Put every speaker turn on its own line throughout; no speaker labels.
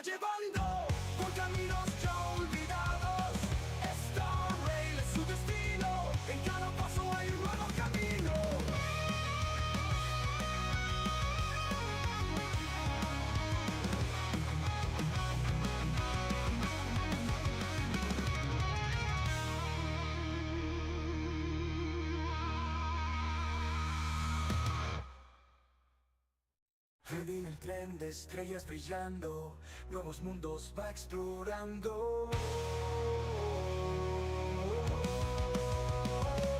llevando por caminos ya olvidados. Esta rail es su destino, en cada paso hay un nuevo camino. En el tren de estrellas brillando, nuevos mundos va explorando.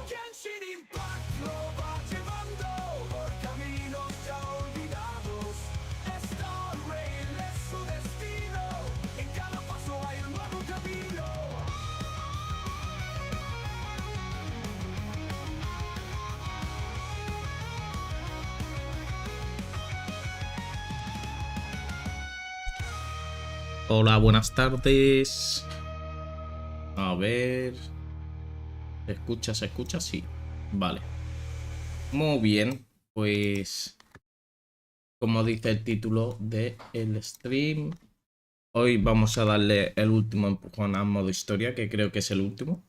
Genshin Impact lo va llevando por caminos ya olvidados. Esta rail es su destino, en cada paso hay un nuevo camino.
Hola, buenas tardes. A ver. ¿Se escucha? ¿Se escucha? Sí. Vale. Muy bien. Pues, como dice el título del stream, hoy vamos a darle el último empujón al modo historia, que creo que es el último.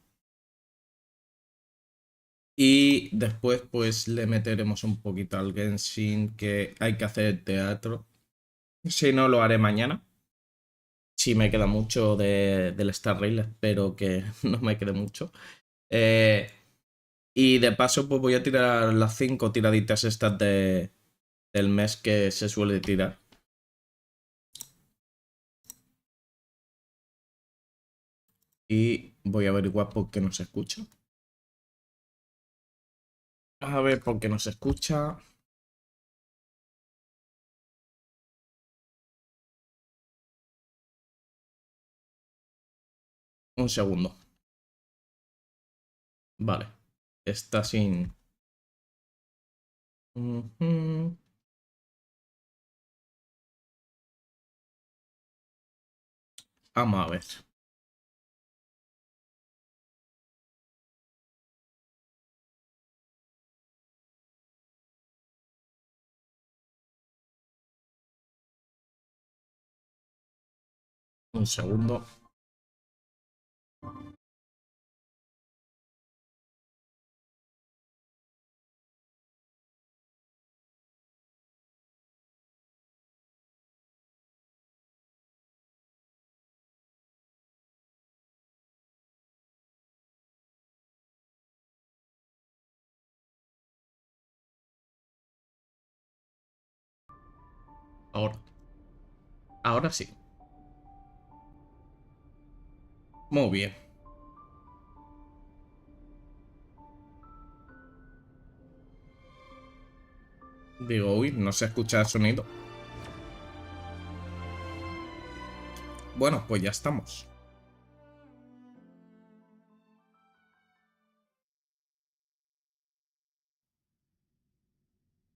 Y después, pues, le meteremos un poquito al Genshin, que hay que hacer teatro. Si no, lo haré mañana. Si me queda mucho del Star Rail, espero que no me quede mucho. Y de paso, pues voy a tirar las 5 tiraditas estas del mes que se suele tirar. Y voy a averiguar por qué no se escucha. A ver por qué no se escucha. Un segundo. Vale. Está sin... Ujú. Vamos a ver. Un segundo. Ahora. Ahora sí. Muy bien. Digo, uy, no se escucha el sonido. Bueno, pues ya estamos.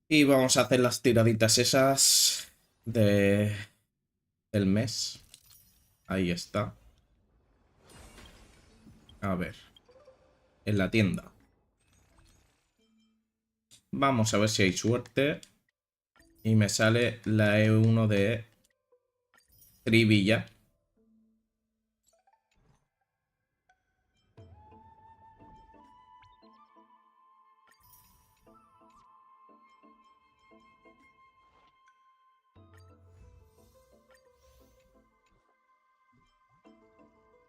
Y vamos a hacer las tiraditas esas del mes. Ahí está. A ver. En la tienda. Vamos a ver si hay suerte. Y me sale la E1 de Trivilla.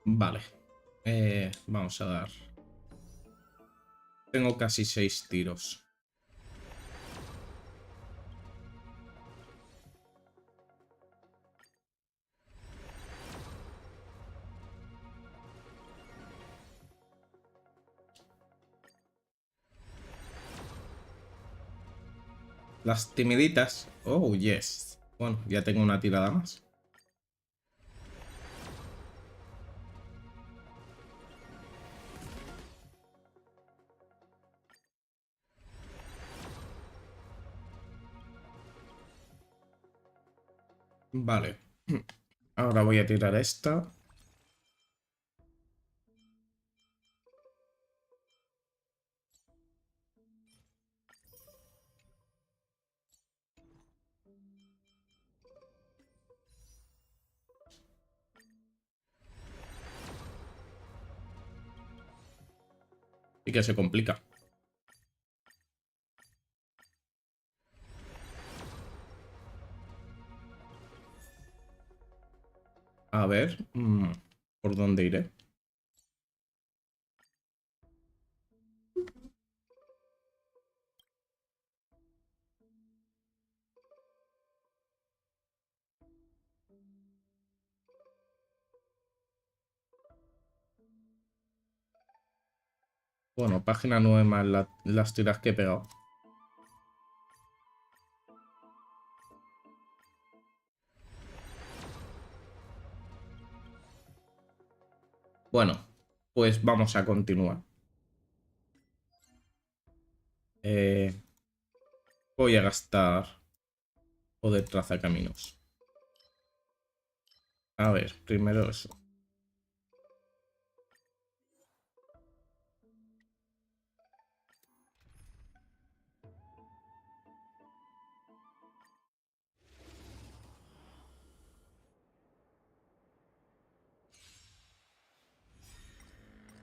Vale. Vamos a dar. Tengo casi 6 tiros. Las timiditas. Oh, yes. Bueno, ya tengo una tirada más. Vale. Ahora voy a tirar esta. y que se complica. A ver, ¿por dónde iré? Bueno, página 9 más las tiras que he pegado. Bueno, pues vamos a continuar. Voy a gastar poder traza caminos. A ver, primero eso.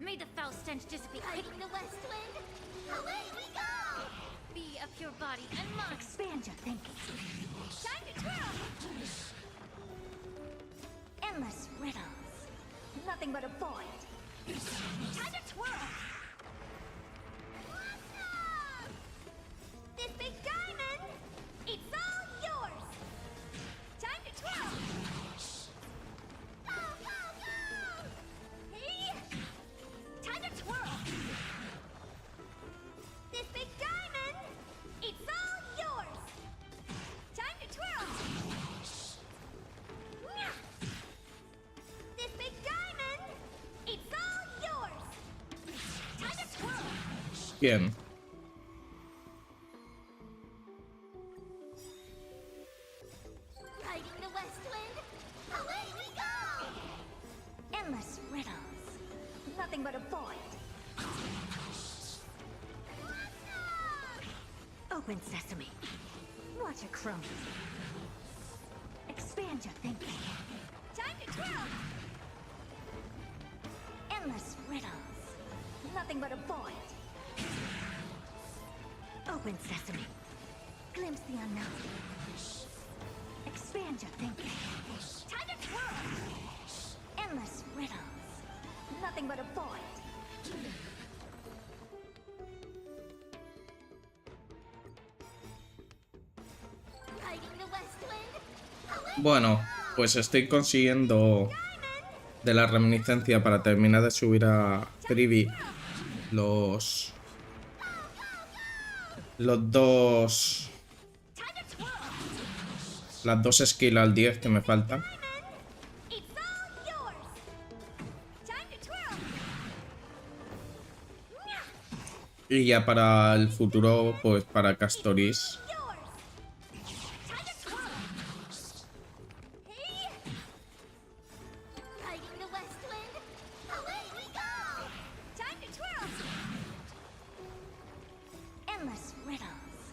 May the foul stench dissipate. Hiding the west wind. Away we go! Be of pure body and mind. Expand your thinking. Time to twirl! Endless riddles. Nothing but a void. Time to twirl! Awesome! This big diamond, it's all yours! Time to twirl! Go, go, go! Hey! Time to twirl! This big diamond, it's all yours! Time to twirl! This big diamond, it's all yours! Time to twirl!
Bien.
Riding the west wind, away we go! Endless riddles, nothing but a void. Open sesame, watch a crumb. Expand your thinking. Time to twirl! Endless riddles, nothing but a void. Open sesame, glimpse the unknown. Expand your thinking. Time to twirl! Endless riddles, nothing but a void. Riding the west wind, away
Bueno, pues estoy consiguiendo de la reminiscencia para terminar de subir a Privy los dos,
time to twirl!
las dos skills al 10 que me faltan.
It's all yours! Time to twirl!
Y ya para el futuro, pues para Castoris.
Yours! Time to twirl! Hey! Riding the west wind, away we go! Time to twirl! Endless riddles,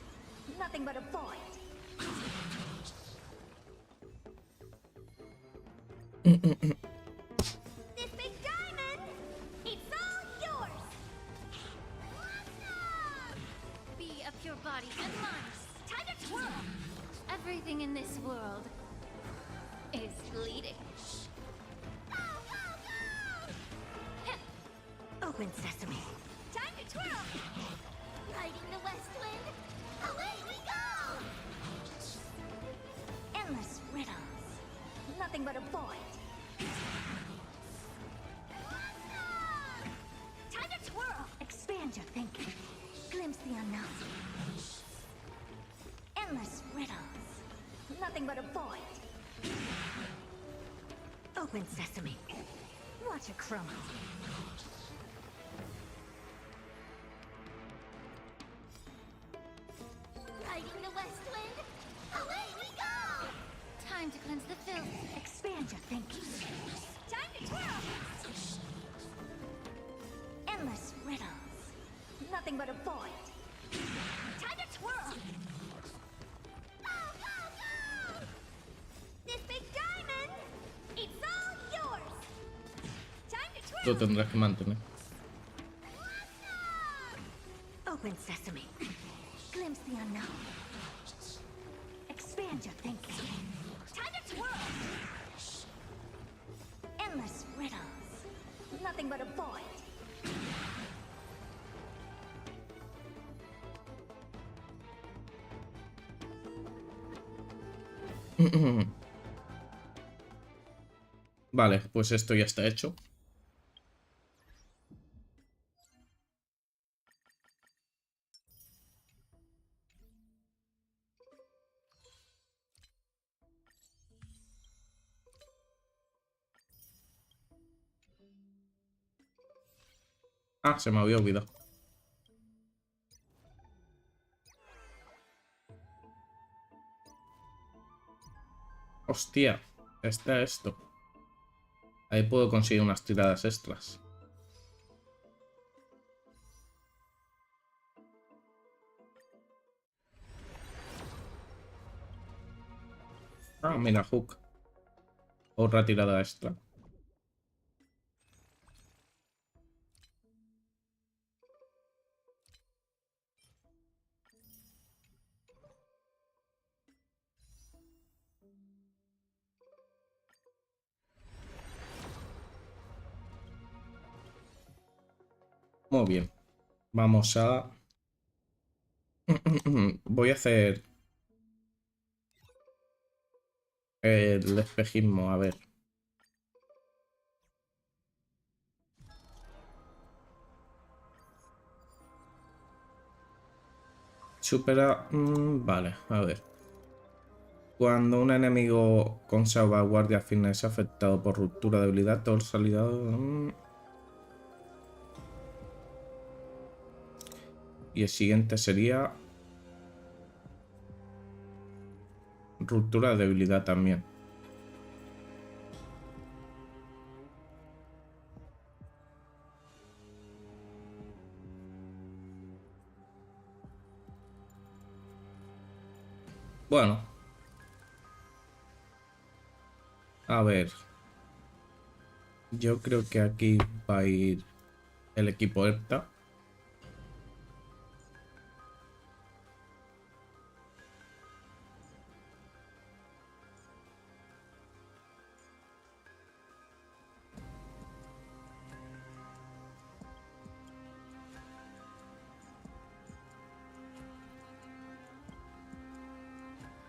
nothing but a void. This big diamond, it's all yours! Awesome! Be of pure body and mind. Time to twirl! Everything in this world is bleeding. Go, go, go! Open sesame. Time to twirl! Riding the west wind, away we go! Endless riddles, nothing but a void. Time to twirl! Expand your thinking. Glimpse the unknown. Endless riddles. Nothing but a void. Open sesame. Watch a crumb. Riding the west wind, away we go! Time to cleanse the filth. Expand your thinking. Time to twirl! Endless riddles. Nothing but a void. Time to twirl! Go, go, go! This big diamond, it's all yours! Time to
Lo
twirl!
tendrás que mantener.
Awesome! Open sesame. Glimpse the unknown. Expand your thinking. Time to twirl. Endless riddles. Nothing but a void.
Vale, pues esto ya está hecho. Ah, se me había olvidado. Hostia, está esto. Ahí puedo conseguir unas tiradas extras. Ah, mira, hook. Otra tirada extra. Muy bien. Vamos a... Voy a hacer el espejismo, a ver. Supera... vale, a ver. Cuando un enemigo con salvaguardia final es afectado por ruptura de habilidad, todo el aliados... Y el siguiente sería... Ruptura de debilidad también. Bueno. A ver. Yo creo que aquí va a ir el equipo EPTA.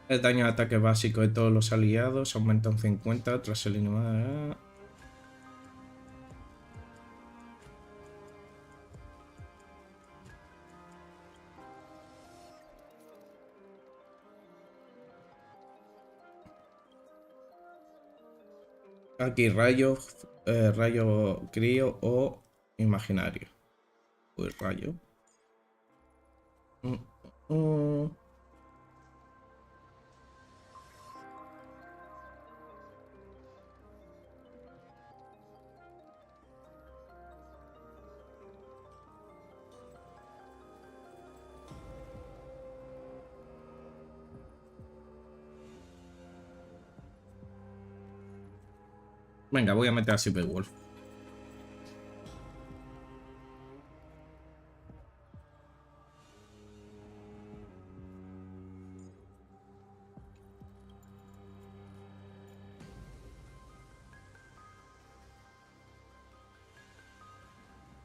El daño de ataque básico de todos los aliados aumenta un 50 tras eliminar... Aquí rayo, rayo crío o imaginario. Pues rayo. Mm, mm. Venga, voy a meter a Cyberwolf.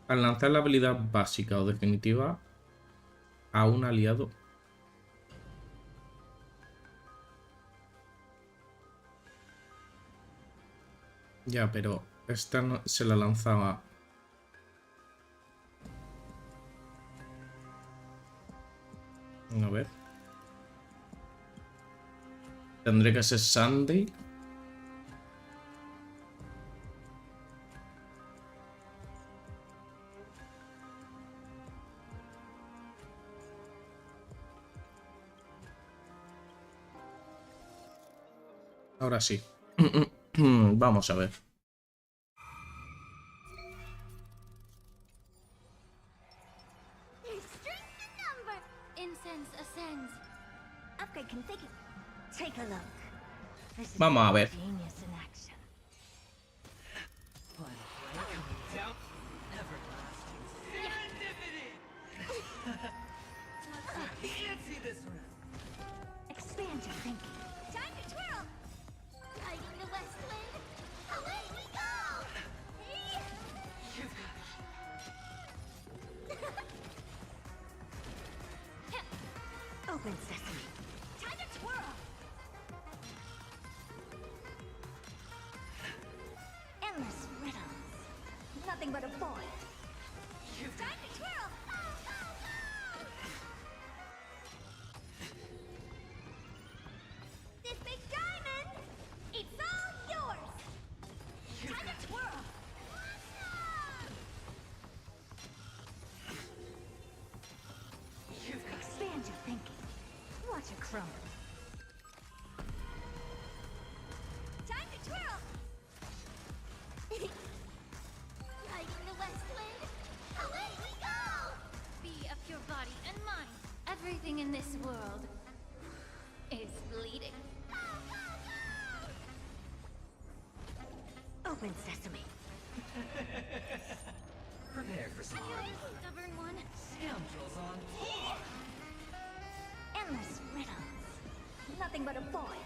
Al lanzar la habilidad básica o definitiva a un aliado. Ya, pero esta no, se la lanzaba. A ver. Tendré que ser Sunday. Ahora sí. Vamos a ver.
Strength in number. Incense ascends. Upgrade configured. Take a look. This is
Vamos a ver.
genius in action.
Down, everlasting serendipity. Fancy this round.
Expand your thinking. Time to twirl! Riding the west wind, away we go!
You've got
Open sesame. Time to twirl! Endless riddles. Nothing but a void. Time to twirl! Go, go, go! This big diamond, it's all yours! Time to twirl!
You've got
Expand your thinking. Watch it crumble. Time to twirl! Riding the west wind, away we go! Be of your body and mind. Everything in this world is bleeding. Open sesame.
prepare for some hard
You stubborn one.
scoundrels on board.
Endless riddles. Nothing but a void.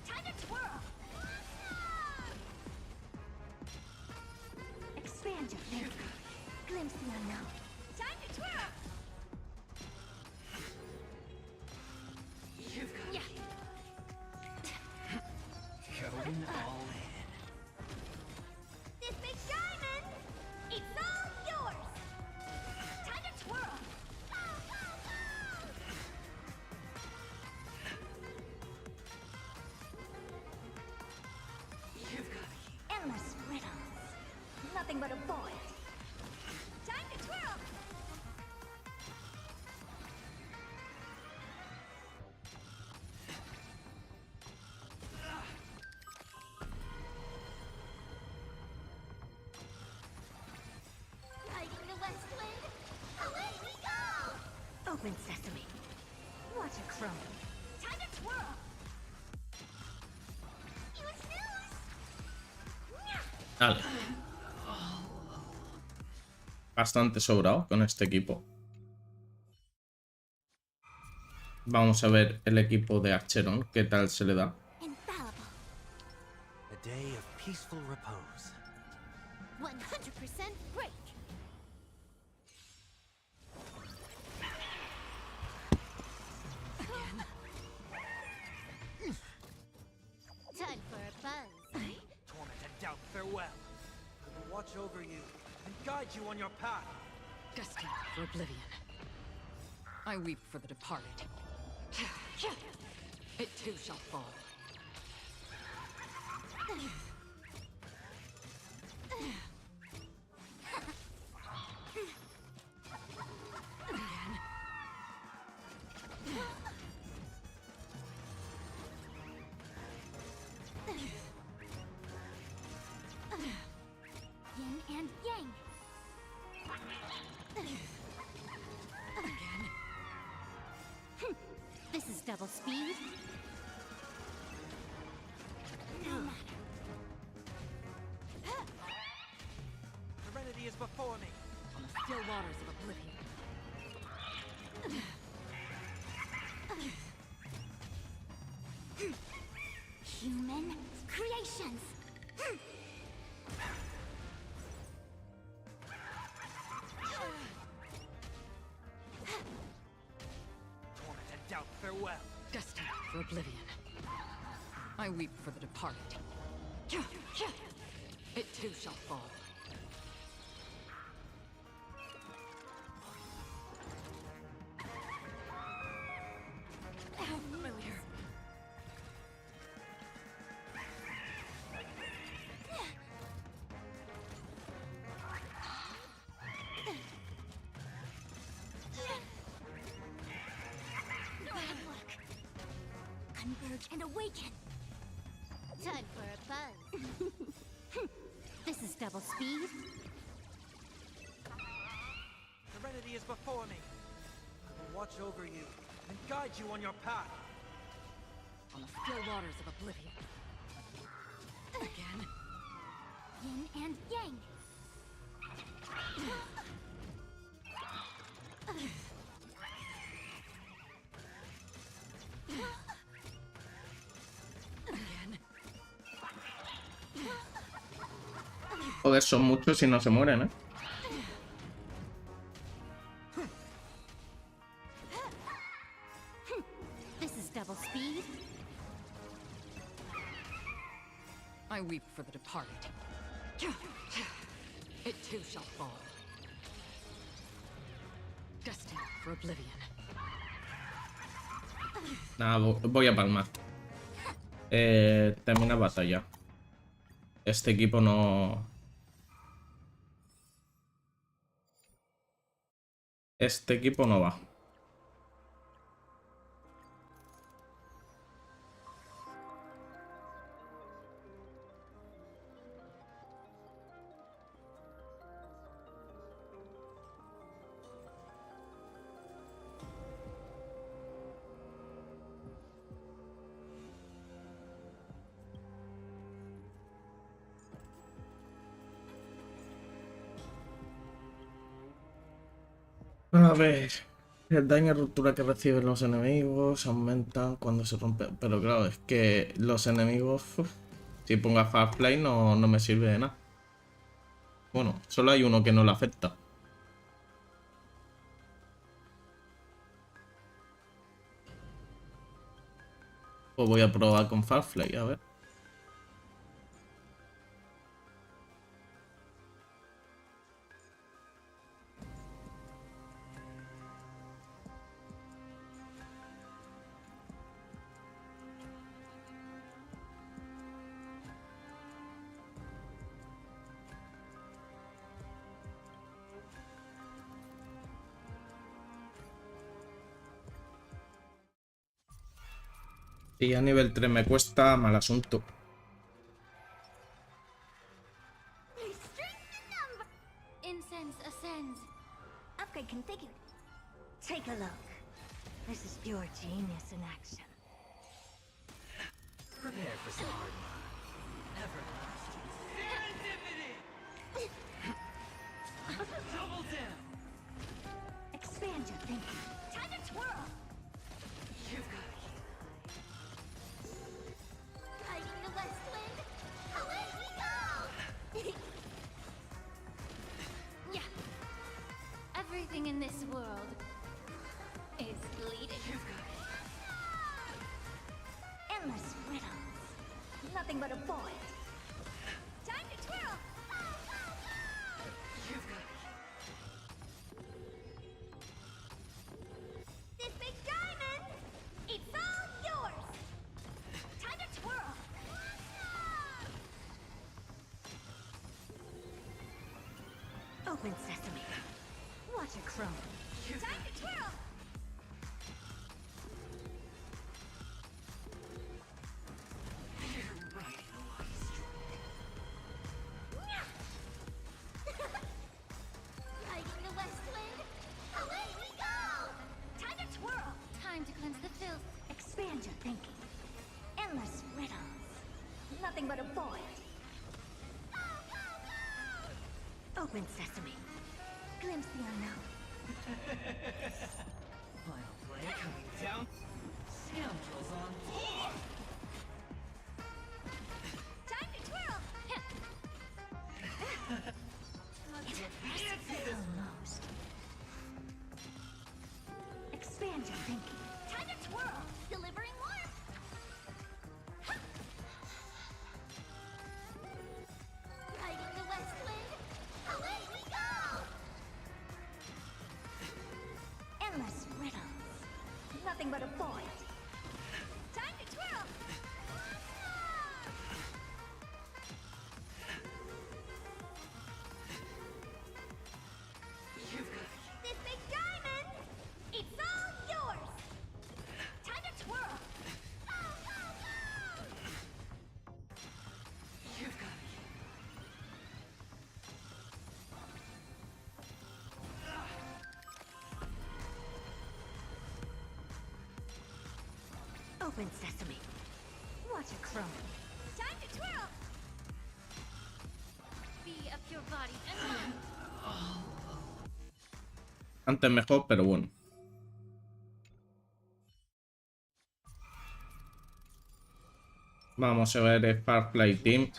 Time to twirl. Expand your thinking. Glimpse the unknown. Time to twirl.
You've got
Yeah.
going all in.
This big diamond, it's all yours. Time to twirl. Go, go, go!
You've got
Endless riddles. Nothing but a void. Time to twirl. Riding the west wind, away we go! Open sesame. Watch it crumble. Time to twirl. You snooze. Nyah!
Dale. Bastante sobrado con este equipo. Vamos a ver el equipo de Archeron, qué tal se le da.
Infallible.
A day of peaceful repose.
100% break. Time for a buzz.
Torment and doubt farewell. I will watch over you and guide you on your path.
Destined for oblivion. I weep for the departed. It too shall fall.
Yin and yang. This is double speed. No matter.
Serenity is before me.
On the still waters of oblivion.
Human creations.
Torment and doubt farewell.
Destined for oblivion. I weep for the departed. It too shall fall. How familiar.
Bad luck. Converge and awaken. Time for a buzz. This is double speed.
Serenity is before me. I will watch over you and guide you on your path.
On the still waters of oblivion. Again.
Yin and yang.
Joder, son muchos y no se mueren, ¿eh?
This is double speed.
I weep for the departed. It too shall fall. Destined for oblivion.
Nada, voy a palmar. Termina batalla. Este equipo no... Este equipo no va. A ver, el daño y ruptura que reciben los enemigos aumentan cuando se rompe. Pero claro, es que los enemigos, si pongo Fast Play no me sirve de nada. Bueno, solo hay uno que no le afecta. Pues voy a probar con Fast Play, a ver. Y a nivel 3 me cuesta mal asunto.
Incense ascends.
Upgrade configured. Take a look. This is pure genius in action.
Prepare for some hard mode. Everlasting. Serendipity! Double down!
Expand your thinking.
Time to twirl.
You've got
Hiding the west wind. Away we go. Yeah. Everything in this world is bleeding.
Endless riddles. Nothing but a void.
Time to twirl. This big diamond, it's all yours. Time to twirl.
Open sesame. Watch it crumble.
Time to twirl. Hiding the west wind. Away we go. Time to twirl. Time to cleanse the filth.
Expand your thinking. Endless riddles. Nothing but a void. Open sesame. Glimpse the unknown.
final play coming down. Scoundrels on board!
Time to twirl.
Almost. Expand your thinking.
Time to twirl. Delivering warmth. Hiding the west wind. Away we go.
Endless riddles. Nothing but a void.
Time to twirl. This big diamond, it's all yours. Time to twirl.
Open sesame. Watch it crumble.
Time to twirl. Be a pure body and mind.
Antes mejor, pero bueno. Vamos a ver Spark Play Team.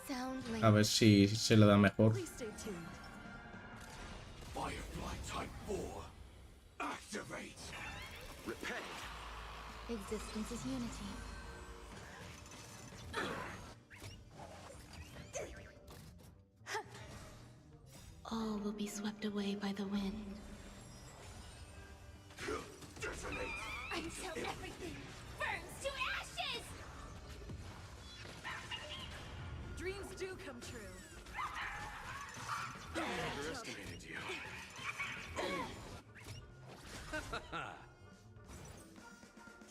Sound
A
later.
ver si se le da mejor.
Please stay tuned.
Firefly Type 4. Activate.
Repay.
Existence is unity. All will be swept away by the wind.
Detonate.
Until everything burns to ashes!
Dreams do come true.
Underestimated you.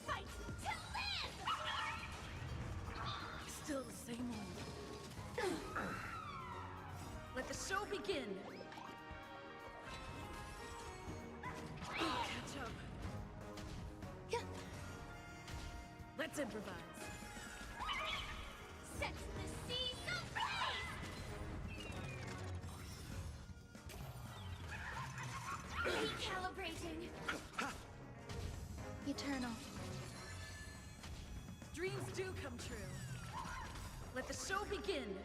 Fight to live!
Still the same old. Let the show begin. Catch up. Let's improvise.
Set the seas ablaze! Recalibrating. Eternal.
Dreams do come true. Let the show begin.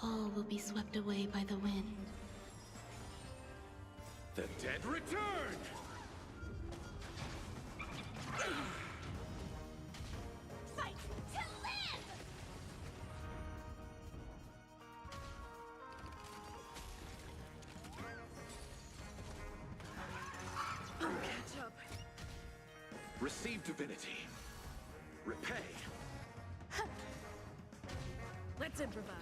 All will be swept away by the wind.
The dead return.
Fight to live!
Catch up.
Receive divinity. Repay.
Let's improvise.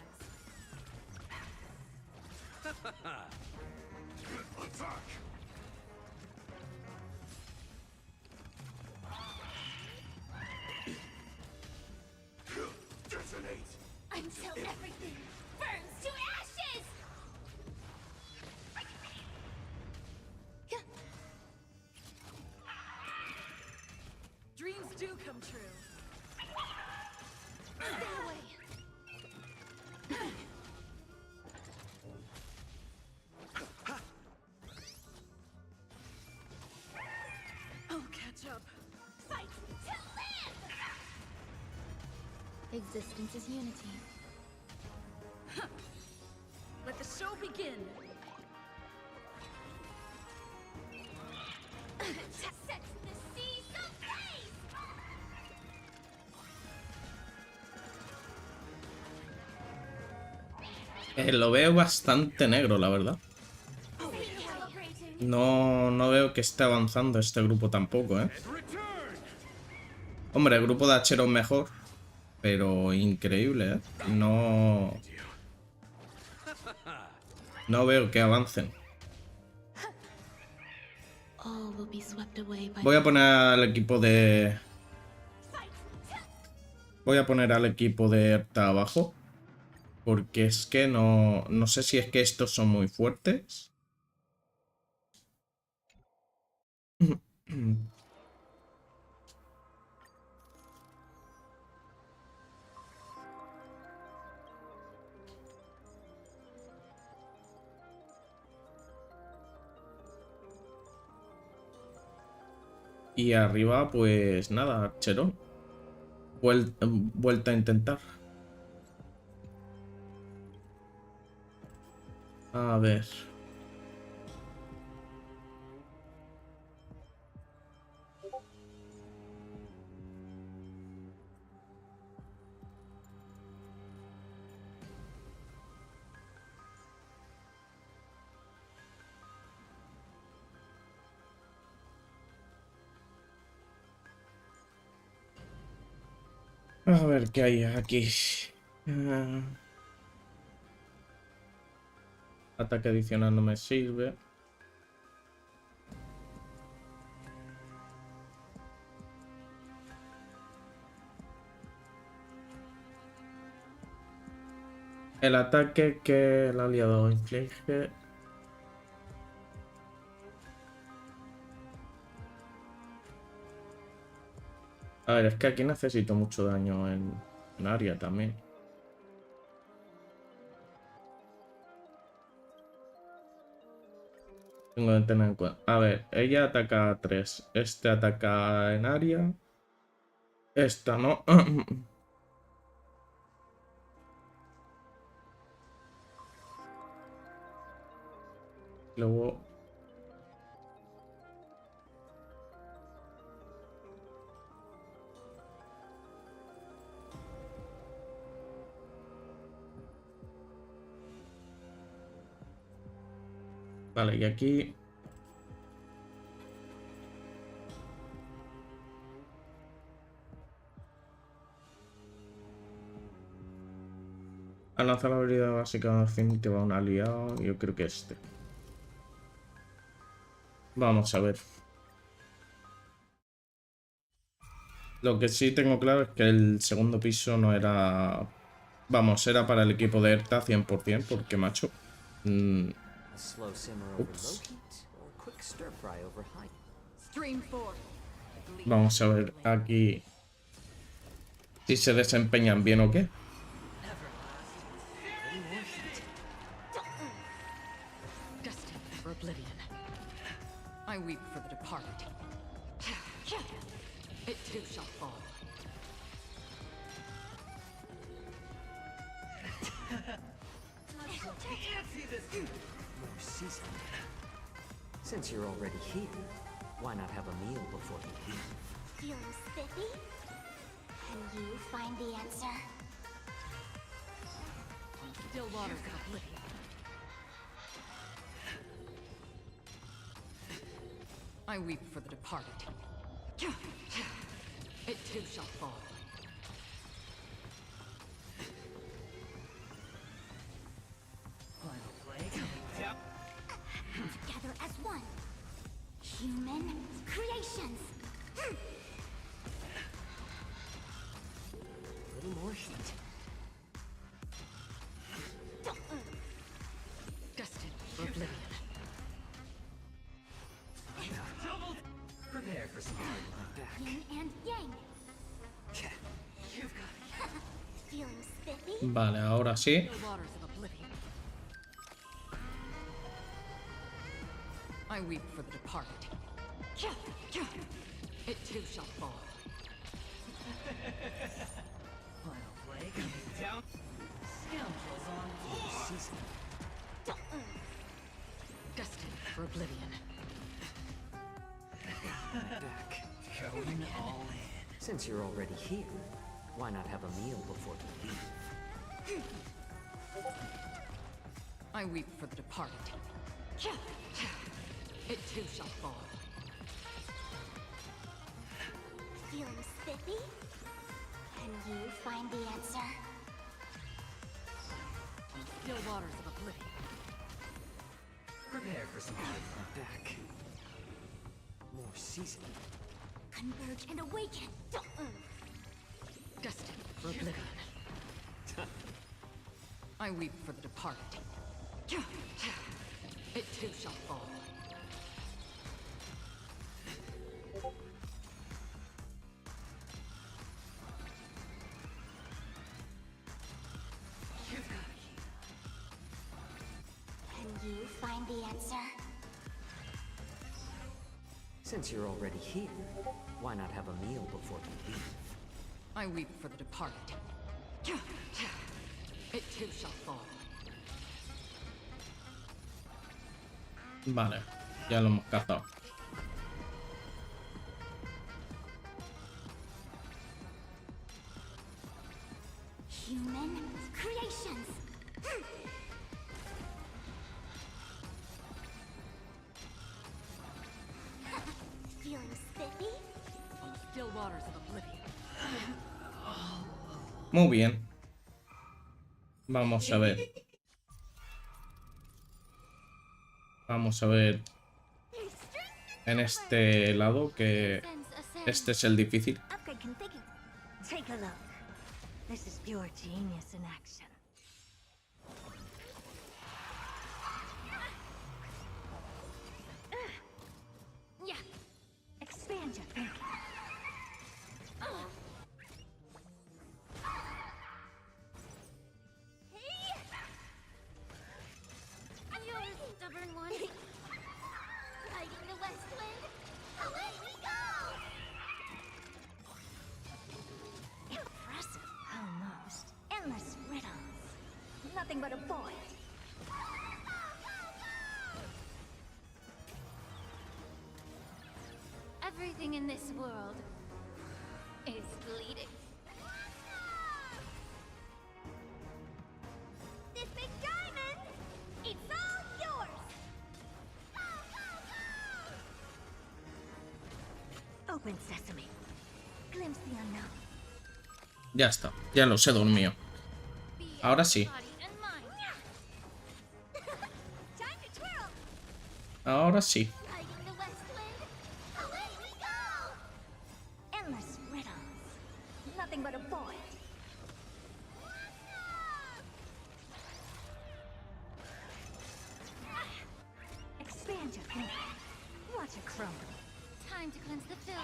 Attack. Detonate.
Until everything burns to ashes!
Dreams do come true.
Stay away!
I'll catch up.
Fight to live! Existence is unity.
Let the show begin.
Set the seas ablaze!
Lo veo bastante negro, la verdad.
Recalibrating.
No veo que esté avanzando este grupo tampoco, ¿eh?
Return.
Hombre, el grupo de hacheros mejor, pero increíble, ¿eh? No veo que avancen.
All will be swept away by
Voy a poner al equipo de... Voy a poner al equipo de Erta abajo. Porque es que no sé si es que estos son muy fuertes. Y arriba, pues nada, Archerón. Vuelta a intentar. A ver. A ver qué hay aquí. Ataque adicional no me sirve. El ataque que el aliado inflige. A ver, es que aquí necesito mucho daño en área también. Tengo que tener en cuenta. A ver, ella ataca a 3. Este ataca en área. Esta, ¿no? Luego... Vale, y aquí... Al lanzar la habilidad básica definitiva a un aliado, yo creo que este. Vamos a ver. Lo que sí tengo claro es que el segundo piso no era... Vamos, era para el equipo de ERTA 100%, porque macho...
A slow simmer over
Ups.
low heat or quick stir fry over high.
Stream 4.
Vamos a ver aquí... Si se desempeñan bien o qué.
Destined for oblivion. I weep for the departed. It too shall fall.
More seasoned. Since you're already here, why not have a meal before you leave?
Feeling spiffy? Can you find the answer?
Still waters of oblivion. I weep for the departed. It too shall fall.
Together as one. Human creations.
A little more heat.
Destined for oblivion.
Prepare for some hard luck back.
Yin and yang. Feeling spiffy?
Vale, ahora sí.
Still waters of oblivion. I weep for the departed. It too shall fall.
Final play coming down. Scoundrels on more seasoned.
Destined for oblivion.
Back. Going all in. Since you're already here, why not have a meal before you leave?
I weep for the departed. It too shall fall.
Feeling spiffy? Can you find the answer?
Still waters of oblivion.
Prepare for some hard luck back. More seasoned.
Converge and awaken.
Destined for oblivion. I weep for the departed. It too shall fall.
Can you find the answer?
Since you're already here, why not have a meal before you leave?
I weep for the departed. It too shall fall.
Vale, ya lo hemos cazado.
Human creations. Feeling spiffy?
Still waters of oblivion.
Muy bien. Vamos a ver. Vamos a ver en este lado, que este es el difícil.
Upgrade configured. Take a look. This is pure genius in action.
Yeah.
Expand your thinking.
You stubborn one. Riding the west wind. Away we go!
Nothing but a void.
Everything in this world is bleeding. This big diamond, it's all yours.
Open sesame. Glimpse the unknown.
Ya está, ya los he dormido.
Be
Ahora
your
sí.
body and mind. Time to twirl.
Ahora sí.
Riding the west wind. Away we go.
Endless riddles. Nothing but a void. Expand your thinking. Watch it crumble.
Time to cleanse the filth.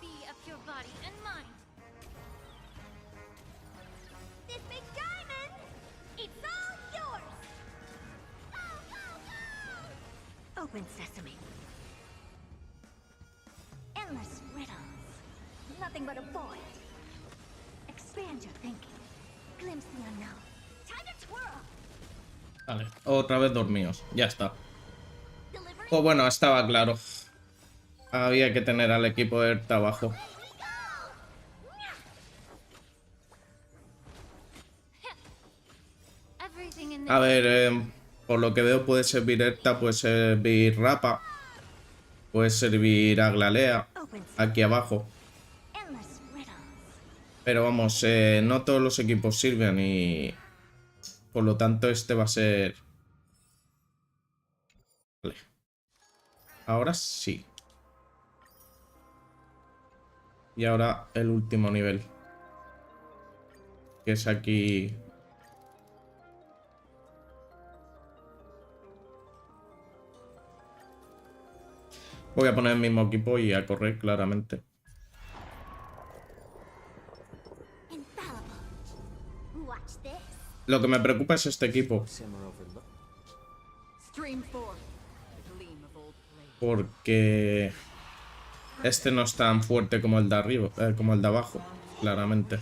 Be of your body and mind. This big diamond, it's all yours.
Open sesame. Endless riddles. Nothing but a void. Expand your thinking. Glimpse the unknown. Time to twirl.
Vale, otra vez dormidos. Ya está.
Delivery.
Pues bueno, estaba claro. Había que tener al equipo de Erta abajo.
Everything in
A
this
ver, por lo que veo puede servir Erta, puede servir Rapa, puede servir Aglalea
Open sesame.
aquí abajo.
Endless riddles.
Pero vamos, no todos los equipos sirven y por lo tanto este va a ser... Vale. Ahora sí. Y ahora el último nivel. Que es aquí... Voy a poner el mismo equipo y a correr claramente.
infallible. Watch this.
Lo que me preocupa es este equipo.
Simmer overlook.
Stream 4. The gleam of old blade.
Porque este no es tan fuerte como el de arriba, como el de abajo, claramente.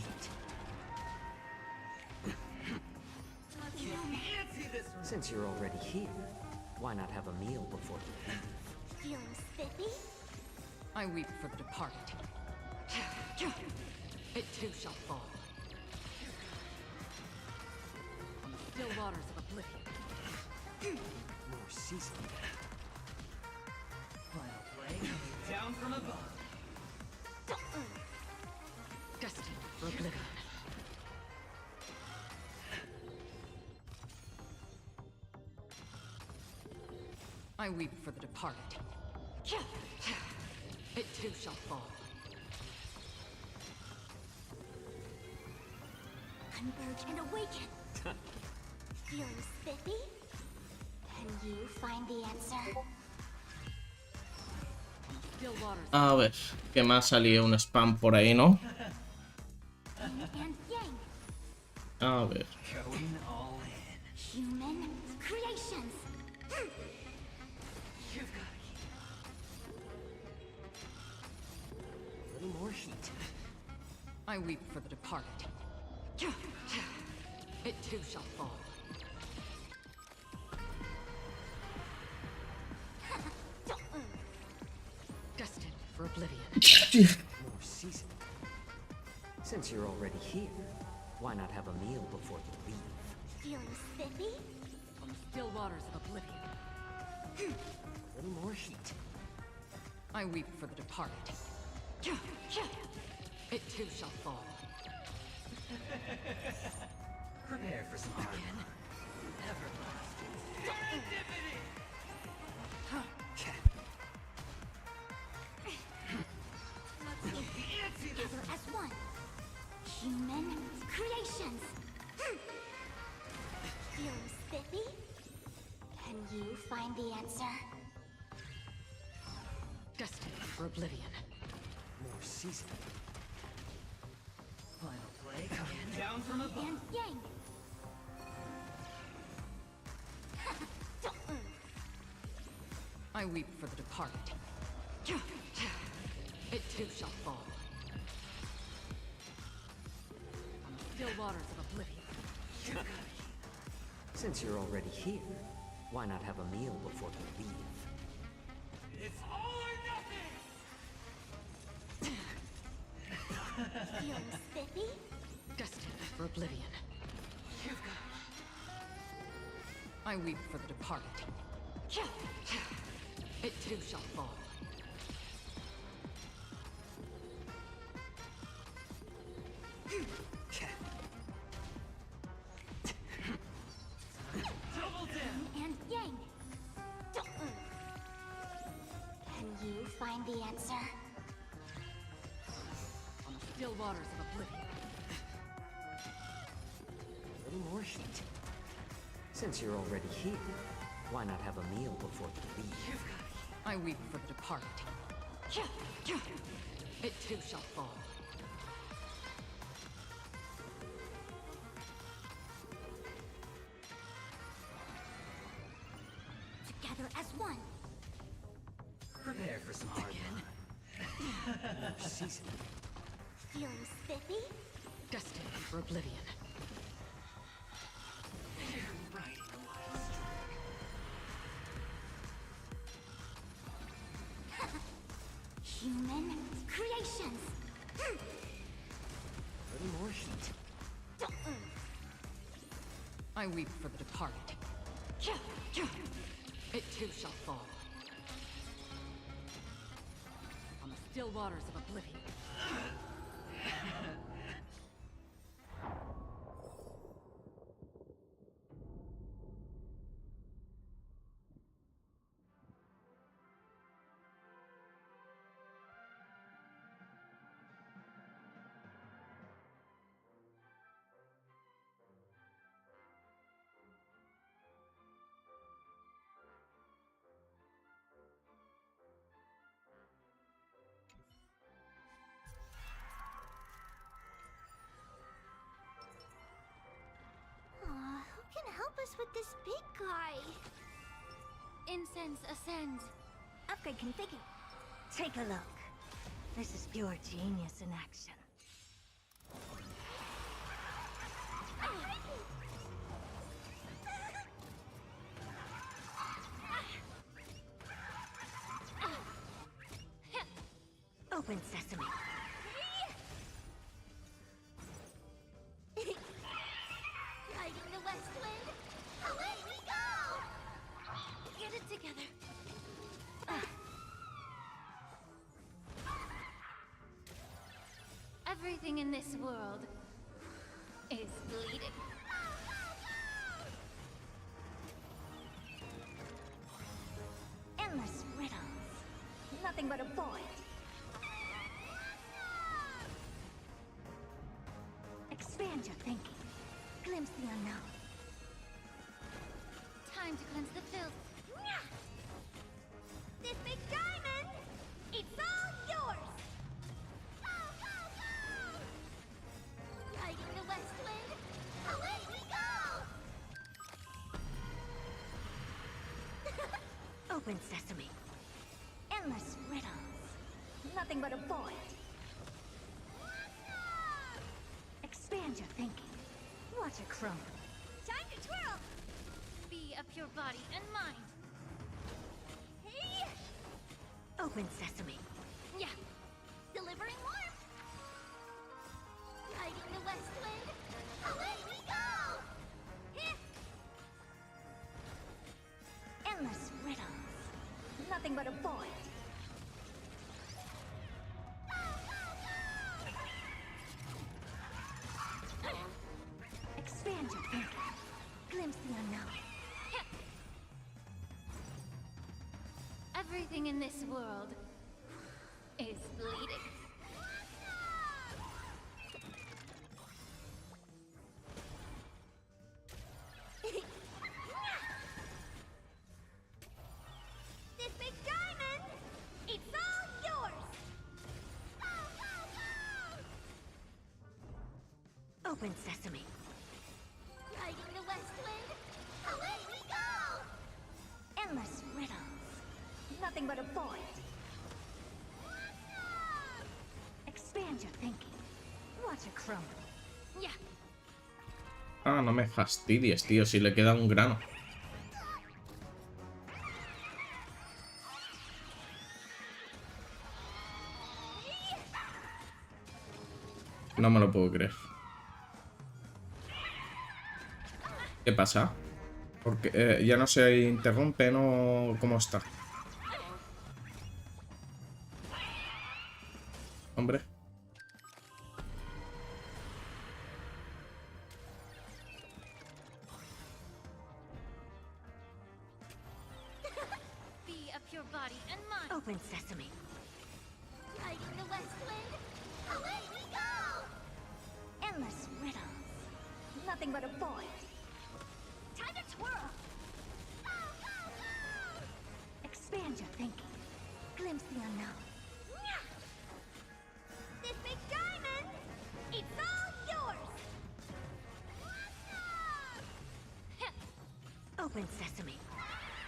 Since you're already here, why not have a meal before you leave?
Feeling spiffy?
I weep for the departed. It too shall fall. On the still waters of oblivion.
More seasoned.
Final play coming down from above.
Destined for oblivion. I weep for the departed. It too shall fall.
Converge and awaken. Feeling spiffy? Can you find the answer?
On the still waters.
A ver, que me ha salido un spam por ahí, ¿no?
And yang.
A ver.
Going all in.
Human creations.
You've got
A little more heat.
I weep for the departed. It too shall fall. Destined for oblivion.
More seasoned. Since you're already here, why not have a meal before you leave?
Feeling spiffy?
On the still waters of oblivion.
A little more heat.
I weep for the departed. It too shall fall.
Prepare for some
Again.
everlasting serendipity.
Together as one. Human creations. Feeling spiffy? Can you find the answer?
Destined for oblivion.
More seasoned.
Final play coming down from above.
And yang.
I weep for the departed. It too shall fall. On the still waters of oblivion.
Since you're already here, why not have a meal before you leave?
It's all or nothing!
Feeling spiffy?
Destined for oblivion. I weep for the departed. It too shall fall.
Double down!
And yang. Can you find the answer?
On the still waters of oblivion.
A little more heat. Since you're already here, why not have a meal before you leave?
I weep for the departed. It too shall fall.
Together as one.
Prepare for some hard work. Season.
Feeling spiffy?
Destined for oblivion.
Human creations.
A little more heat.
I weep for the departed. It too shall fall. On the still waters of oblivion.
Who can help us with this big guy?
Incense ascends.
Upgrade configured. Take a look. This is pure genius in action. Open sesame.
Riding the west wind. Away we go! Get it together. Everything in this world is bleeding.
Endless riddles. Nothing but a void. Expand your thinking. Glimpse the unknown.
Time to cleanse the filth.
This big diamond, it's all yours!
Riding the west wind. Away we go!
Open sesame. Endless riddles. Nothing but a void. Expand your thinking. Watch it crumble. Time to twirl!
Be of pure body and mind.
Hey! Open sesame.
Yeah. Delivering warmth. Riding the west wind. Away we go!
Hit! Endless riddles. Nothing but a void. Expand your thinking. Glimpse the unknown.
Everything in this world is bleeding.
This big diamond, it's all yours! Open sesame.
Riding the west wind. Away we go!
Endless riddles. Nothing but a void. Watch it crumble.
Yeah.
Ah, no me fastidies, tío, si le queda un grano. No me lo puedo creer. ¿Qué pasa? Porque ya no se interrumpe, ¿no? ¿Cómo está? Hombre.
Be a pure body and mind.
Open sesame.
Guiding the west wind. Away we go!
Endless riddles. Nothing but a void. Time to twirl.
Go, go, go!
Expand your thinking. Glimpse the unknown.
This big diamond, it's all yours.
Open sesame.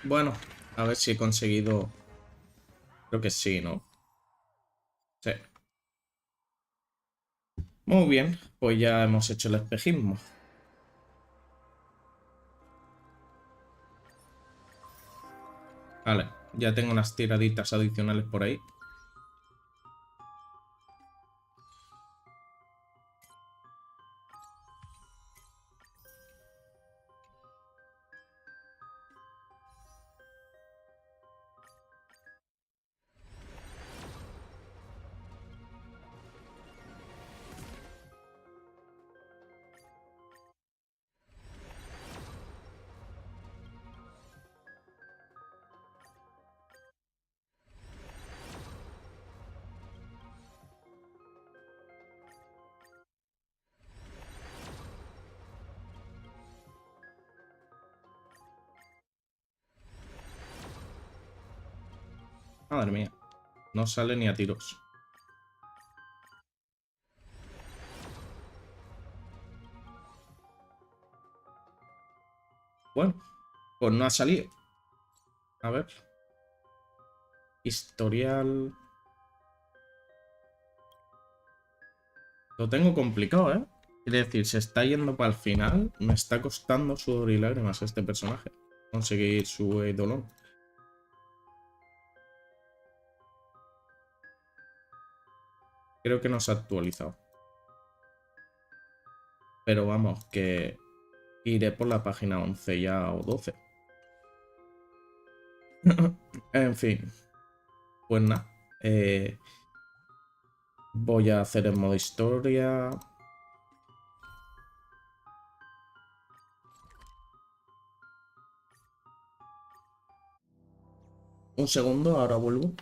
Bueno, a ver si he conseguido... Creo que sí, ¿no? Sí. Muy bien, pues ya hemos hecho el espejismo. Vale, ya tengo unas tiraditas adicionales por ahí. Madre mía, no sale ni a tiros. Bueno, pues no ha salido. A ver. Historial. Lo tengo complicado, ¿eh? Es decir, se está yendo para el final. Me está costando sudor y lágrimas este personaje. Conseguir su eidolon. Creo que no se ha actualizado. Pero vamos, que iré por la página 11 ya o 12. En fin. Pues nada. Voy a hacer el modo historia. Un segundo, ahora vuelvo.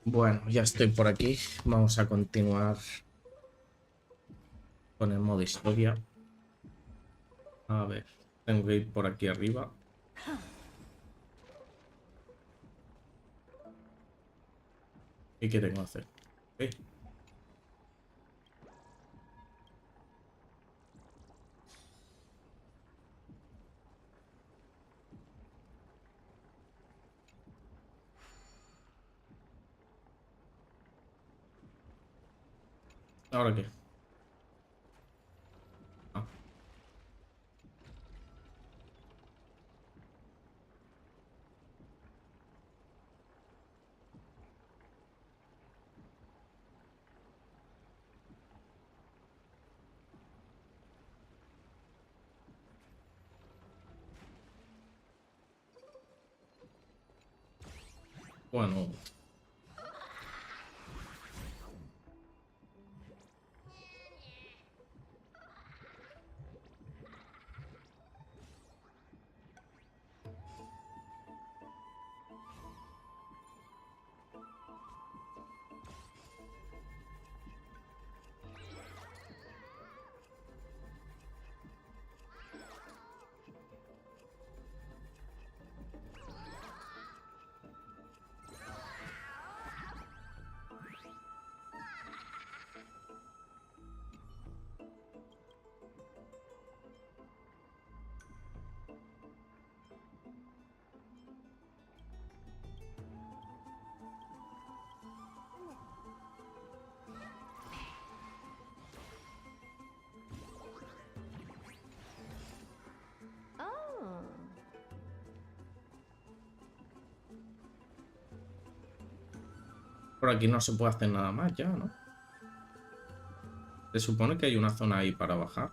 Bueno, ya estoy por aquí. Vamos a continuar con el modo historia. A ver, tengo que ir por aquí arriba. ¿Y qué tengo que hacer? Ok. ¿Ahora qué? Ah. Bueno.
Oh.
Por aquí no se puede hacer nada más ya, ¿no? Se supone que hay una zona ahí para bajar.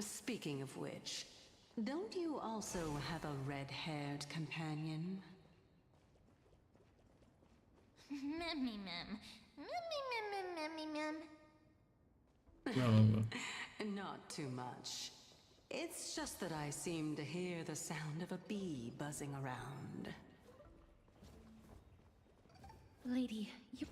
Speaking of which, don't you also have a red-haired companion?
Memmy mem. Memmy mem memmy mem.
No, no, no.
Not too much. It's just that I seem to hear the sound of a bee buzzing around.
Lady, you...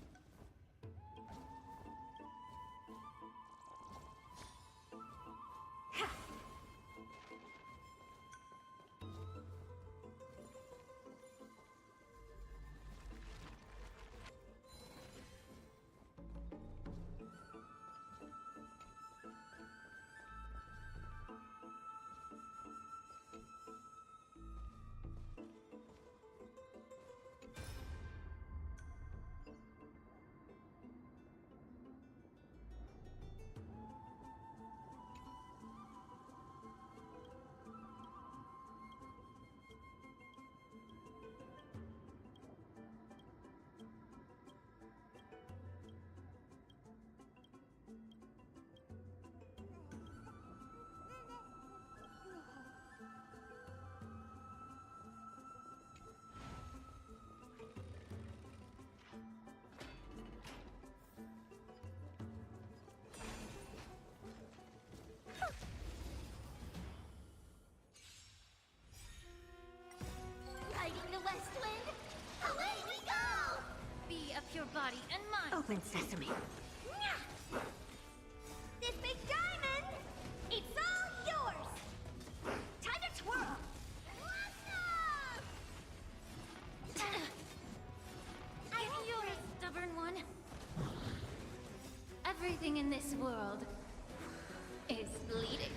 Riding the west wind, away we go! Be of pure body and mind.
Open sesame.
This big diamond, it's all yours. Time to twirl. Give yours, stubborn one. Everything in this world is bleeding.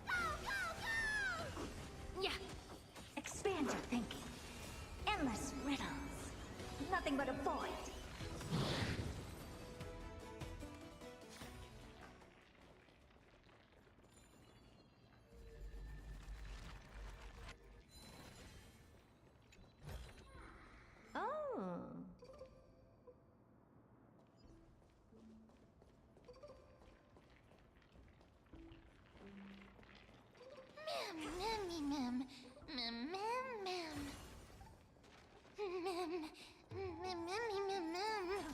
Go, go, go! Yeah.
Expand your thinking. Endless riddles. Nothing but a void. Oh.
Mem, mem, mem, mem, mem. Mem, mem, mem, mem, mem.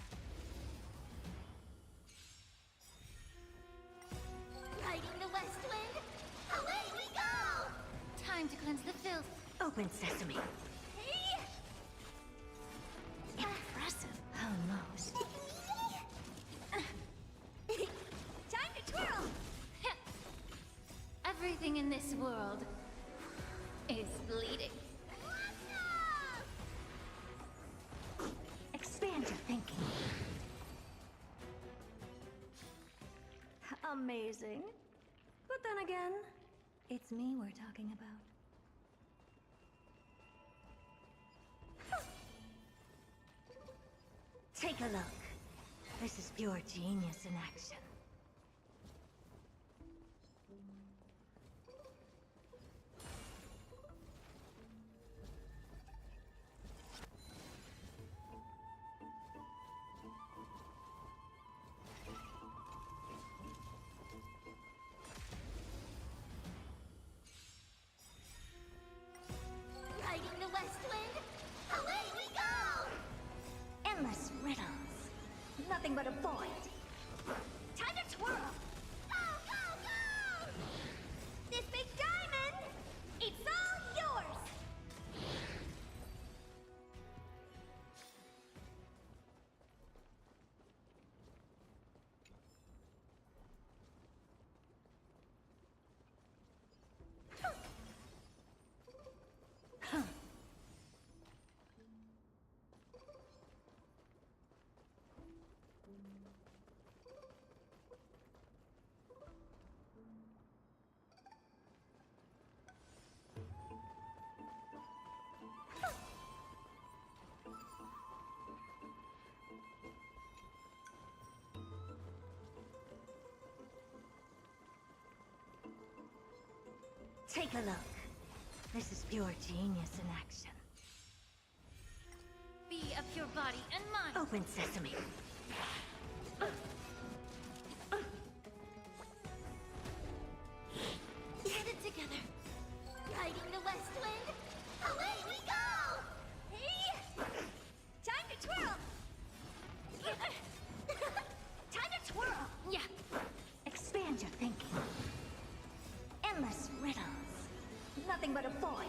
Open sesame. Impressive, almost. Time to twirl!
Everything in this world is bleeding.
Expand your thinking. Amazing. But then again, it's me we're talking about. Take a look. This is pure genius in action.
Riding the west wind, away we go!
Endless riddles. Nothing but a void. Time to twirl!
Go, go, go! This big diamond, it's all yours!
Take a look. This is pure genius in action.
Be of your body and mind.
Open sesame.
Get it together. Riding the west wind, away we go! Hey!
Time to twirl! Time to twirl!
Yeah.
Expand your thinking. Endless riddles. Nothing but a void.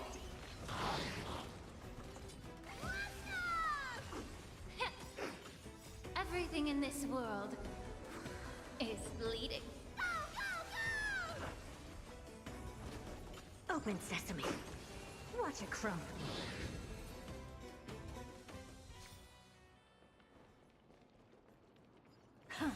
Everything in this world is bleeding.
Open sesame. Watch it crumble. Huh.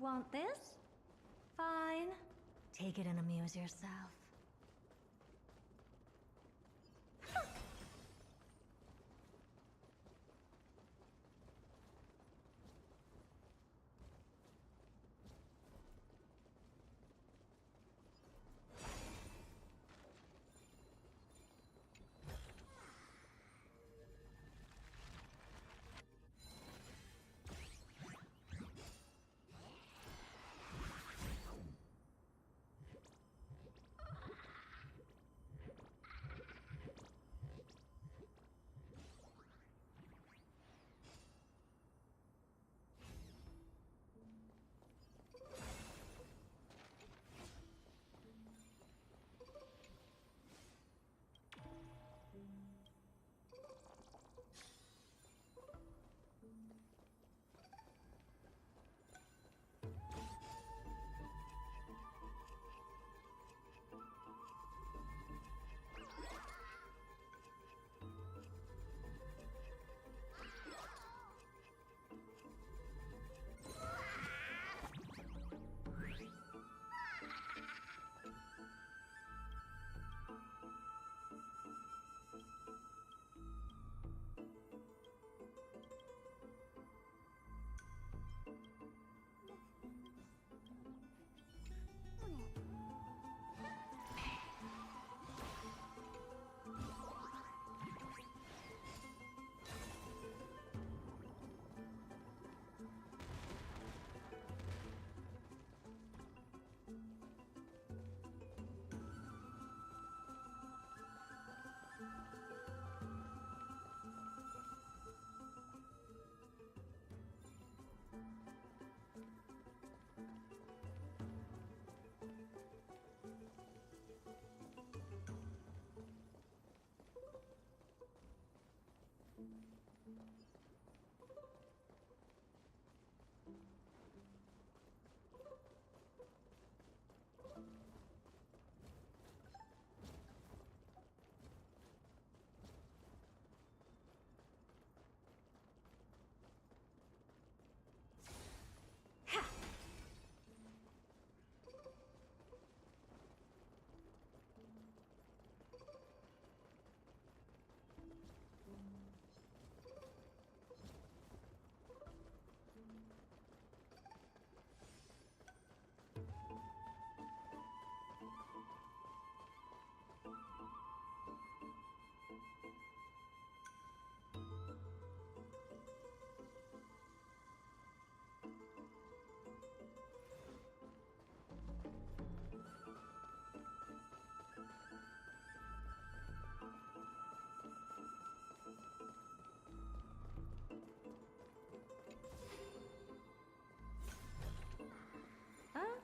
want this? Fine. Take it and amuse yourself.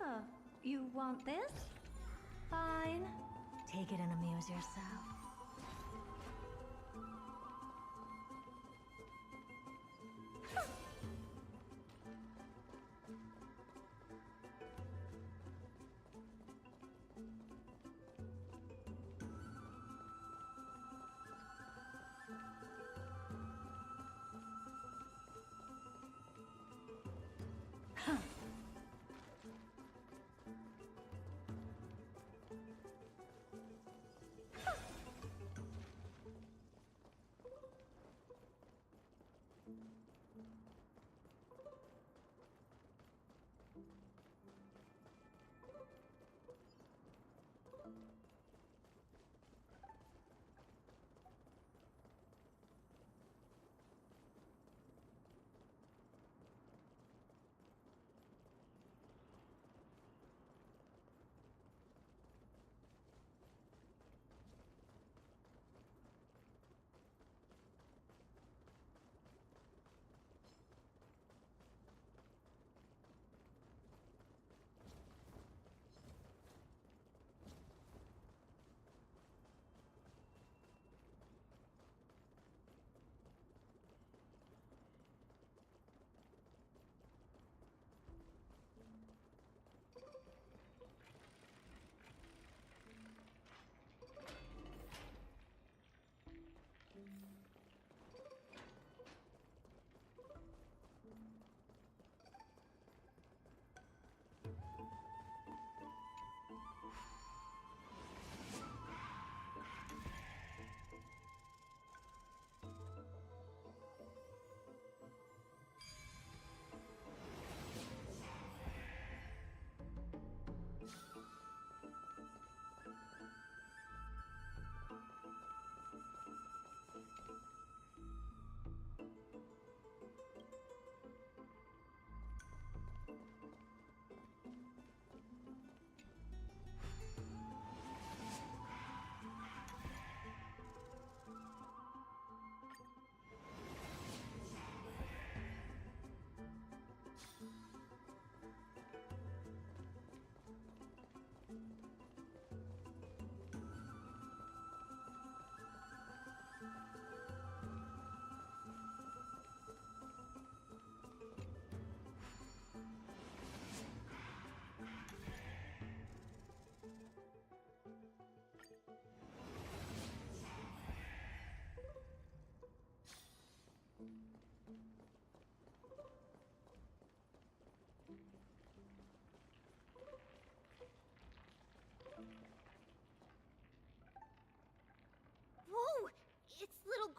Oh, you want this? Fine. Take it and amuse yourself.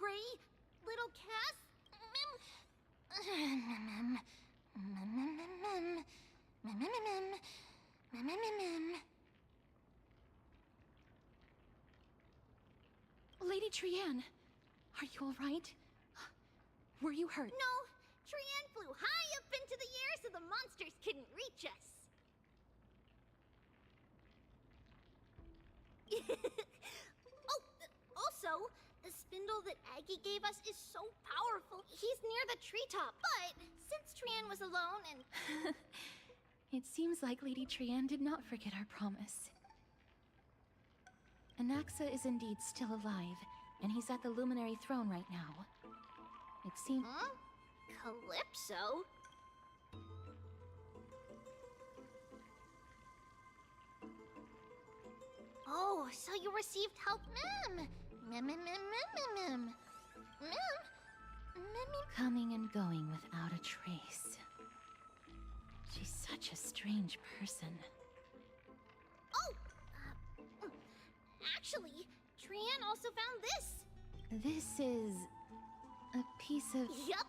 Gray, little Cass.
Lady Trianne, are you all right? Were you hurt?
No, Trianne flew high up into the air so the monsters couldn't reach us. Oh, also, the spindle that Aggie gave us is so powerful. He's near the treetop. But since Trianne was alone and
It seems like Lady Trianne did not forget our promise. Anaxa is indeed still alive, and he's at the Luminary Throne right now. It seems...
Huh? Calypso? Oh, so you received help, Mem. Mem.
Coming and going without a trace. She's such a strange person.
Oh! Actually, Trianne also found this.
This is... a piece of...
Yup!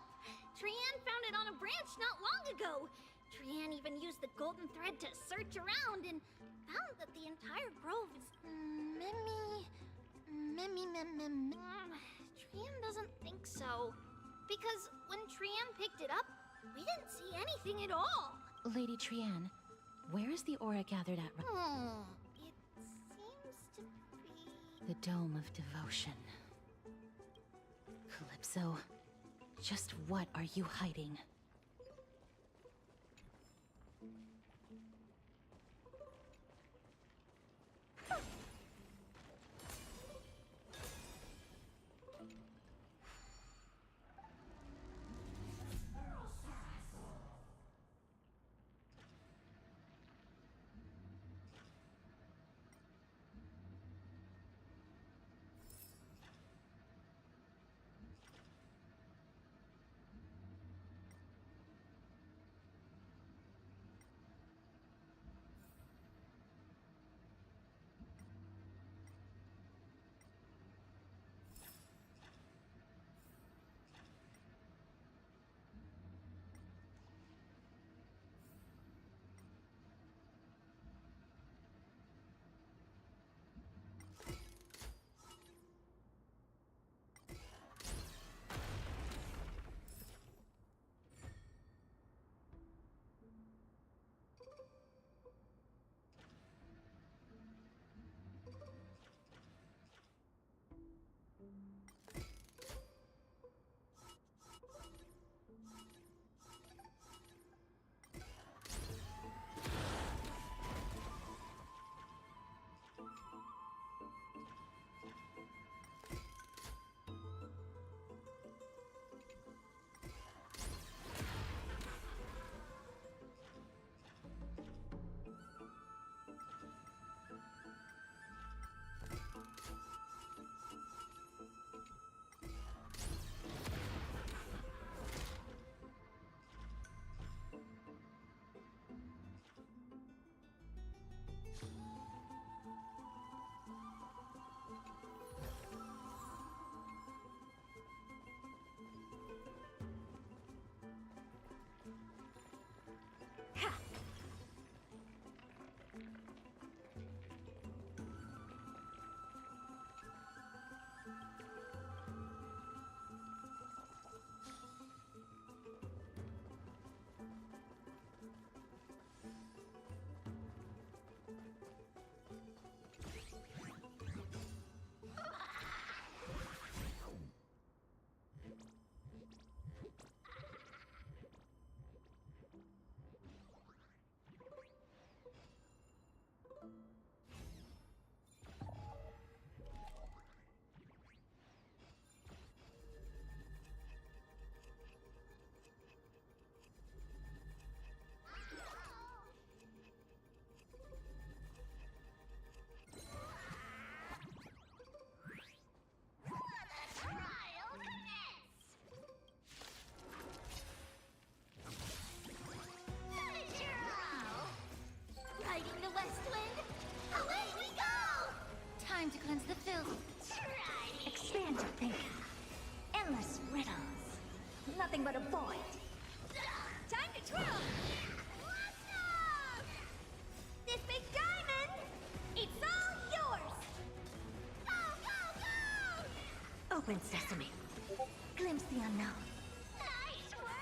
Trianne found it on a branch not long ago. Trianne even used the golden thread to search around and found that the entire grove is... Trianne doesn't think so. Because when Trianne picked it up, we didn't see anything at all.
Lady Trianne, where is the aura gathered at?
It seems to be...
The Dome of Devotion. Calypso, just what are you hiding?
nothing but a void. Time to twirl! Blast off! This big diamond, it's all yours! Go, go, go! Open sesame. Glimpse the unknown. Nice work!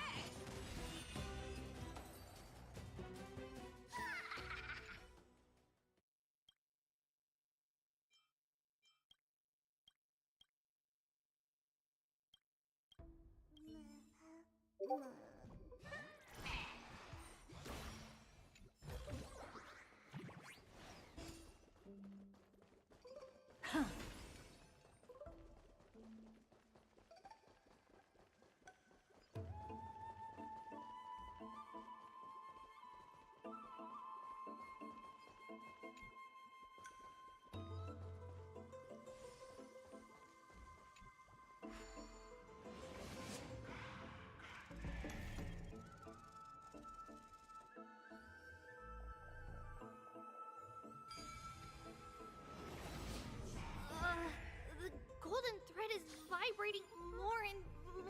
The golden thread is vibrating more and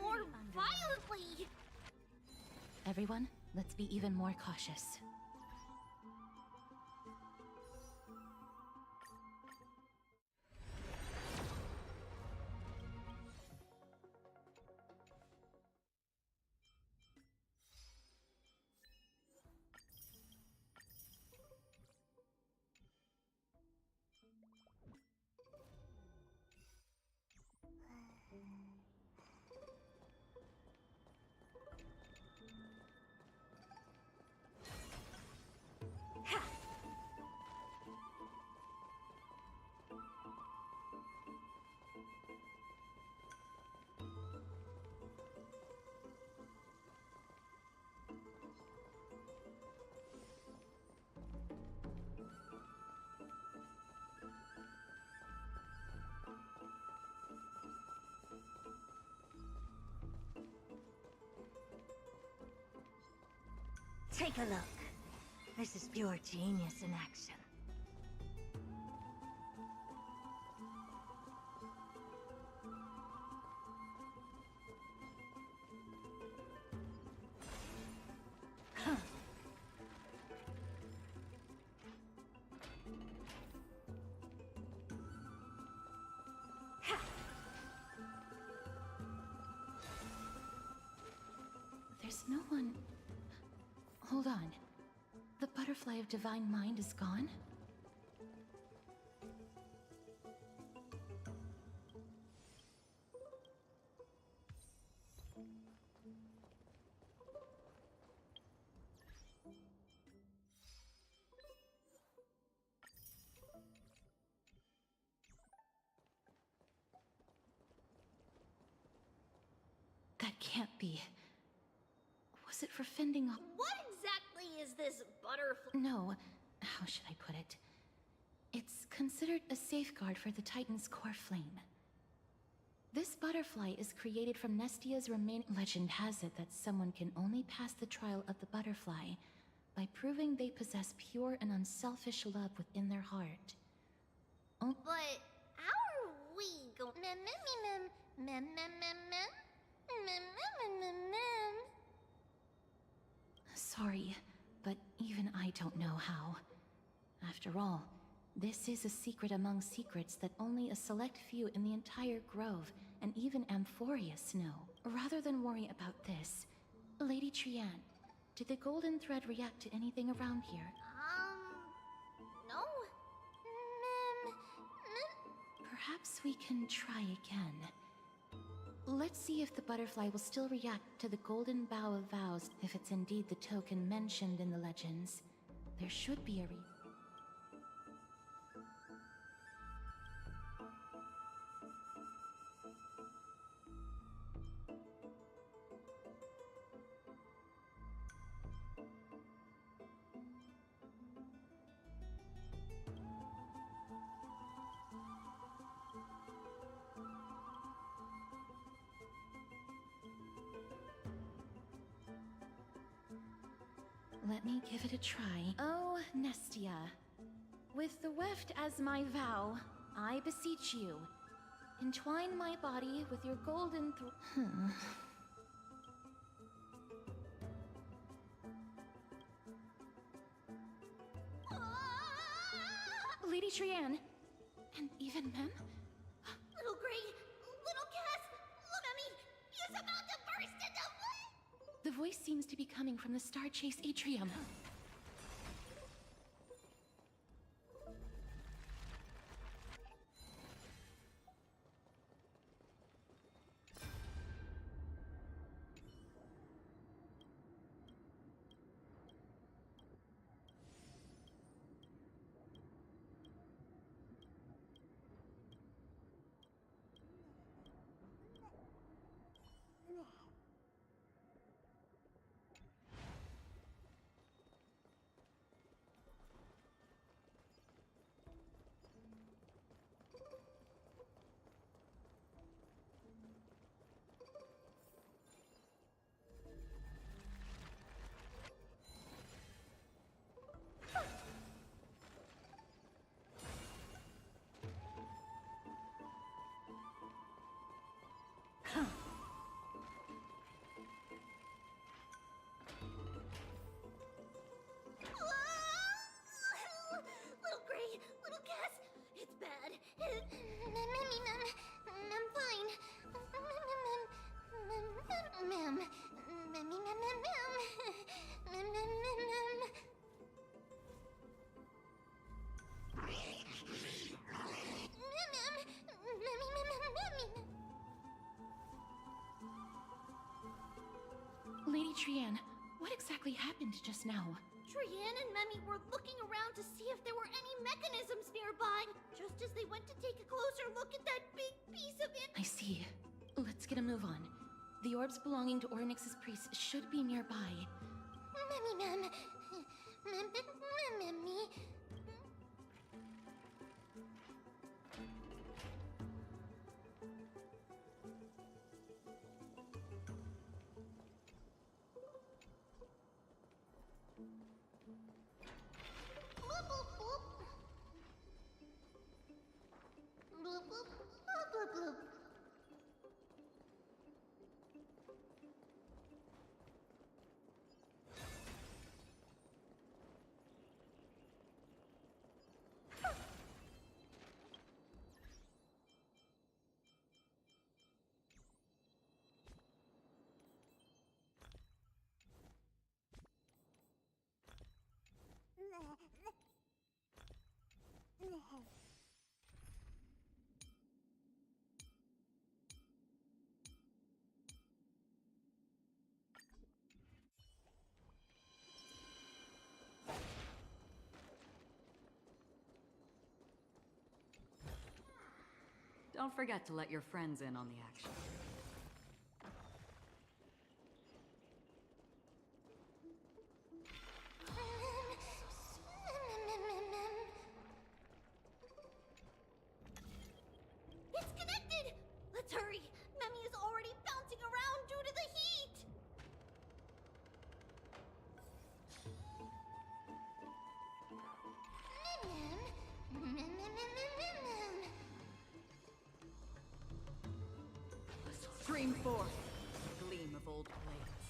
more violently.
Everyone, let's be even more cautious.
Take a look. This is pure genius in action.
There's no one... Hold on. The butterfly of divine mind is gone? That can't be. Was it for fending off?
What exactly is this butterfly?
No. How should I put it? It's considered a safeguard for the Titan's core flame. This butterfly is created from Nestia's remaining... Legend has it that someone can only pass the trial of the butterfly by proving they possess pure and unselfish love within their heart. Oh,
But how are we going? Mem, mem, mem, mem, mem, mem, mem, mem, mem, mem, mem.
sorry, but even I don't know how. After all, this is a secret among secrets that only a select few in the entire grove, and even Amphorius, know. Rather than worry about this, Lady Trian, did the golden thread react to anything around here?
No.
Perhaps we can try again. Let's see if the butterfly will still react to the golden bough of vows, if it's indeed the token mentioned in the legends. There should be a Let me give it a try. Oh, Nestia. With the weft as my vow, I beseech you, entwine my body with your golden Lady Trian, and even Mem?
Little Gray, little Cass, look at me! He's about to burst into flame!
The voice seems to be coming from the Star Chase atrium.
Little Gray, little Cass, it's bad. I'm fine.
Lady Trian, what exactly happened just now?
Trian and Memmy were looking around to see if there were any mechanisms nearby, just as they went to take a closer look at that big piece of it.
I see. Let's get a move on. The orbs belonging to Ornyx's priests should be nearby.
Memmy. Bloop, bloop, bloop. Bloop, bloop, bloop, bloop, bloop.
Don't forget to let your friends in on the action.
It's connected! Let's hurry! Memmy is already bouncing around due to the heat!
Scream forth, gleam of old blades.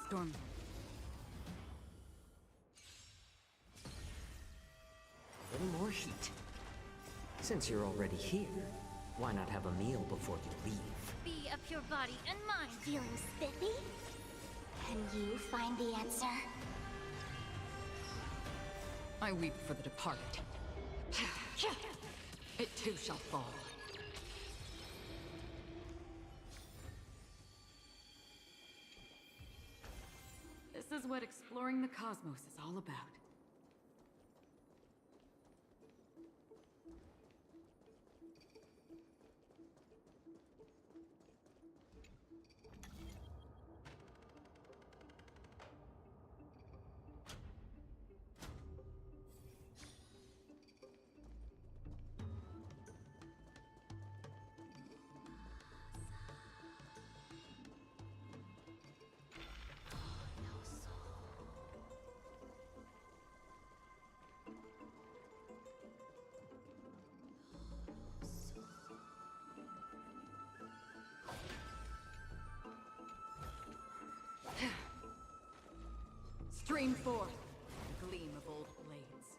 Storm.
A little more heat. Since you're already here, why not have a meal before you leave?
Be of your body and mind. Feeling spiffy? Can you find the answer?
I weep for the departed. It too shall fall. This is what exploring the cosmos is all about. Stream forth, gleam of old blades.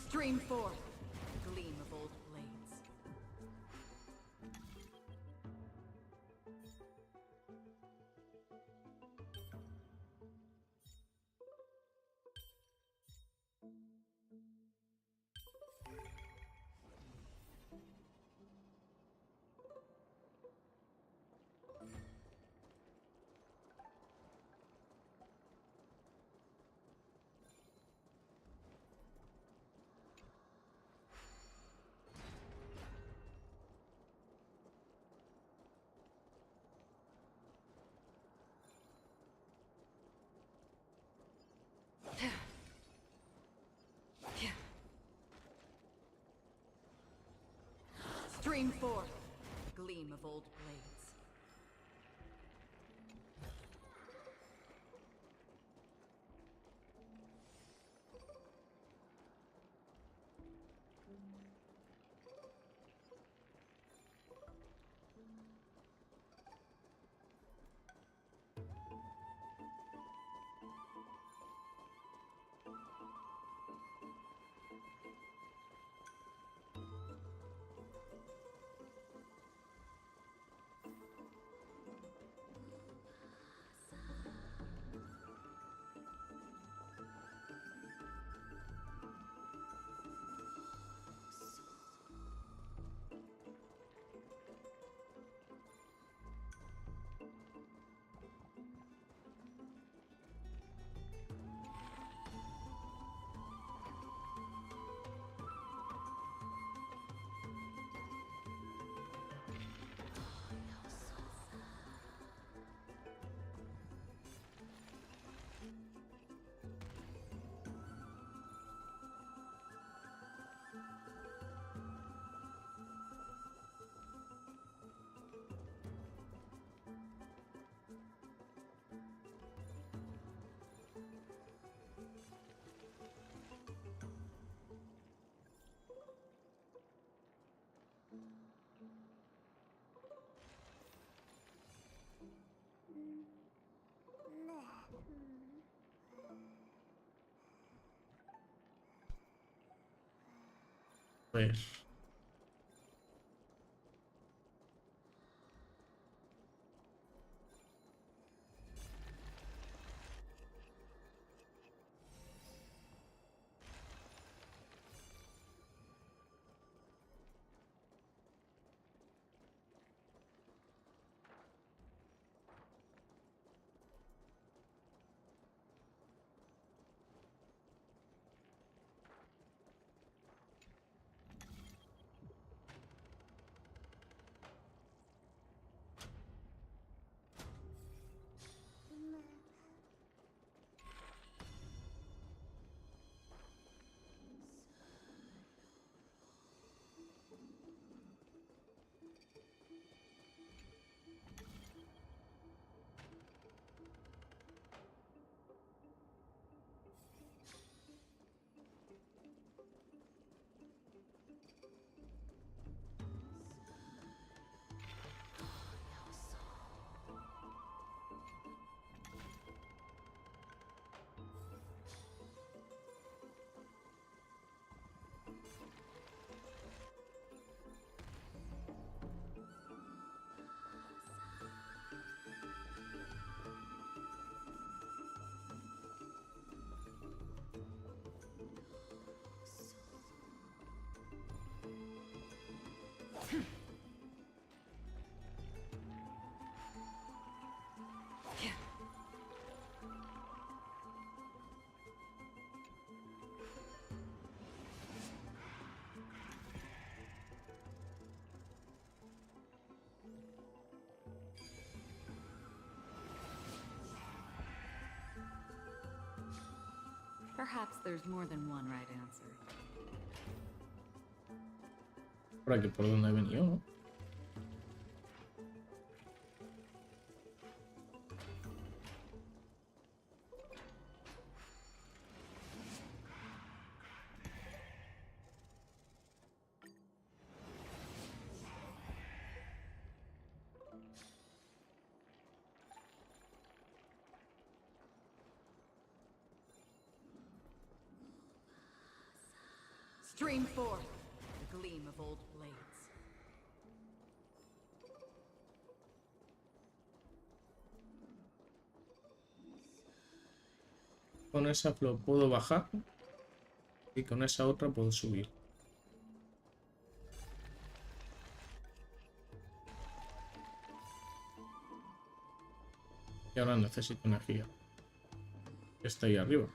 Stream forth, gleam of old blades. Stream forth, gleam of old blades.
ver.
Perhaps there's more than one right answer.
Por aquí, por donde he venido, ¿no?
Stream forth the gleam of old blades.
Con esa puedo bajar y con esa otra puedo subir. Y ahora necesito energía. Está ahí arriba.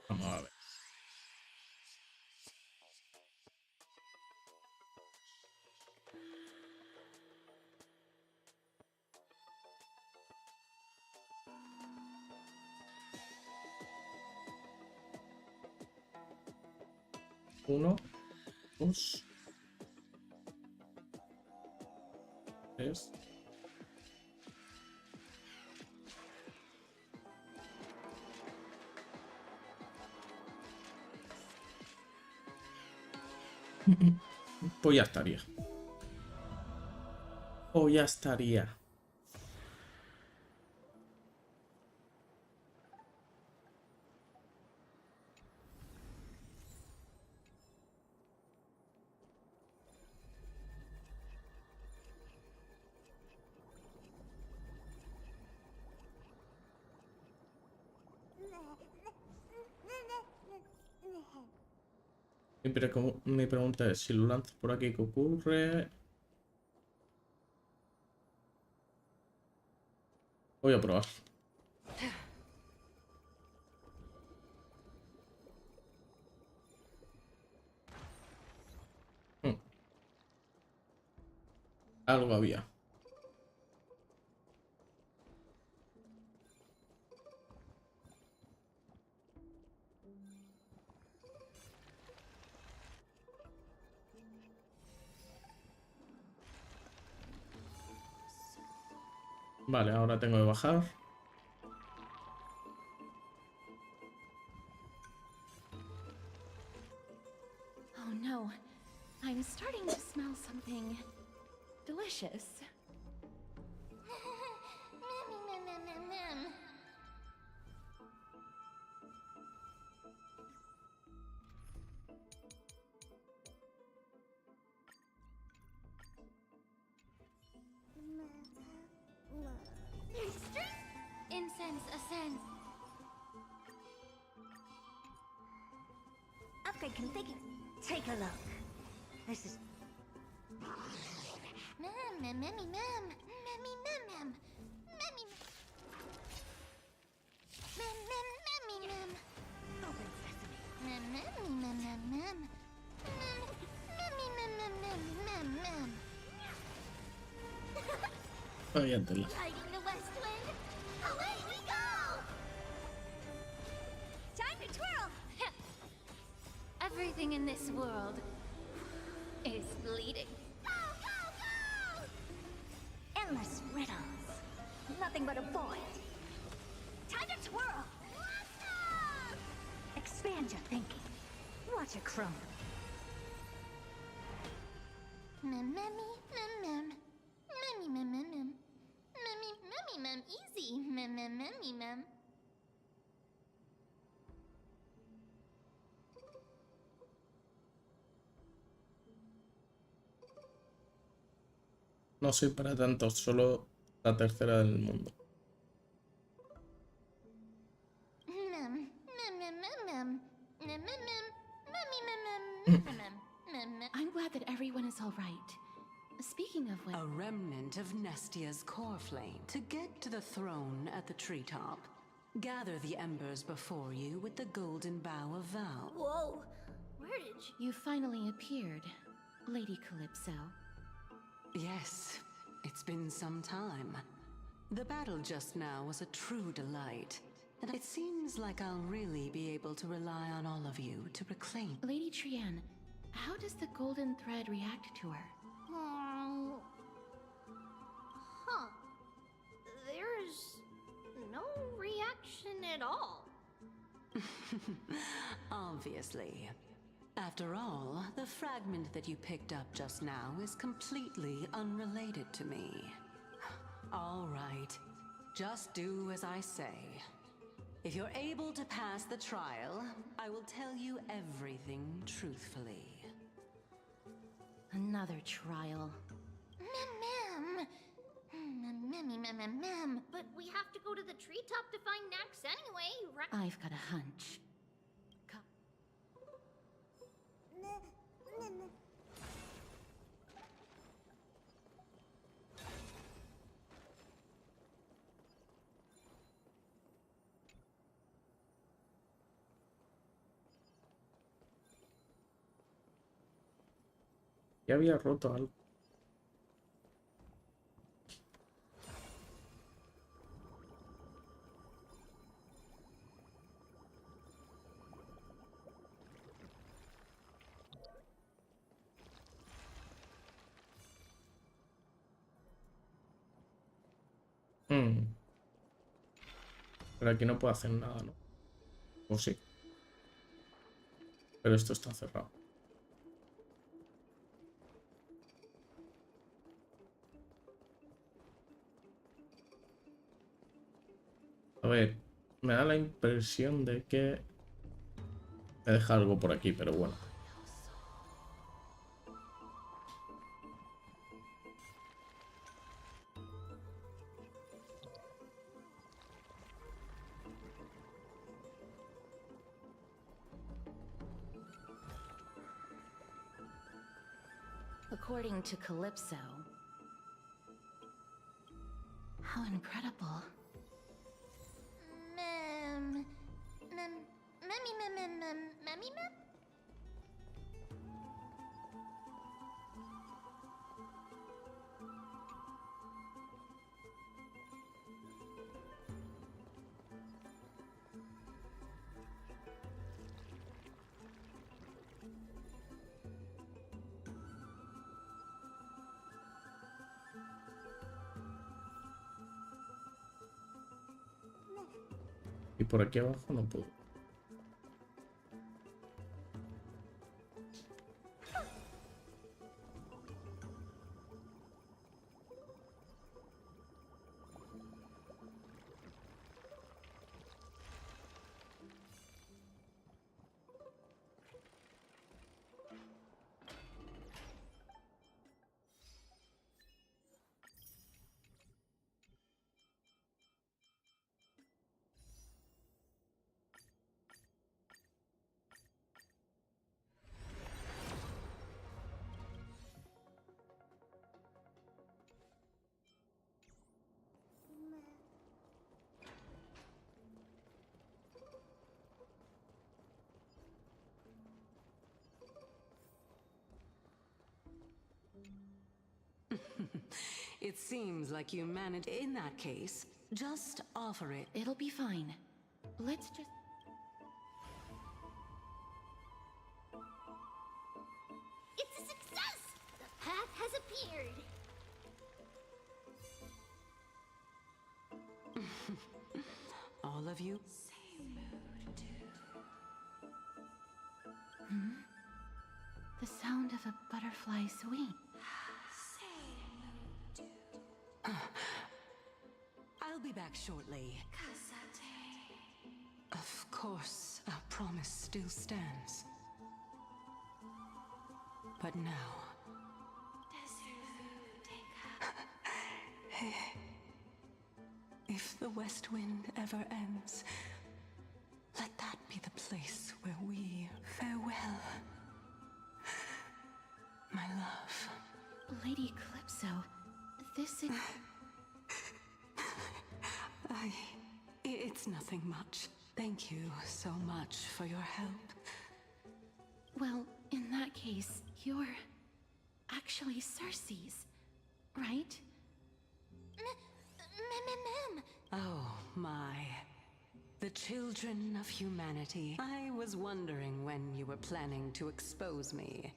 Vamos a ver. Uno, dos, tres. Pues ya estaría. O ya estaría. Mi pregunta es, si lo lanzo por aquí, ¿qué ocurre? Voy a probar. Hmm, Algo había. Vale, ahora tengo que bajar.
Oh no, I'm starting to smell something delicious.
Incense ascends. Upgrade configured. Take a look. This is. Mem. Open sesame.
Váyatela.
Lighting the west wind. Away we go! Time to twirl!
Everything in this world is bleeding.
Go, go, go! Endless riddles. Nothing but a void. Time to twirl! Expand your thinking. Watch it crumble. Mem. Easy. Mem.
No soy para tanto, solo la tercera del mundo.
I'm glad that everyone is all right. Speaking of which,
A remnant of Nestia's core flame. To get to the throne at the treetop, gather the embers before you with the golden bough of vow.
Whoa! Where did you?
you finally appeared, Lady Calypso.
Yes, it's been some time. The battle just now was a true delight, and it seems like I'll really be able to rely on all of you to reclaim.
Lady Trian, how does the golden thread react to her?
Huh. There's no reaction at all.
Obviously. After all, the fragment that you picked up just now is completely unrelated to me. All right. Just do as I say. If you're able to pass the trial, I will tell you everything truthfully.
Another trial.
Mem. But we have to go to the treetop to find Nax anyway, right?
I've got a hunch.
Ya había roto algo. Pero aquí no puedo hacer nada, ¿no? ¿O sí? Pero esto está cerrado. A ver, me da la impresión de que me deja algo por aquí, pero bueno.
according to Calypso. How incredible.
Mem.
Y por aquí abajo no puedo.
It seems like you managed. In that case, just offer it.
It'll be fine. Let's just...
It's a success! The path has appeared.
All of you?
The sound of a butterfly's wing.
I'll be back shortly. Of course, our promise still stands. But now... If the West Wind ever ends, let that be the place where we farewell. My love.
Lady Calypso, this is...
It's nothing much. Thank you so much for your help.
Well, in that case, you're... actually Cersei's, right?
Mem.
Oh, my. The children of humanity. I was wondering when you were planning to expose me.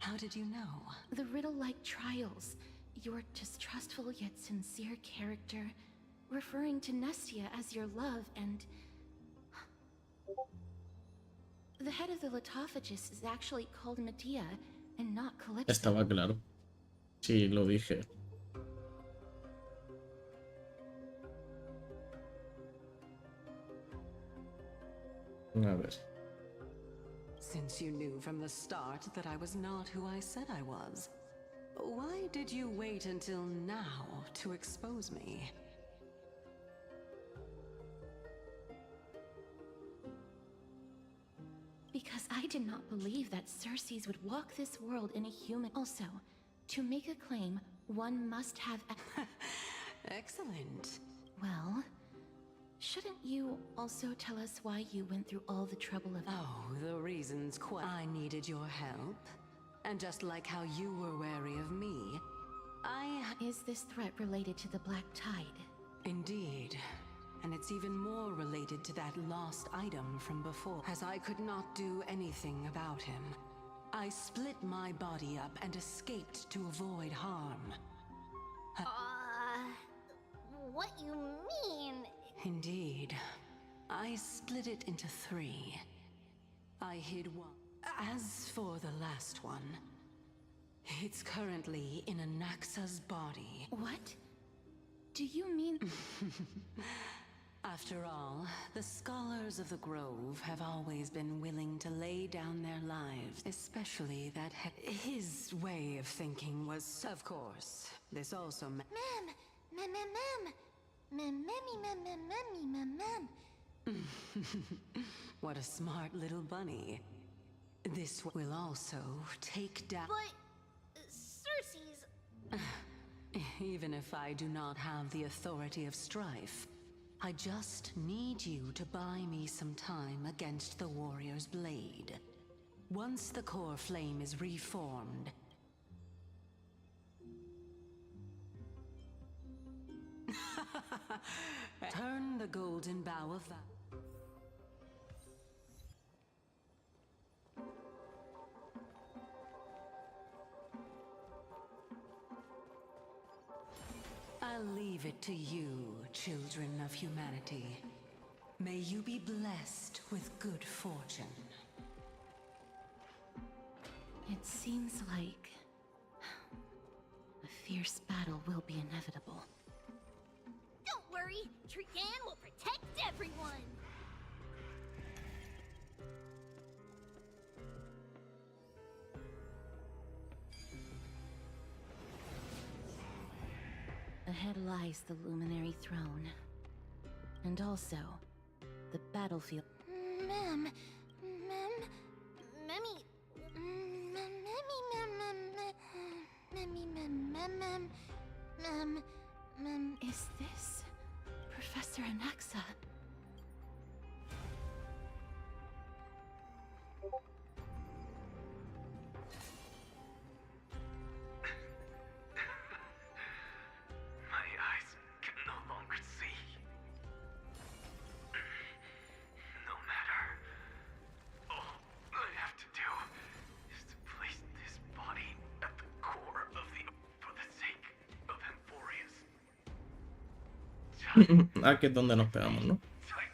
How did you know?
The riddle-like trials, your distrustful yet sincere character, referring to Nestia as your love, and... The head of the Litophagus is actually called Medea, and not Calypso.
Estaba claro. Sí, lo dije. A ver.
Since you knew from the start that I was not who I said I was, why did you wait until now to expose me?
Because I did not believe that Cersei's would walk this world in a human... Also, to make a claim, one must have...
Excellent.
Well, shouldn't you also tell us why you went through all the trouble of...
Oh, the reasons quite... I needed your help. And just like how you were wary of me,
Is this threat related to the Black Tide?
Indeed. And it's even more related to that lost item from before. As I could not do anything about him, I split my body up and escaped to avoid harm.
What you mean?
Indeed. I split it into 3. I hid one. As for the last one, it's currently in Anaxa's body.
What? Do you mean...
After all, the scholars of the Grove have always been willing to lay down their lives, especially that his way of thinking was, of course, this also meant... What a smart little bunny. This will also take down...
But
Even if I do not have the authority of strife, I just need you to buy me some time against the warrior's blade. Once the core flame is reformed, turn the golden bow of I'll leave it to you, children of humanity. May you be blessed with good fortune.
It seems like a fierce battle will be inevitable.
Don't worry, Trian will protect everyone!
Ahead lies the Luminary Throne. And also, the battlefield.
Ma'am. Memmy.
Is this Professor Anaxa?
My eyes can no longer see. No matter. All I have to do is to place this body at the core of the for the sake of Emphorius.
Aquí es donde nos pegamos, ¿no?
Titan.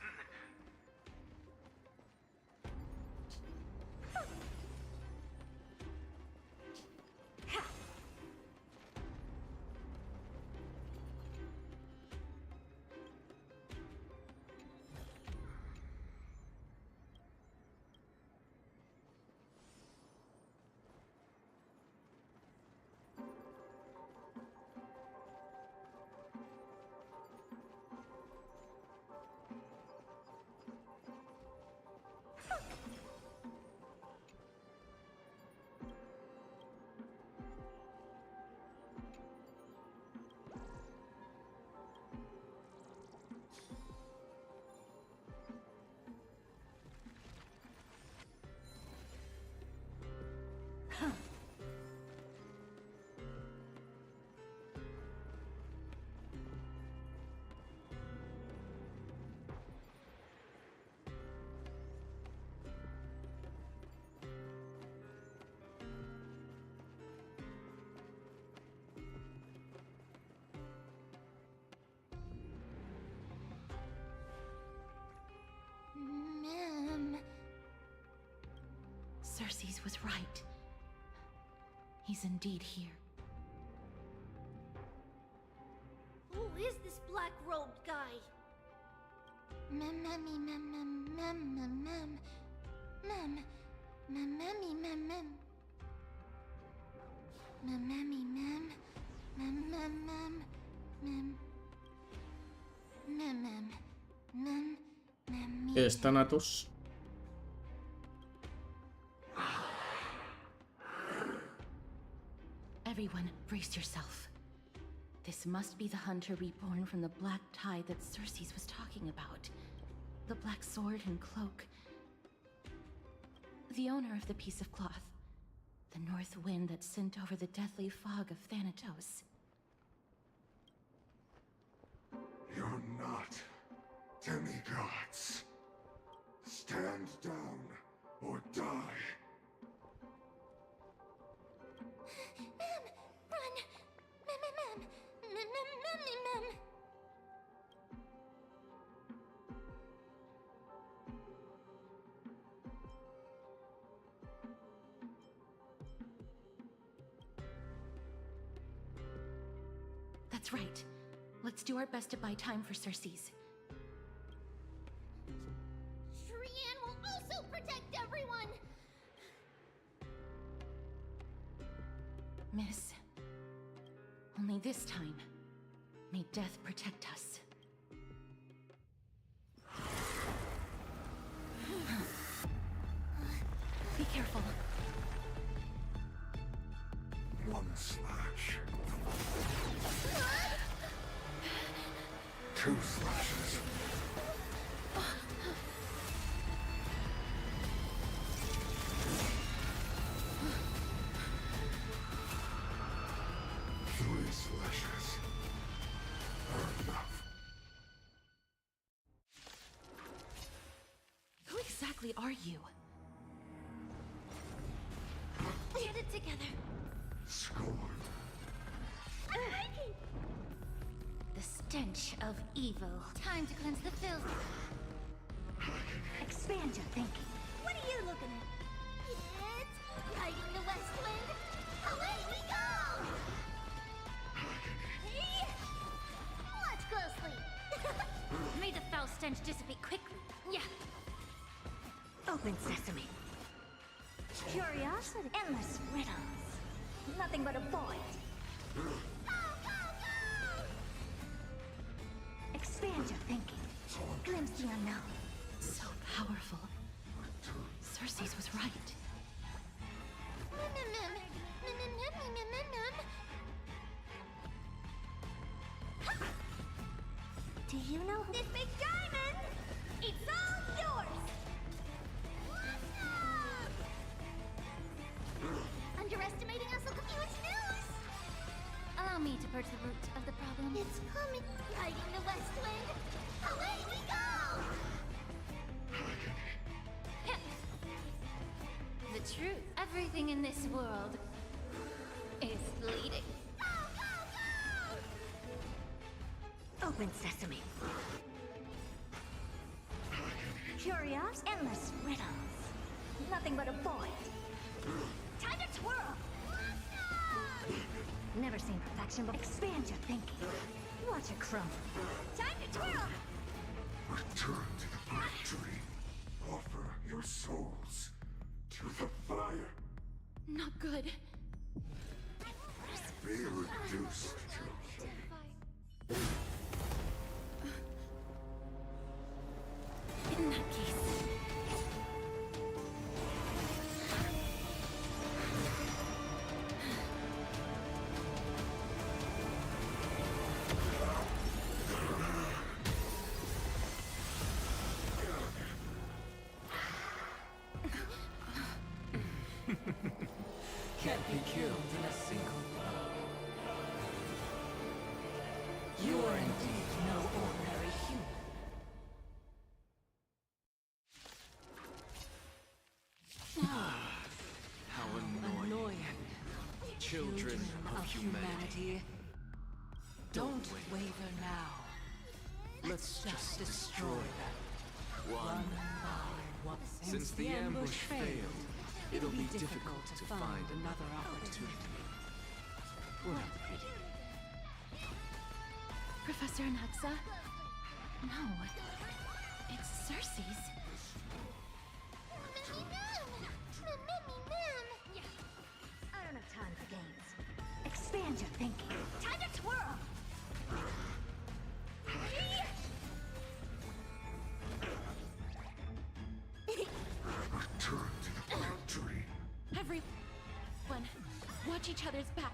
Ma'am.
Cersei's was right. He's indeed here.
Who is this black-robed guy?
Es Thanatos.
Everyone, brace yourself. This must be the hunter reborn from the black tide that Cersei's was talking about. The black sword and cloak. The owner of the piece of cloth. The north wind that sent over the deathly fog of Thanatos.
You're not demigods. Stand down or die.
Ma'am, run! Ma'am.
That's right. Let's do our best to buy time for Cersei's.
Trian will also protect everyone!
Miss, only this time, may death protect us. Be careful.
One slash. 2 slashes. 3 slashes are enough.
Who exactly are you?
Get it together.
Scorn.
I'm breaking! The stench of evil. Time to cleanse the filth. Expand your thinking. What are you looking at? It's riding the west wind. Away we go! Hey! Watch closely. May the foul stench dissipate quickly. Yeah. Open sesame. Curiosity. Endless riddles. Nothing but a void. Go, go, go! Expand your thinking. Glimpse the unknown.
So powerful. Cersei's was right.
Do you know this big diamond? It's all yours! Underestimating us will confuse news! Allow me to purge the root of the problem. It's coming. Riding the west wind. Away we go! The truth. Everything in this world is bleeding. Go, go, go! Open sesame. Curious, endless riddles. Nothing but a void. Time to twirl! Never seen perfection, but expand your thinking. Watch it crumble. Time to twirl!
Return to the black tree. Offer your souls to the fire.
Not good.
Be reduced to
In that case.
Can't be killed in a single blow. You are indeed no ordinary human.
How annoying. Children of humanity.
Don't waver now.
Let's just destroy them. One.
By one.
Since the ambush failed, it'll be difficult to find another opportunity. What a pity.
Professor Anaxa? No. It's Cersei's.
I don't have time for games. Expand your thinking. Time to twirl!
return to the black tree.
Everyone, watch each other's back.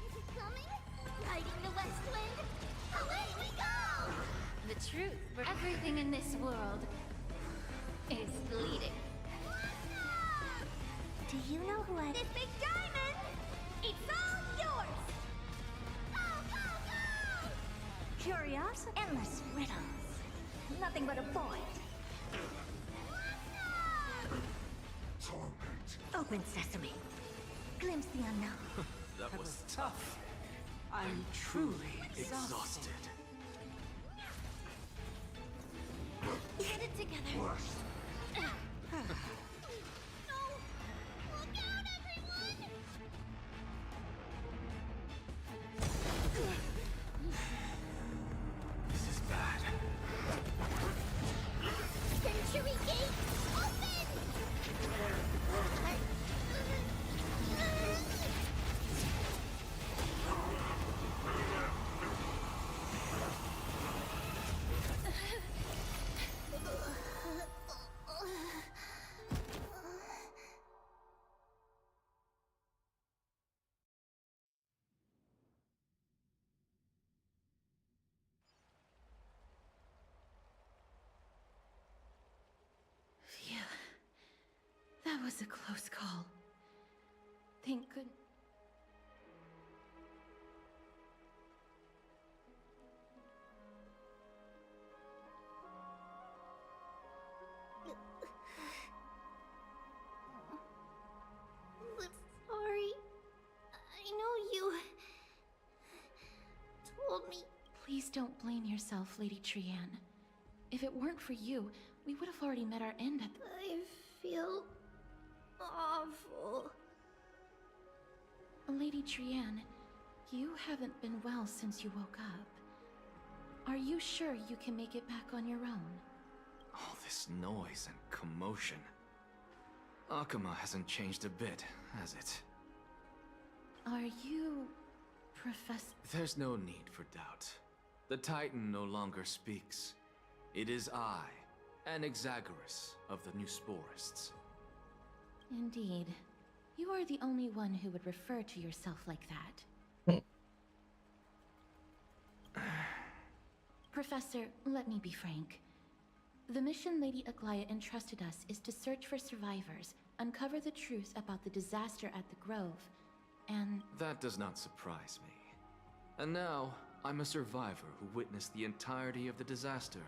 Is it coming? Riding the west wind. Away we go!
The truth for everything in this world is bleeding.
Do you know who I... This big diamond! It's all yours! Go, go, go! Curiosity? Endless riddles. Nothing but a void.
Torment.
Open sesame. Glimpse the unknown.
That was tough.
I'm truly
Exhausted.
Get it together.
Blast.
No! Look out, everyone!
This is bad.
Century Gate, open!
That was a close call. Thank good.
I'm sorry. I know you told me.
Please don't blame yourself, Lady Trianne. If it weren't for you, we would have already met our end at the...
I feel awful.
Lady Trianne, you haven't been well since you woke up. Are you sure you can make it back on your own?
All this noise and commotion. Akuma hasn't changed a bit, has it?
Are you... Professor...
There's no need for doubt. The Titan no longer speaks. It is I, Anaxagoras of the New Sporists.
Indeed. You are the only one who would refer to yourself like that. Professor, let me be frank. The mission Lady Aglaya entrusted us is to search for survivors, uncover the truth about the disaster at the Grove, and...
That does not surprise me. And now, I'm a survivor who witnessed the entirety of the disaster,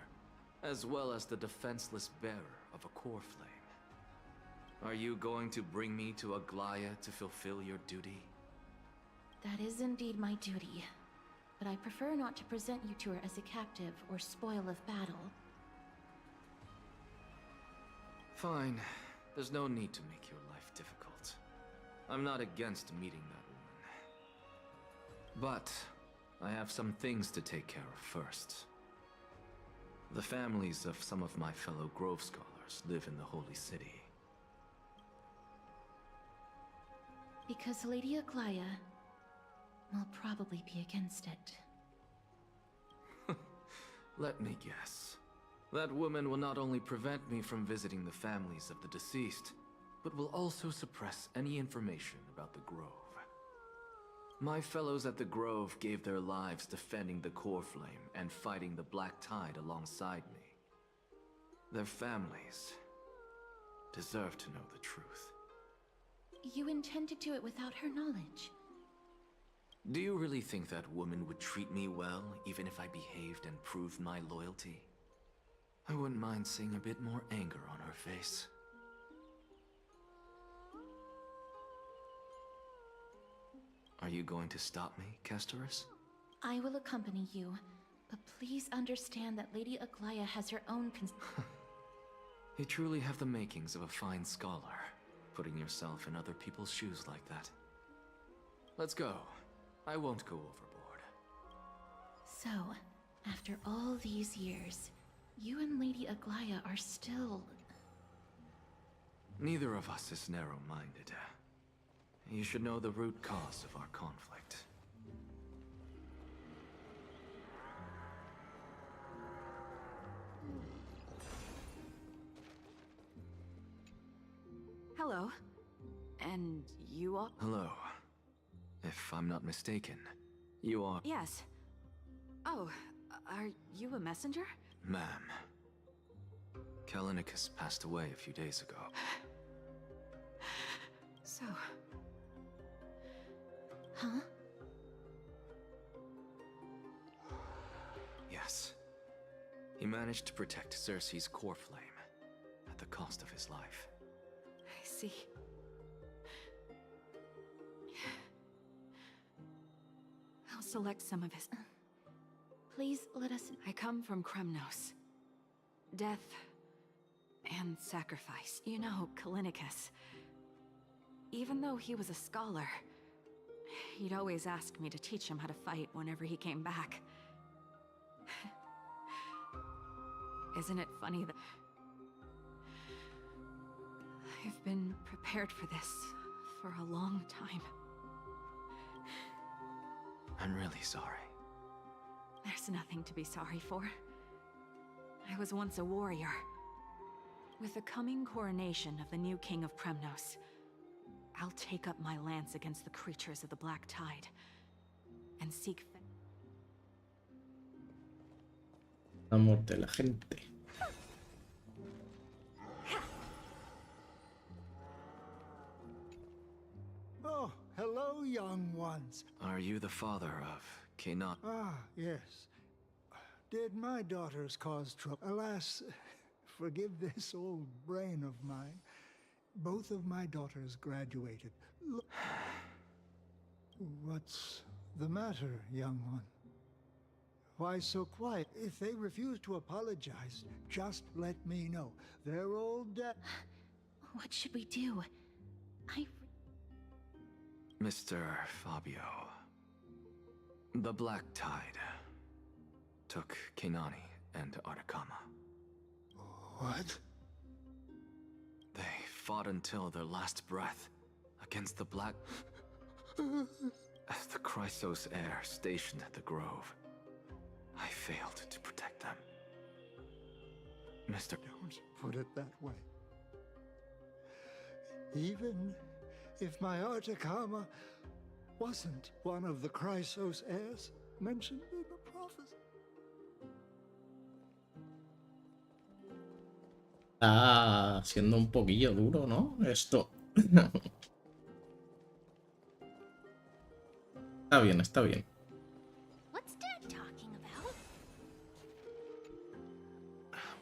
as well as the defenseless bearer of a core flame. Are you going to bring me to Aglaya to fulfill your duty?
That is indeed my duty. But I prefer not to present you to her as a captive or spoil of battle.
Fine. There's no need to make your life difficult. I'm not against meeting that woman. But I have some things to take care of first. The families of some of my fellow Grove scholars live in the Holy City.
Because Lady Aglaya will probably be against it.
Let me guess. That woman will not only prevent me from visiting the families of the deceased, but will also suppress any information about the Grove. My fellows at the Grove gave their lives defending the core flame and fighting the Black Tide alongside me. Their families deserve to know the truth.
You intend to do it without her knowledge.
Do you really think that woman would treat me well, even if I behaved and proved my loyalty? I wouldn't mind seeing a bit more anger on her face. Are you going to stop me, Kesterus?
I will accompany you, but please understand that Lady Aglaya has her own
You truly have the makings of a fine scholar, putting yourself in other people's shoes like that. Let's go. I won't go overboard.
So, after all these years, you and Lady Aglaya are still...
Neither of us is narrow-minded. You should know the root cause of our conflict.
Hello. And you all?
Hello. If I'm not mistaken, you are...
Yes. Oh, are you a messenger?
Ma'am. Kallinicus passed away a few days ago.
So...
Huh?
Yes. He managed to protect Cersei's core flame, at the cost of his life.
I see. I'll select some of his...
Please let us...
I come from Kremnos. Death and sacrifice. You know, Kallinicus. Even though he was a scholar, he'd always ask me to teach him how to fight whenever he came back. Isn't it funny that... I've been prepared for this for a long time.
I'm really sorry.
There's nothing to be sorry for. I was once a warrior. With the coming coronation of the new king of Kremnos, I'll take up my lance against the creatures of the Black Tide and seek...
La muerte de la gente.
Oh, hello, young ones.
Are you the father of Kenan?
Ah, yes. Did my daughters cause trouble? Alas, forgive this old brain of mine. Both of my daughters graduated. What's the matter, young one? Why so quiet? If they refuse to apologize, just let me know. They're all dead.
What should we do?
Mr. Fabio. The Black Tide took Kenani and Artakama.
What?
They fought until their last breath against the Black... As the Chrysos heir stationed at the Grove, I failed to protect them. Mr.
Don't put it that way. Even if my Artakama wasn't one of the Chrysos heirs mentioned in the prophecy.
Está siendo un poquillo duro, ¿no? Esto. Está bien, está bien.
What's Dad talking about?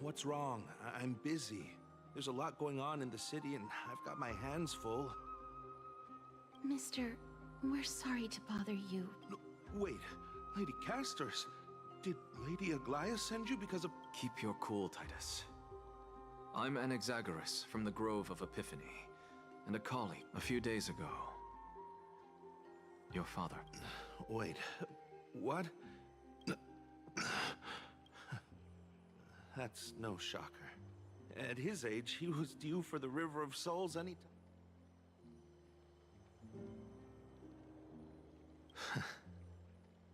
What's wrong? I'm busy. There's a lot going on in the city, and I've got my hands full.
Mister, we're sorry to bother you.
No, wait, Lady Casters, did Lady Aglaya send you because of...
Keep your cool, Titus. I'm Anaxagoras from the Grove of Epiphany, and a colleague a few days ago. Your father.
Wait, what? That's no shocker. At his age, he was due for the River of Souls any time.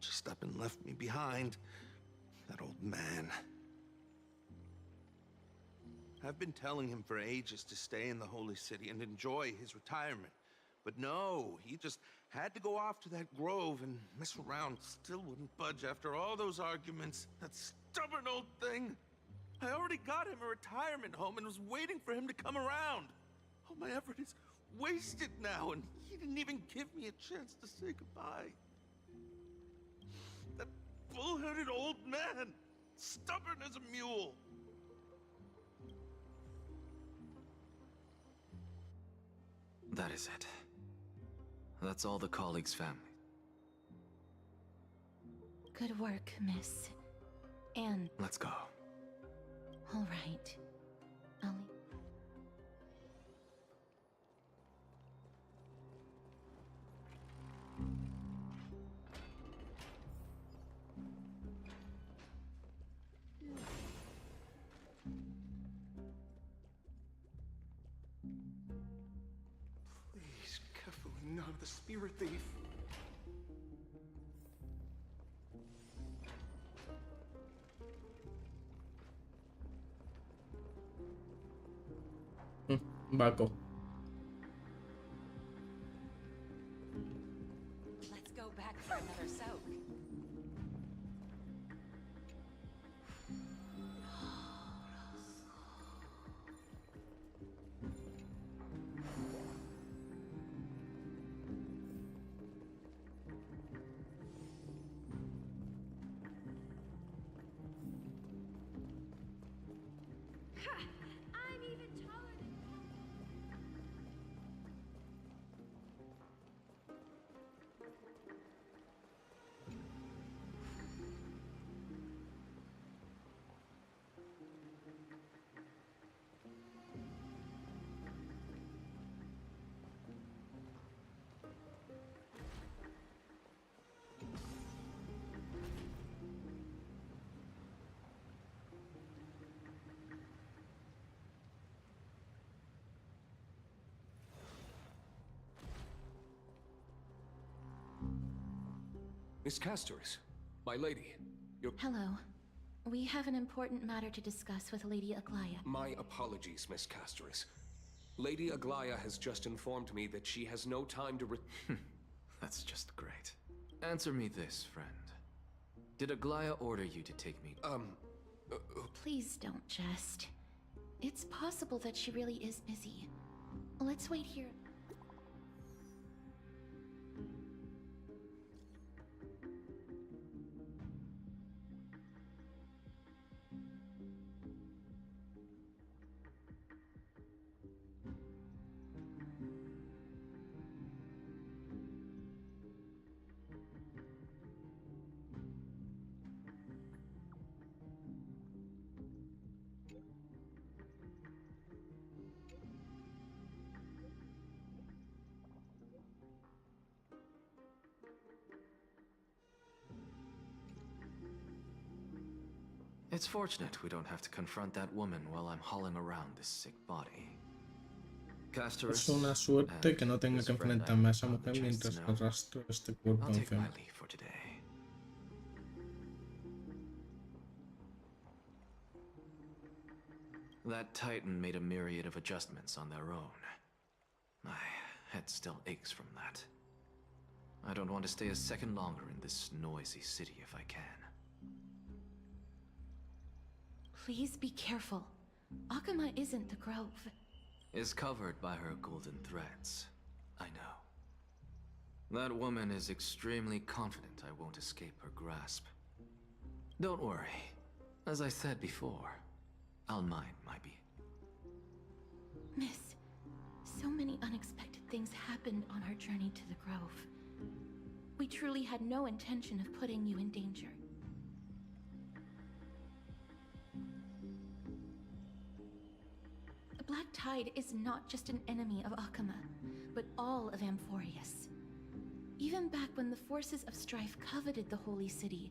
Just up and left me behind. That old man. I've been telling him for ages to stay in the Holy City and enjoy his retirement. But no, he just had to go off to that grove and mess around. Still wouldn't budge after all those arguments. That stubborn old thing. I already got him a retirement home and was waiting for him to come around. All my effort is wasted now, and he didn't even give me a chance to say goodbye. That bull-headed old man, stubborn as a mule.
That is it. That's all the colleagues' family.
Good work, miss. And...
Let's go.
All right. I'll leave.
Please, carefully, not the spirit thief.
Baco.
Let's go back for another soak.
I'm even taller than
Miss Castoris, my lady, your...
Hello. We have an important matter to discuss with Lady Aglaya.
My apologies, Miss Castoris. Lady Aglaya has just informed me that she has no time to
That's just great. Answer me this, friend. Did Aglaya order you to take me?
Please don't jest. It's possible that she really is busy. Let's wait here.
It's fortunate we don't have to confront that woman while I'm hauling around this sick body.
Es una suerte que no tenga que enfrentarme a esa mujer mientras arrastro este cuerpo
I'll take my
enfermo.
leave for today. That Titan made a myriad of adjustments on their own. My head still aches from that. I don't want to stay a second longer in this noisy city if I can.
Please be careful. Akuma isn't the Grove.
Is covered by her golden threads. I know. That woman is extremely confident I won't escape her grasp. Don't worry. As I said before, I'll mind my beat.
Miss, so many unexpected things happened on our journey to the Grove. We truly had no intention of putting you in danger. The Black Tide is not just an enemy of Akuma, but all of Amphorius. Even back when the forces of strife coveted the Holy City,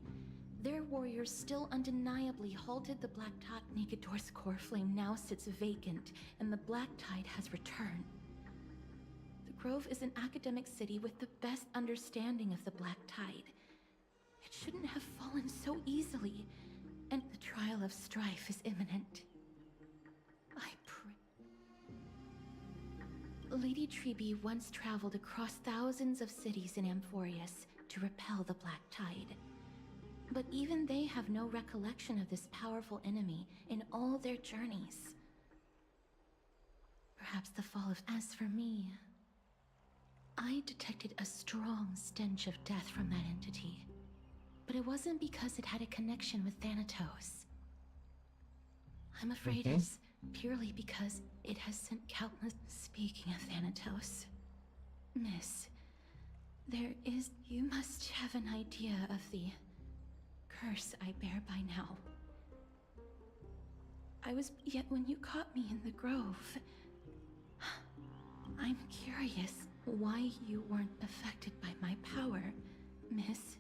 their warriors still undeniably halted the Black Tide. Negador's core flame now sits vacant, and the Black Tide has returned. The Grove is an academic city with the best understanding of the Black Tide. It shouldn't have fallen so easily, and the trial of strife is imminent. I pray. Lady Trebe once traveled across thousands of cities in Amphorius to repel the Black Tide. But even they have no recollection of this powerful enemy in all their journeys. Perhaps the fall of... As for me, I detected a strong stench of death from that entity. But it wasn't because it had a connection with Thanatos. I'm afraid it's purely because it has sent countless... Speaking of Thanatos, Miss, there is... You must have an idea of the curse I bear by now. Yet when you caught me in the Grove, I'm curious why you weren't affected by my power, Miss.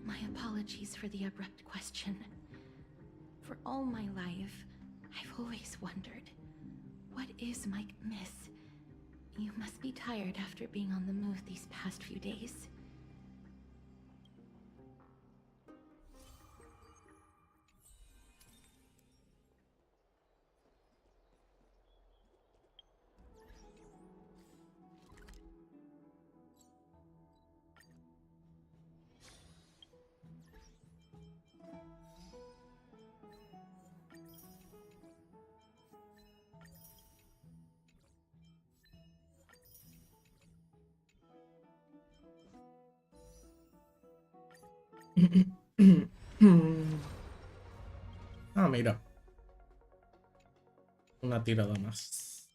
My apologies for the abrupt question. For all my life, I've always wondered, what is my... Miss, you must be tired after being on the move these past few days.
Ah, mira. Una tirada más.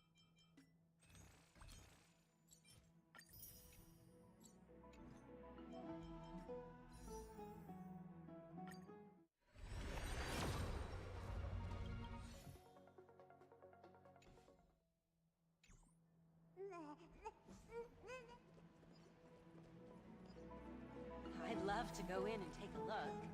I'd love to go in and take a look.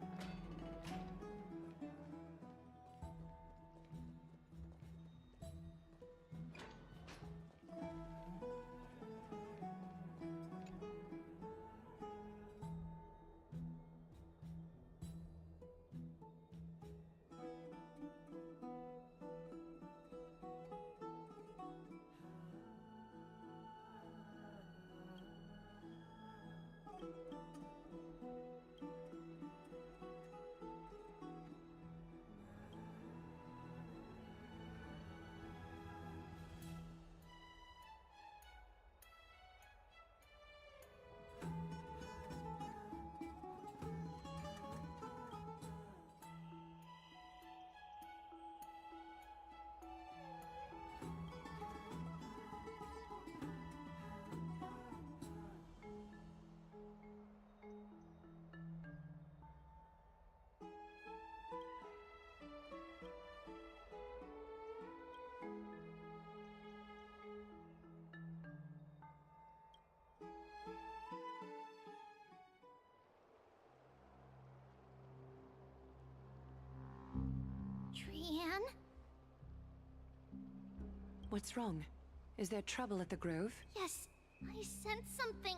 What's wrong? Is there trouble at the Grove?
Yes, I sensed something.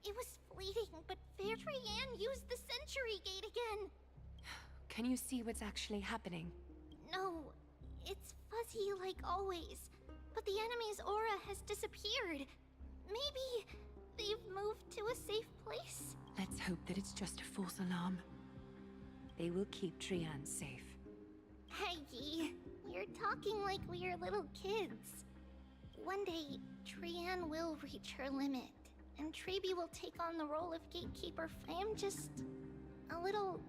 It was fleeting, but Fair Trian used the Century Gate again.
Can you see what's actually happening?
No, it's fuzzy like always. But the enemy's aura has disappeared. Maybe they've moved to a safe place?
Let's hope that it's just a false alarm. They will keep Trian safe.
Peggy, you're talking like we're little kids. One day, Trian will reach her limit, and Trebi will take on the role of gatekeeper. I am just a little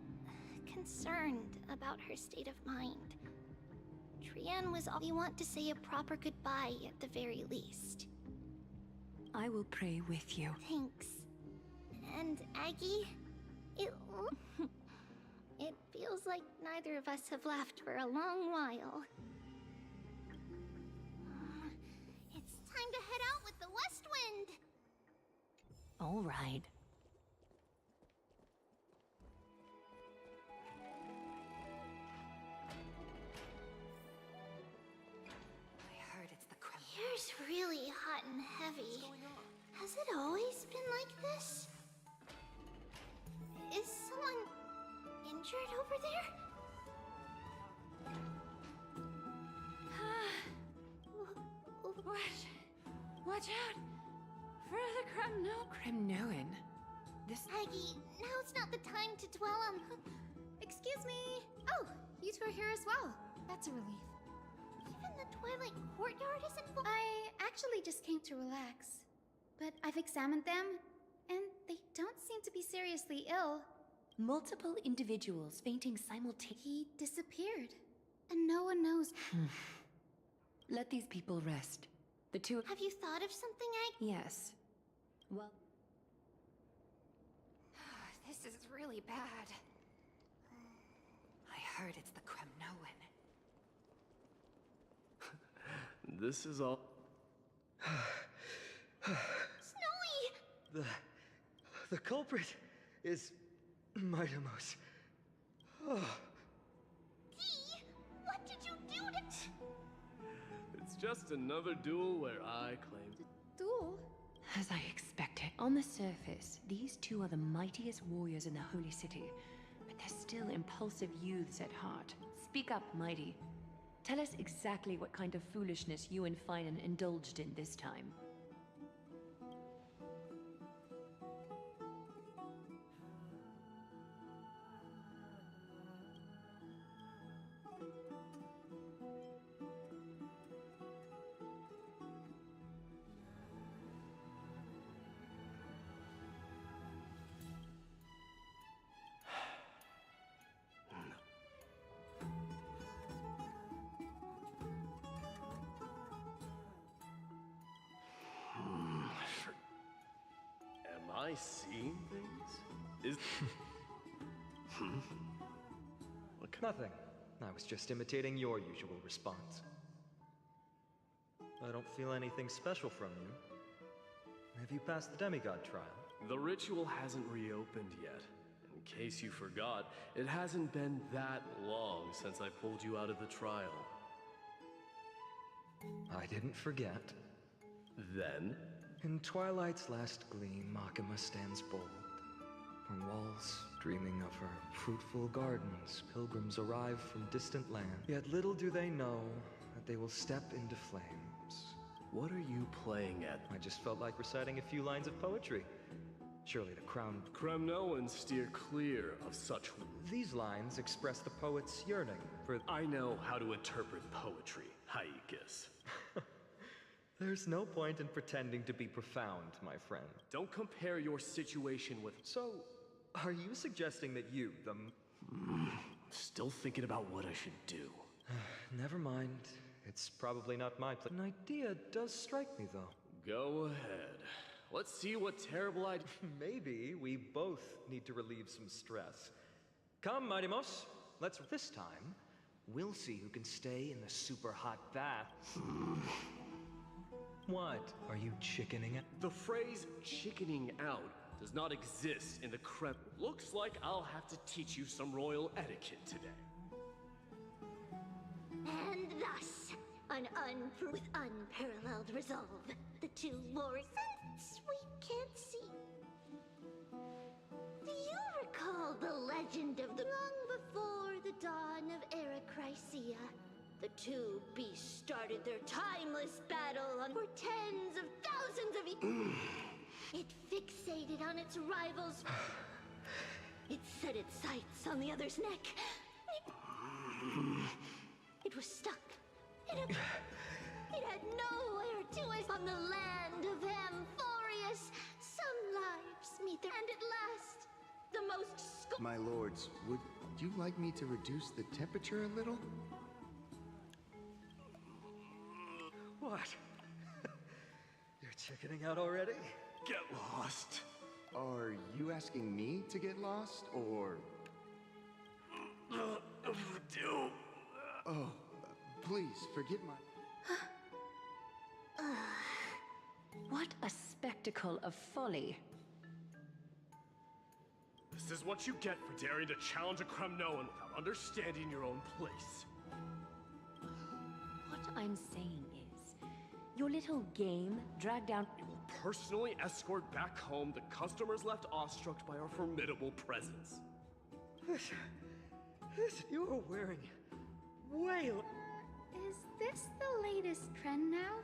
concerned about her state of mind. Trian was all. We want to say a proper goodbye at the very least.
I will pray with you.
Thanks. And Aggie, it feels like neither of us have laughed for a long while. It's time to head out with the West Wind!
All right.
I heard it's the criminal. Here's really hot and heavy. What's going on? Has it always been like this? Is someone injured over there?
Watch out! For the
Kremnoan. This...
Aggie, now's not the time to dwell on...
Excuse me! Oh, you two are here as well. That's a relief.
Even the Twilight Courtyard isn't full...
I actually just came to relax. But I've examined them, and they don't seem to be seriously ill.
Multiple individuals fainting simultaneously.
He disappeared, and no one knows.
Let these people rest. The two...
Have you thought of something, Aggie?
Yes. Well...
This is really bad. I heard it's the Kremnoan.
This is all...
Snowy!
The culprit is... Mightimos. Oh.
Dee, what did you do to...
It's just another duel where I claim...
Duel?
As I expected. On the surface, these two are the mightiest warriors in the Holy City, but they're still impulsive youths at heart. Speak up, Mighty. Tell us exactly what kind of foolishness you and Finan indulged in this time.
Am I seeing things? Is...
Nothing. I was just imitating your usual response. I don't feel anything special from you. Have you passed the demigod trial?
The ritual hasn't reopened yet. In case you forgot, it hasn't been that long since I pulled you out of the trial.
I didn't forget.
Then?
In twilight's last gleam, Makima stands bold. Her walls, dreaming of her fruitful gardens, pilgrims arrive from distant land. Yet little do they know that they will step into flames.
What are you playing at?
I just felt like reciting a few lines of poetry. Surely the crown...
Kremnoans steer clear of such...
These lines express the poet's yearning for...
I know how to interpret poetry, Haikis.
There's no point in pretending to be profound, my friend.
Don't compare your situation with...
So, are you suggesting that you, the...
Still thinking about what I should do.
Never mind. It's probably not my place. An idea does strike me, though.
Go ahead. Let's see what terrible idea...
Maybe we both need to relieve some stress. Come, Mightimos. Let's... This time, we'll see who can stay in the super hot bath. What? Are you chickening out?
The phrase chickening out does not exist in the Krem. Looks like I'll have to teach you some royal etiquette today.
And thus, with unparalleled resolve. The two warriors we can't see. Do you recall the legend of the long before the dawn of Erechrysia? The two beasts started their timeless battle for tens of thousands of years. It fixated on its rivals. It set its sights on the other's neck. It was stuck. It had nowhere to it on the land of Amphorius. Some lives meet their end at last. The most
My lords, would you like me to reduce the temperature a little?
What? You're chickening out already?
Get lost.
Are you asking me to get lost, or...
Do.
Oh, please, forgive my...
What a spectacle of folly.
This is what you get for daring to challenge a Kremnoan without understanding your own place.
What I'm saying is, your little game dragged down...
You will personally escort back home the customers left awestruck by our formidable presence.
This you are wearing way...
Is this the latest trend now?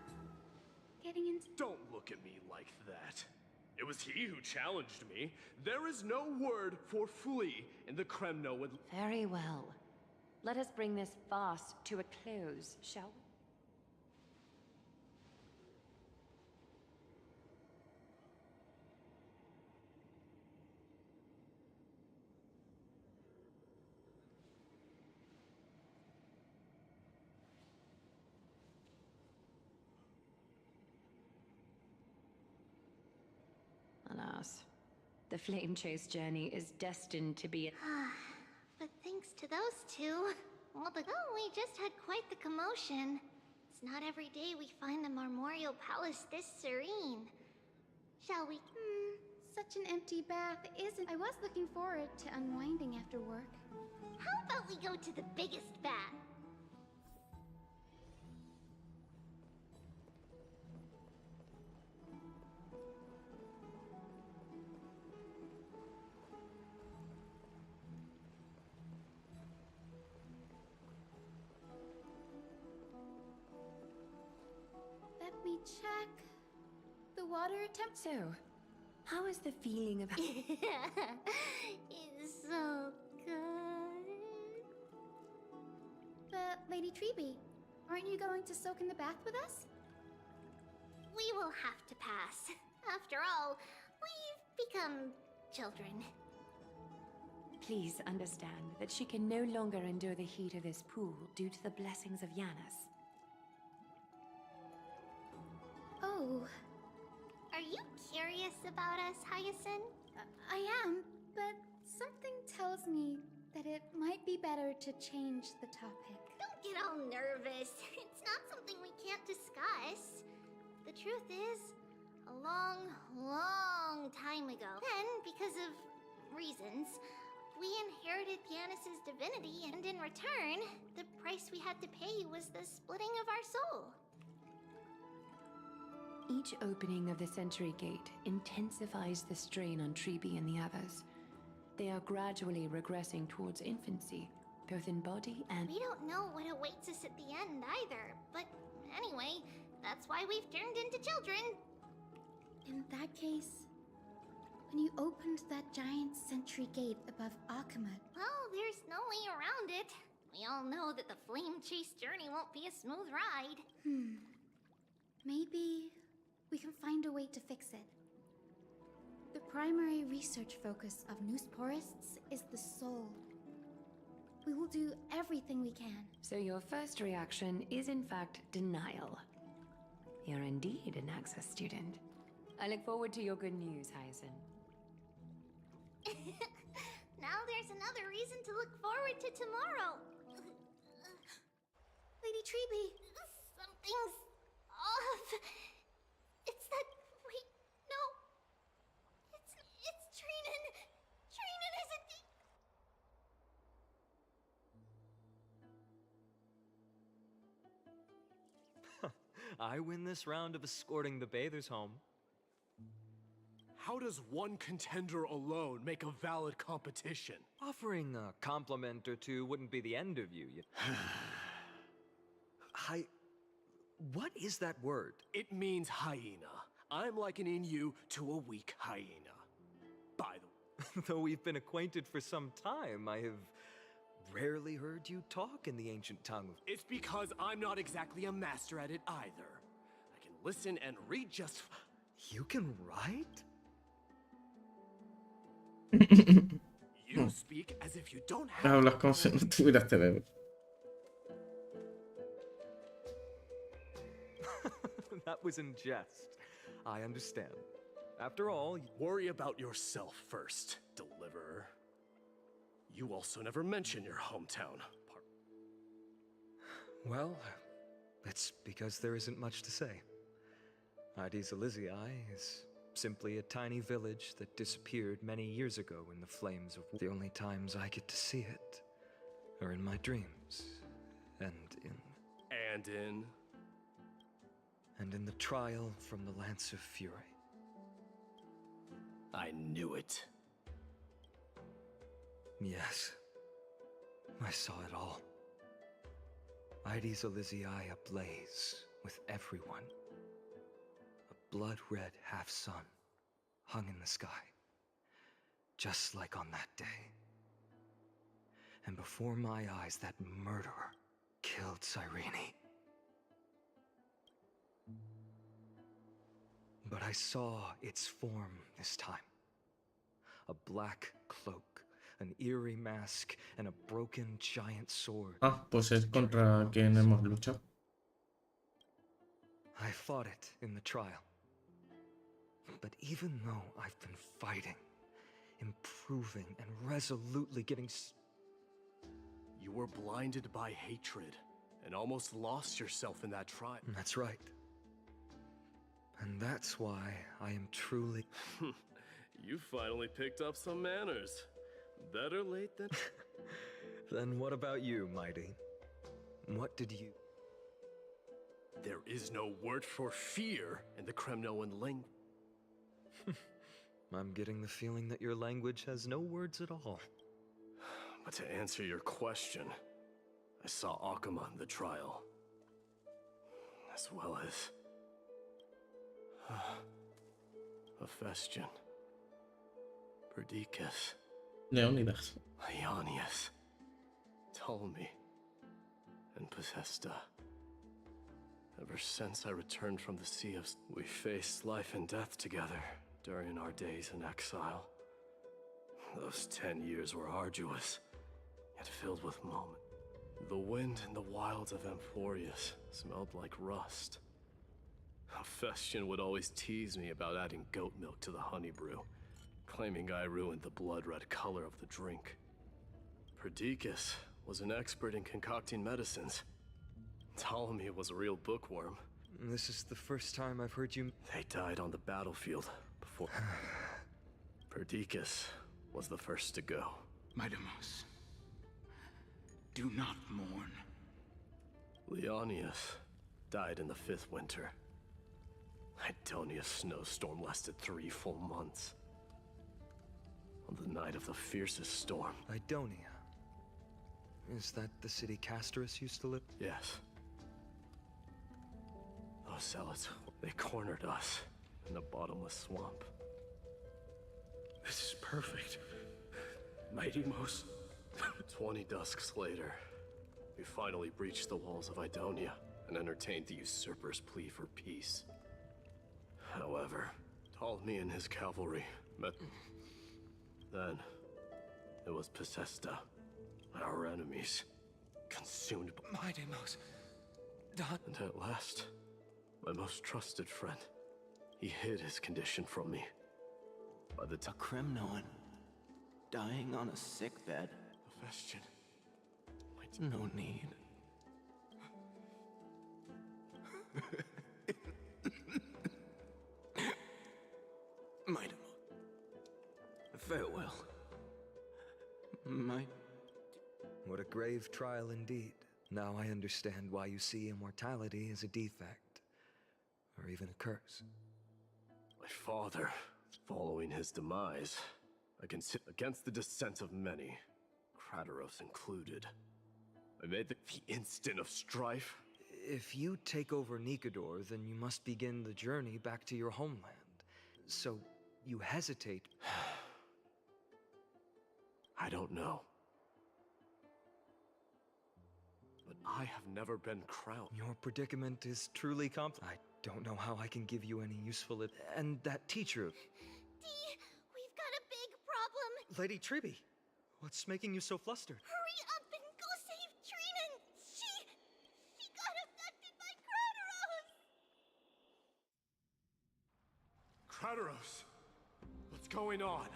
Getting into...
Don't look at me like that. It was he who challenged me. There is no word for flee in the Kremnoan...
Very well. Let us bring this farce to a close, shall we? Alas, the flame chase journey is destined to be...
But thanks to those two, we just had quite the commotion. It's not every day we find the Marmorial Palace this serene. Shall we?
Such an empty bath, isn't... I was looking forward to unwinding after work.
How about we go to the biggest bath?
Let me check. The water temp...
So, how is the feeling of...
It's so good.
But, Lady Treeby, aren't you going to soak in the bath with us?
We will have to pass. After all, we've become children.
Please understand that she can no longer endure the heat of this pool due to the blessings of Yanis.
Oh.
Are you curious about us, Hyacinth?
I am, but something tells me that it might be better to change the topic.
Don't get all nervous. It's not something we can't discuss. The truth is, a long, long time ago, then, because of reasons, we inherited Yanis' divinity, and in return, the price we had to pay was the splitting of our soul.
Each opening of the Century Gate intensifies the strain on Treeby and the others. They are gradually regressing towards infancy, both in body and...
We don't know what awaits us at the end either, but anyway, that's why we've turned into children.
In that case, when you opened that giant Sentry Gate above Akhmad...
Well, there's no way around it. We all know that the flame chase journey won't be a smooth ride.
Maybe we can find a way to fix it. The primary research focus of Newsporists is the soul. We will do everything we can.
So your first reaction is in fact denial. You're indeed an Access student. I look forward to your good news, Hyacinth.
Now there's another reason to look forward to tomorrow.
Lady Treeby!
Something's off. It's that... Wait, no. It's Trinan. Trinan isn't...
I win this round of escorting the bathers home.
How does one contender alone make a valid competition?
Offering a compliment or two wouldn't be the end of you. What is that word?
It means hyena. I'm likening you to a weak hyena. By the way,
Though we've been acquainted for some time, I have rarely heard you talk in the ancient tongue.
It's because I'm not exactly a master at it either. I can listen and read just...
You can write?
You speak as if you don't have...
Hablas como si no tuvieras cerebro.
That was in jest. I understand. After all,
worry about yourself first, deliverer. You also never mention your hometown.
Well, it's because there isn't much to say. Ides Elysiae is simply a tiny village that disappeared many years ago in the flames of war. The only times I get to see it are in my dreams, and in the trial from the Lance of Fury.
I knew it.
Yes, I saw it all. Ides Elysiae ablaze with everyone. A blood-red half-sun hung in the sky, just like on that day. And before my eyes, that murderer killed Cyrene. But I saw its form this time. A black cloak, an eerie mask, and a broken giant sword.
Ah, pues es contra quien hemos luchado.
I fought it in the trial. But even though I've been fighting, improving, and resolutely getting...
You were blinded by hatred, and almost lost yourself in that trial.
That's right. And that's why I am truly...
You finally picked up some manners. Better late than...
Then what about you, Mighty? What did you...
There is no word for fear in the Kremnoan language.
I'm getting the feeling that your language has no words at all.
But to answer your question, I saw Akuma in the trial. As well as... Hephaestion. Perdiccas.
Leonidas.
Leonidas. Ptolemy. And Possesta. Ever since I returned from the Sea of... We faced life and death together during our days in exile. Those 10 years were arduous, yet filled with moments. The wind in the wilds of Amphorius smelled like rust. Hephaestion would always tease me about adding goat milk to the honey brew, claiming I ruined the blood-red color of the drink. Perdiccas was an expert in concocting medicines. Ptolemy was a real bookworm.
This is the first time I've heard you...
They died on the battlefield before... Perdiccas was the first to go.
Midamos, do not mourn.
Leonidas died in the 5th winter. Idonia's snowstorm lasted 3 full months. On the night of the fiercest storm...
Idonia? Is that the city Castorus used to live?
Yes. Those zealots, they cornered us in a bottomless swamp.
This is perfect. Midamos.
20 dusks later, we finally breached the walls of Idonia and entertained the usurper's plea for peace. However, Ptolemy and his cavalry met... Then, it was Possesta, our enemies, consumed by...
Midamos.
And at last, my most trusted friend, he hid his condition from me. By the time...
A Kremnoan, dying on a sickbed.
Hephaestion.
No need. Midamos. Farewell.
What a grave trial indeed. Now I understand why you see immortality as a defect. or even a curse.
My father, following his demise, against the dissent of many, Crateros included. I made the instant of strife.
If you take over Nikador, then you must begin the journey back to your homeland. So, you hesitate.
I don't know. But I have never been crowned.
Your predicament is truly complex. I don't know how I can give you any useful and that teacher...
Dee, we've got a big problem.
Lady Triby, what's making you so flustered?
Hurry up and go save Trinan! She got affected by Crateros!
Crateros! What's going on?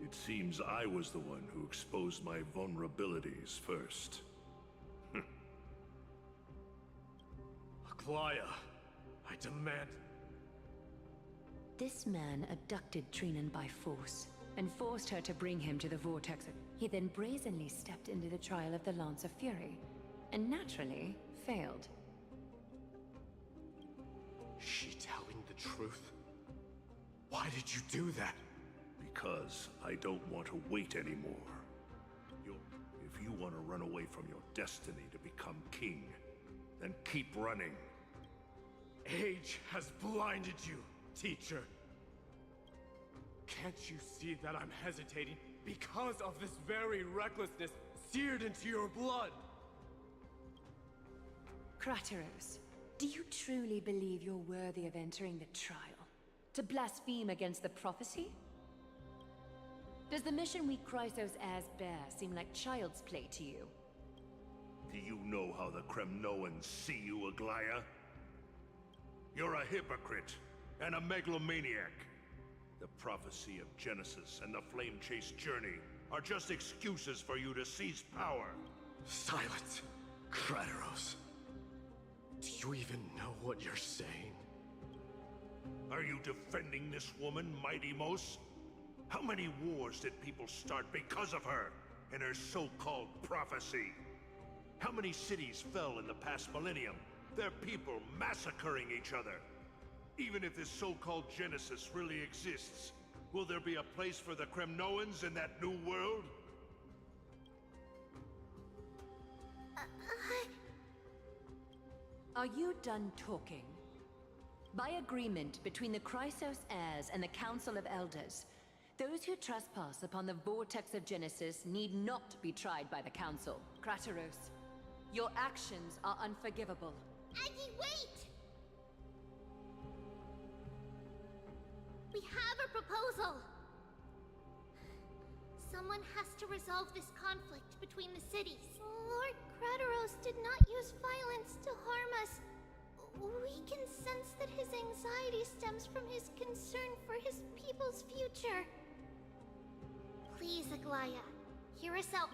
It seems I was the one who exposed my vulnerabilities first.
Aglaya, I demand...
This man abducted Trinan by force and forced her to bring him to the Vortex. He then brazenly stepped into the trial of the Lance of Fury, and naturally failed.
Is she telling the truth? Why did you do that?
Because I don't want to wait anymore. If you want to run away from your destiny to become king, then keep running.
Age has blinded you, teacher. Can't you see that I'm hesitating because of this very recklessness seared into your blood?
Crateros, do you truly believe you're worthy of entering the trial? To blaspheme against the prophecy? Does the mission we Chrysos heirs bear seem like child's play to you?
Do you know how the Kremnoans see you, Aglaya? You're a hypocrite and a megalomaniac. The prophecy of Genesis and the Flame Chase journey are just excuses for you to seize power.
Silence, Crateros. Do you even know what you're saying?
Are you defending this woman, Mighty Mos? How many wars did people start because of her and her so-called prophecy? How many cities fell in the past millennium? Their people massacring each other. Even if this so-called Genesis really exists, will there be a place for the Kremnoans in that new world?
Are you done talking? By agreement between the Chrysos heirs and the Council of Elders, those who trespass upon the Vortex of Genesis need not be tried by the Council. Crateros, your actions are unforgivable.
Aggie, wait! We have a proposal! Someone has to resolve this conflict between the cities. Lord Crateros did not use violence to harm us. We can sense that his anxiety stems from his concern for his people's future. Please, Aglaya, hear us out.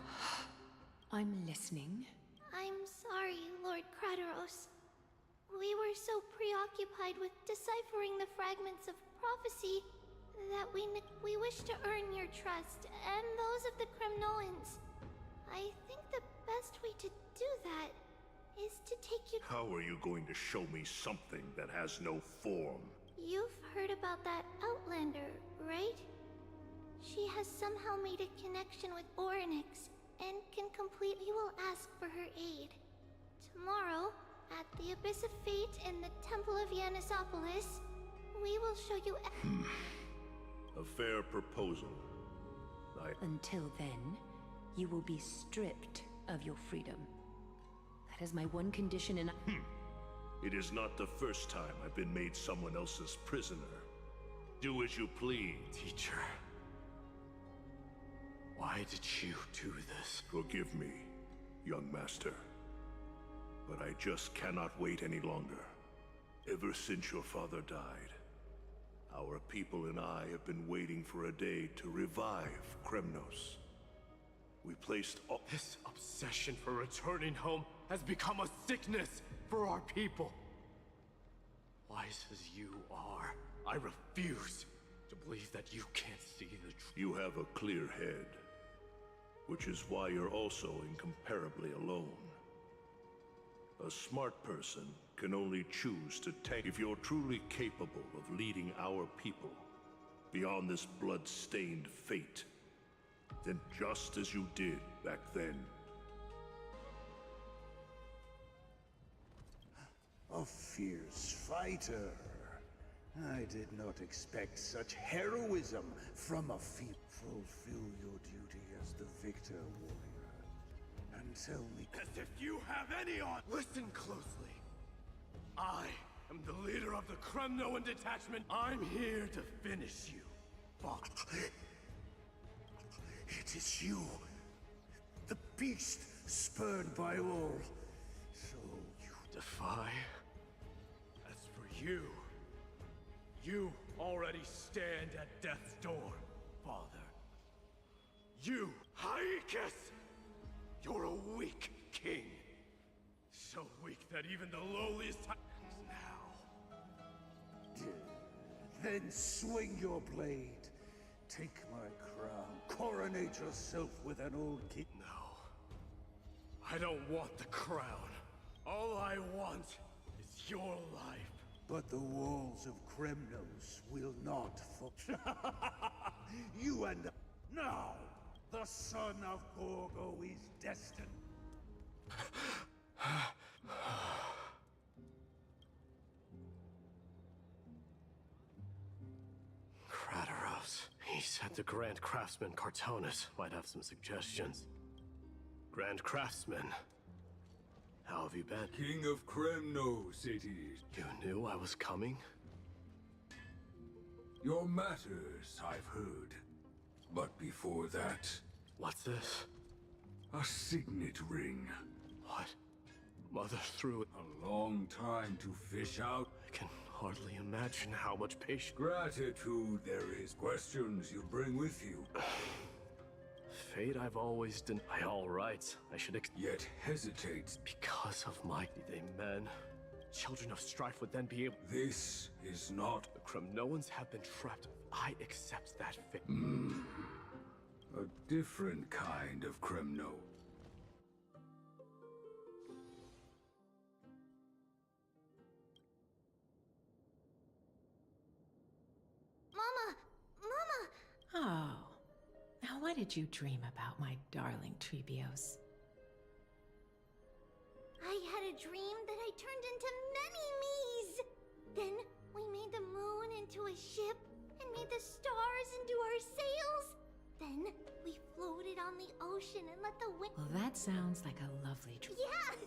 I'm listening.
I'm sorry, Lord Crateros. We were so preoccupied with deciphering the fragments of prophecy that we wish to earn your trust and those of the Kremnoans. I think the best way to do that is to take you...
How are you going to show me something that has no form?
You've heard about that Outlander, right? She has somehow made a connection with Orynyx and can complete... We will ask for her aid. Tomorrow, at the Abyss of Fate in the Temple of Yanisopolis, we will show you...
A fair proposal.
Until then, you will be stripped of your freedom. That is my one condition and
It is not the first time I've been made someone else's prisoner. Do as you please.
Teacher, why did you do this?
Forgive me, young master. But I just cannot wait any longer. Ever since your father died, our people and I have been waiting for a day to revive Kremnos. We placed all...
This obsession for returning home has become a sickness for our people. Wise as you are, I refuse to believe that you can't see the truth.
You have a clear head, which is why you're also incomparably alone. A smart person can only choose to take. If you're truly capable of leading our people beyond this blood-stained fate, then just as you did back then.
A fierce fighter. I did not expect such heroism from a fiend. Fulfill your duty as the victor, warrior. And tell me...
As if you have any on... Listen closely. I am the leader of the Kremnoan detachment. I'm here to finish you. Fuck.
It is you. The beast spurned by all. So you
defy?
As for you, you already stand at death's door, Father. You, Haikus! You're a weak king. So weak that even the lowliest now.
Then swing your blade. Take my crown. Coronate yourself with an old king.
No. I don't want the crown. All I want is your life.
But the walls of Kremnos will not fall. You and now, the son of Gorgo is destined.
Kratos. He said the Grand Craftsman Cartonus might have some suggestions. Grand Craftsman. How have you been?
King of Kremnos, it is.
You knew I was coming?
Your matters, I've heard. But before that...
What's this?
A signet ring.
What? Mother threw it.
A long time to fish out.
I can hardly imagine how much patience.
Gratitude there is. Questions you bring with you.
Fate I've always done. By all rights, I should
yet hesitates.
Because of my... They men. Children of strife would then be able...
This is not...
The Kremnoans have been trapped. I accept that fate.
A different kind of Kremno.
Mama! Mama!
Oh. Now what did you dream about, my darling Trebios?
I had a dream that I turned into many me's. Then we made the moon into a ship and made the stars into our sails. Then we floated on the ocean and let the wind...
Well, that sounds like a lovely dream.
Yeah!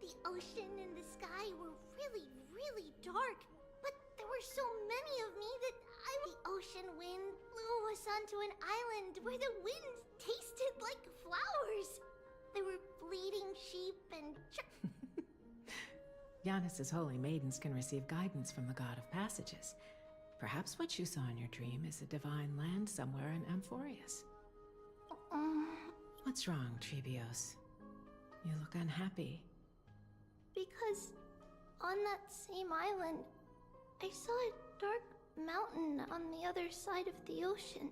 The ocean and the sky were really, really dark. But there were so many of me that the ocean wind blew us onto an island where the wind tasted like flowers. There were bleeding sheep and...
Giannis's holy maidens can receive guidance from the god of passages. Perhaps what you saw in your dream is a divine land somewhere in Amphorius. What's wrong, Trebios? You look unhappy.
Because on that same island, I saw a dark mountain on the other side of the ocean.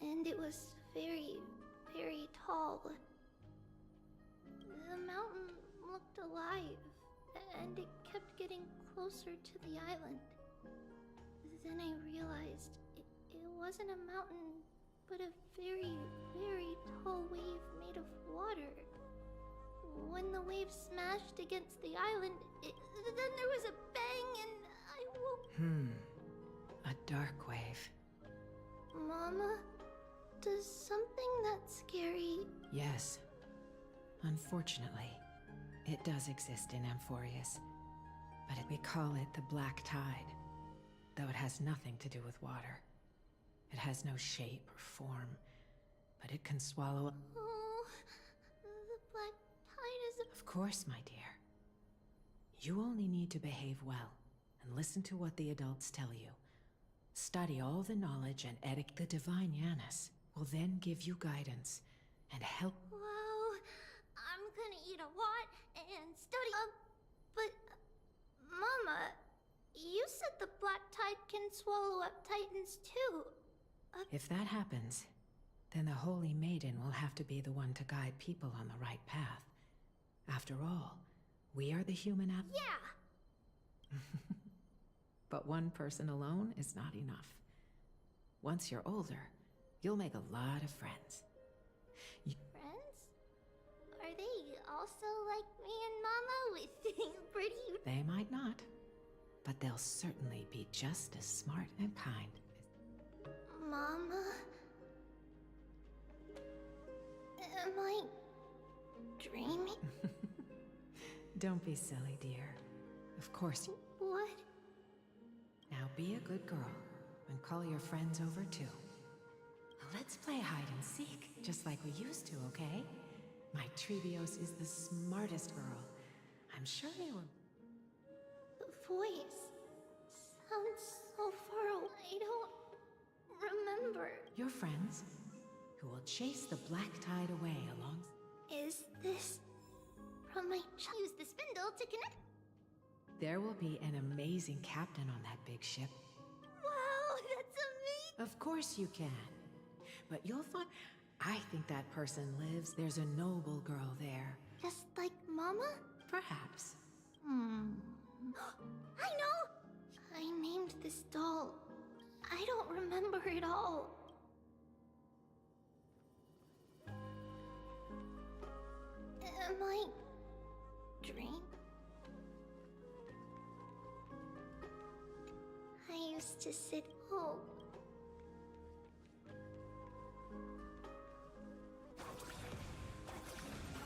And it was very, very tall. The mountain looked alive, and it kept getting closer to the island. Then I realized it wasn't a mountain, but a very, very tall wave made of water. When the wave smashed against the island, then there was a bang and I woke...
A dark wave.
Mama, does something that scary...
Yes. Unfortunately, it does exist in Amphorius. But we call it the Black Tide. Though it has nothing to do with water. It has no shape or form, but it can swallow...
Oh, the Black Tide is a...
Of course, my dear. You only need to behave well, and listen to what the adults tell you. Study all the knowledge and etiquette. The divine Giannis will then give you guidance, and help...
Wow, I'm gonna eat a lot and study... but... Mama... You said the Black Tide can swallow up Titans too.
If that happens, then the Holy Maiden will have to be the one to guide people on the right path. After all, We are the human
Yeah!
But one person alone is not enough. Once you're older, you'll make a lot of friends.
Friends? Are they also like me and Mama with pretty...
They might not, but they'll certainly be just as smart and kind.
Mama? Am I dreaming?
Don't be silly, dear. Of course you...
What?
Now be a good girl and call your friends over too. Let's play hide and seek, just like we used to, okay? My Trebios is the smartest girl. I'm sure they were...
The voice sounds so far away. I don't remember.
Your friends, who will chase the black tide away along...
Is this from my use the spindle to connect?
There will be an amazing captain on that big ship.
Wow, that's amazing!
Of course you can. But you'll find... I think that person lives. There's a noble girl there.
Just like Mama?
Perhaps.
I know! I named this doll. I don't remember it all. Am I... dream? I used to sit... Oh.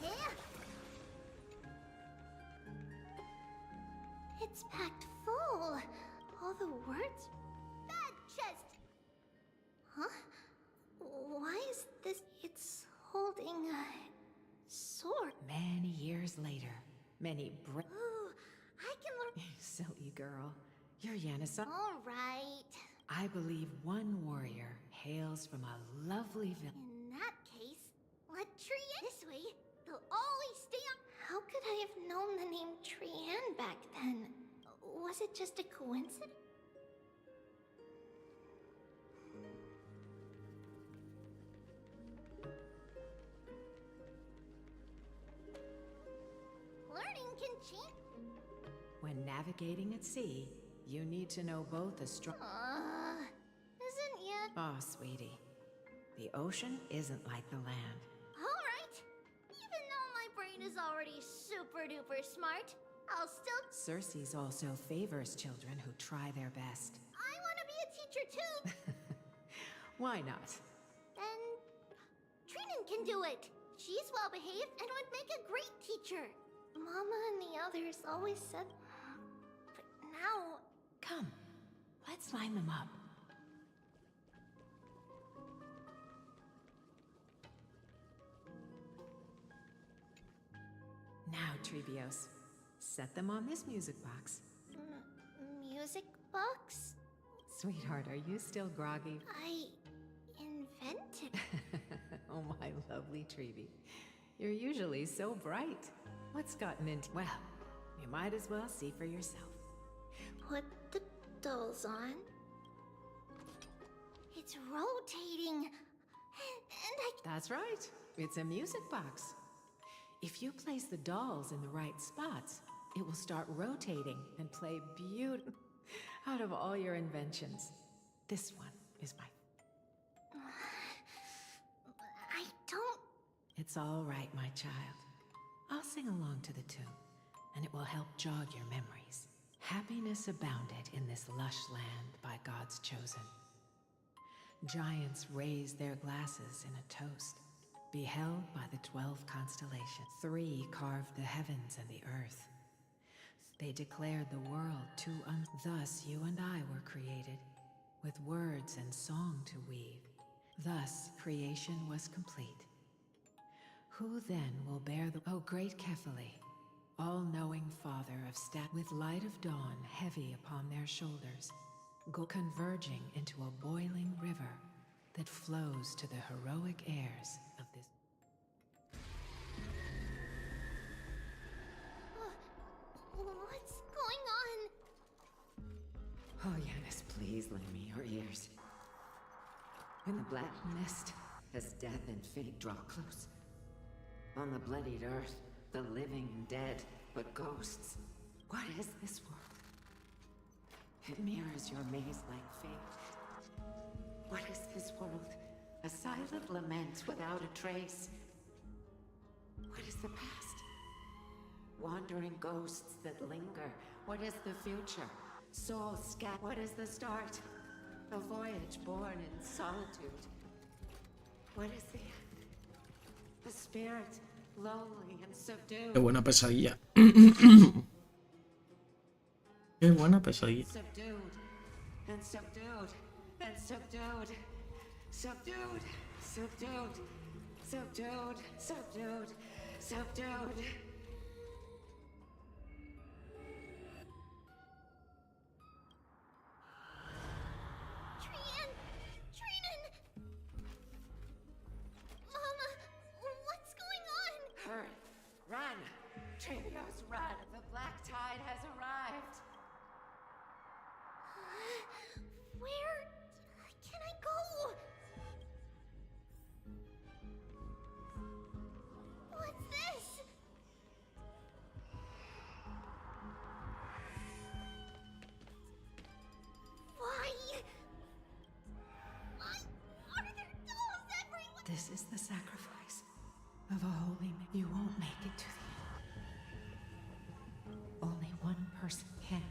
Yeah. It's packed full. All the words? Bad chest! Huh? Why is this... It's holding a... sword.
Many years later, many
Ooh, I can learn...
Silly girl. You're Yanisa.
All right.
I believe one warrior hails from a lovely village.
In that case, let Trian this way. They'll always stay on. How could I have known the name Trian back then? Was it just a coincidence? Learning can change.
When navigating at sea, you need to know both a strong...
Isn't yet.
Oh, sweetie. The ocean isn't like the land.
Alright. Even though my brain is already super duper smart, I'll still...
Circe's also favors children who try their best.
I want to be a teacher too.
Why not?
Then... Trinan can do it. She's well behaved and would make a great teacher. Mama and the others always said... But now...
Come, let's line them up. Now, Trebios, set them on this music box.
Music box?
Sweetheart, are you still groggy?
I... invented...
Oh, my lovely Trebi. You're usually so bright. What's gotten into... Well, you might as well see for yourself.
Put the dolls on. It's rotating. And I...
That's right. It's a music box. If you place the dolls in the right spots, it will start rotating and play beautiful. Out of all your inventions, this one is my...
I don't...
It's all right, my child. I'll sing along to the tune, and it will help jog your memories. Happiness abounded in this lush land by God's chosen. Giants raised their glasses in a toast, beheld by the 12 constellations. 3 carved the heavens and the earth. They declared the world too Thus you and I were created, with words and song to weave. Thus creation was complete. Who then will bear the... Oh, great Kephale, all-knowing father of with light of dawn heavy upon their shoulders, go converging into a boiling river that flows to the heroic heirs of this...
What's going on?
Oh, Yanis, please lend me your ears. In the black mist, as death and fate draw close, on the bloodied earth, the living and dead
but ghosts. What is this world? It mirrors your maze-like fate. What is this world? A silent lament without a trace. What is the past? Wandering ghosts that linger. What is the future? Souls scattered. What is the start? A voyage born in solitude. What is the end? The spirit, lonely and subdued.
Qué buena pesadilla. Qué buena pesadilla.
Subdued and subdued and subdued. Subdued, subdued, subdued, subdued, subdued.
Mama, what's going on?
Hurry, run! Trios, run! The black tide has arrived.
Where can I go? What's this? Why? Why are there dolls everywhere?
This is the sacrifice of a holy man. You won't make it to the end. Only one person can.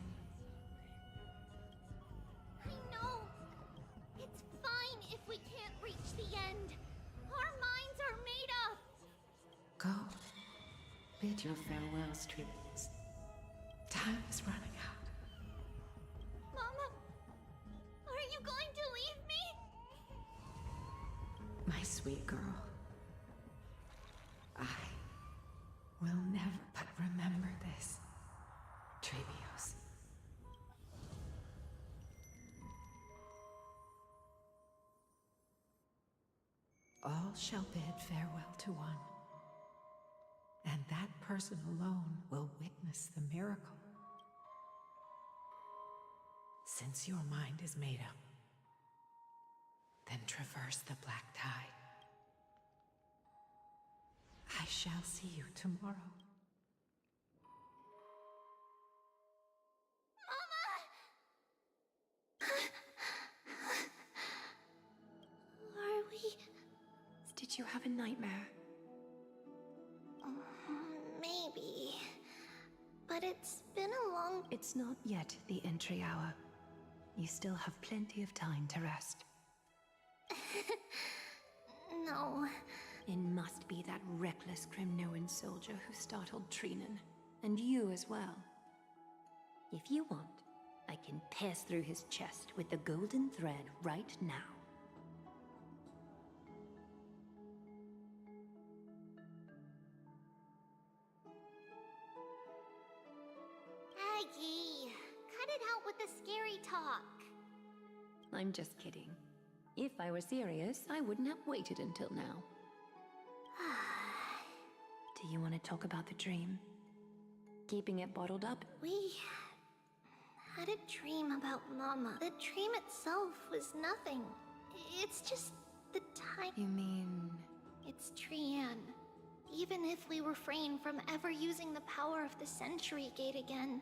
I know. It's fine if we can't reach the end. Our minds are made up.
Go. Bid your farewells, Tribbles. Time is running out.
Mama, are you going to leave me?
My sweet girl. I will never, but remember this, Trebios. All shall bid farewell to one, and that person alone will witness the miracle. Since your mind is made up, then traverse the black tide. I shall see you tomorrow.
Are we?
Did you have a nightmare?
Maybe. But it's been a long...
It's not yet the entry hour. You still have plenty of time to rest.
No.
It must be that reckless Kremnoan soldier who startled Trinan. And you as well. If you want, I can pass through his chest with the golden thread right now.
Aggie, cut it out with the scary talk.
I'm just kidding. If I were serious, I wouldn't have waited until now. Do you want to talk about the dream? Keeping it bottled up?
We had a dream about Mama. The dream itself was nothing. It's just the time.
You mean...
It's Trian. Even if we refrain from ever using the power of the Century Gate again,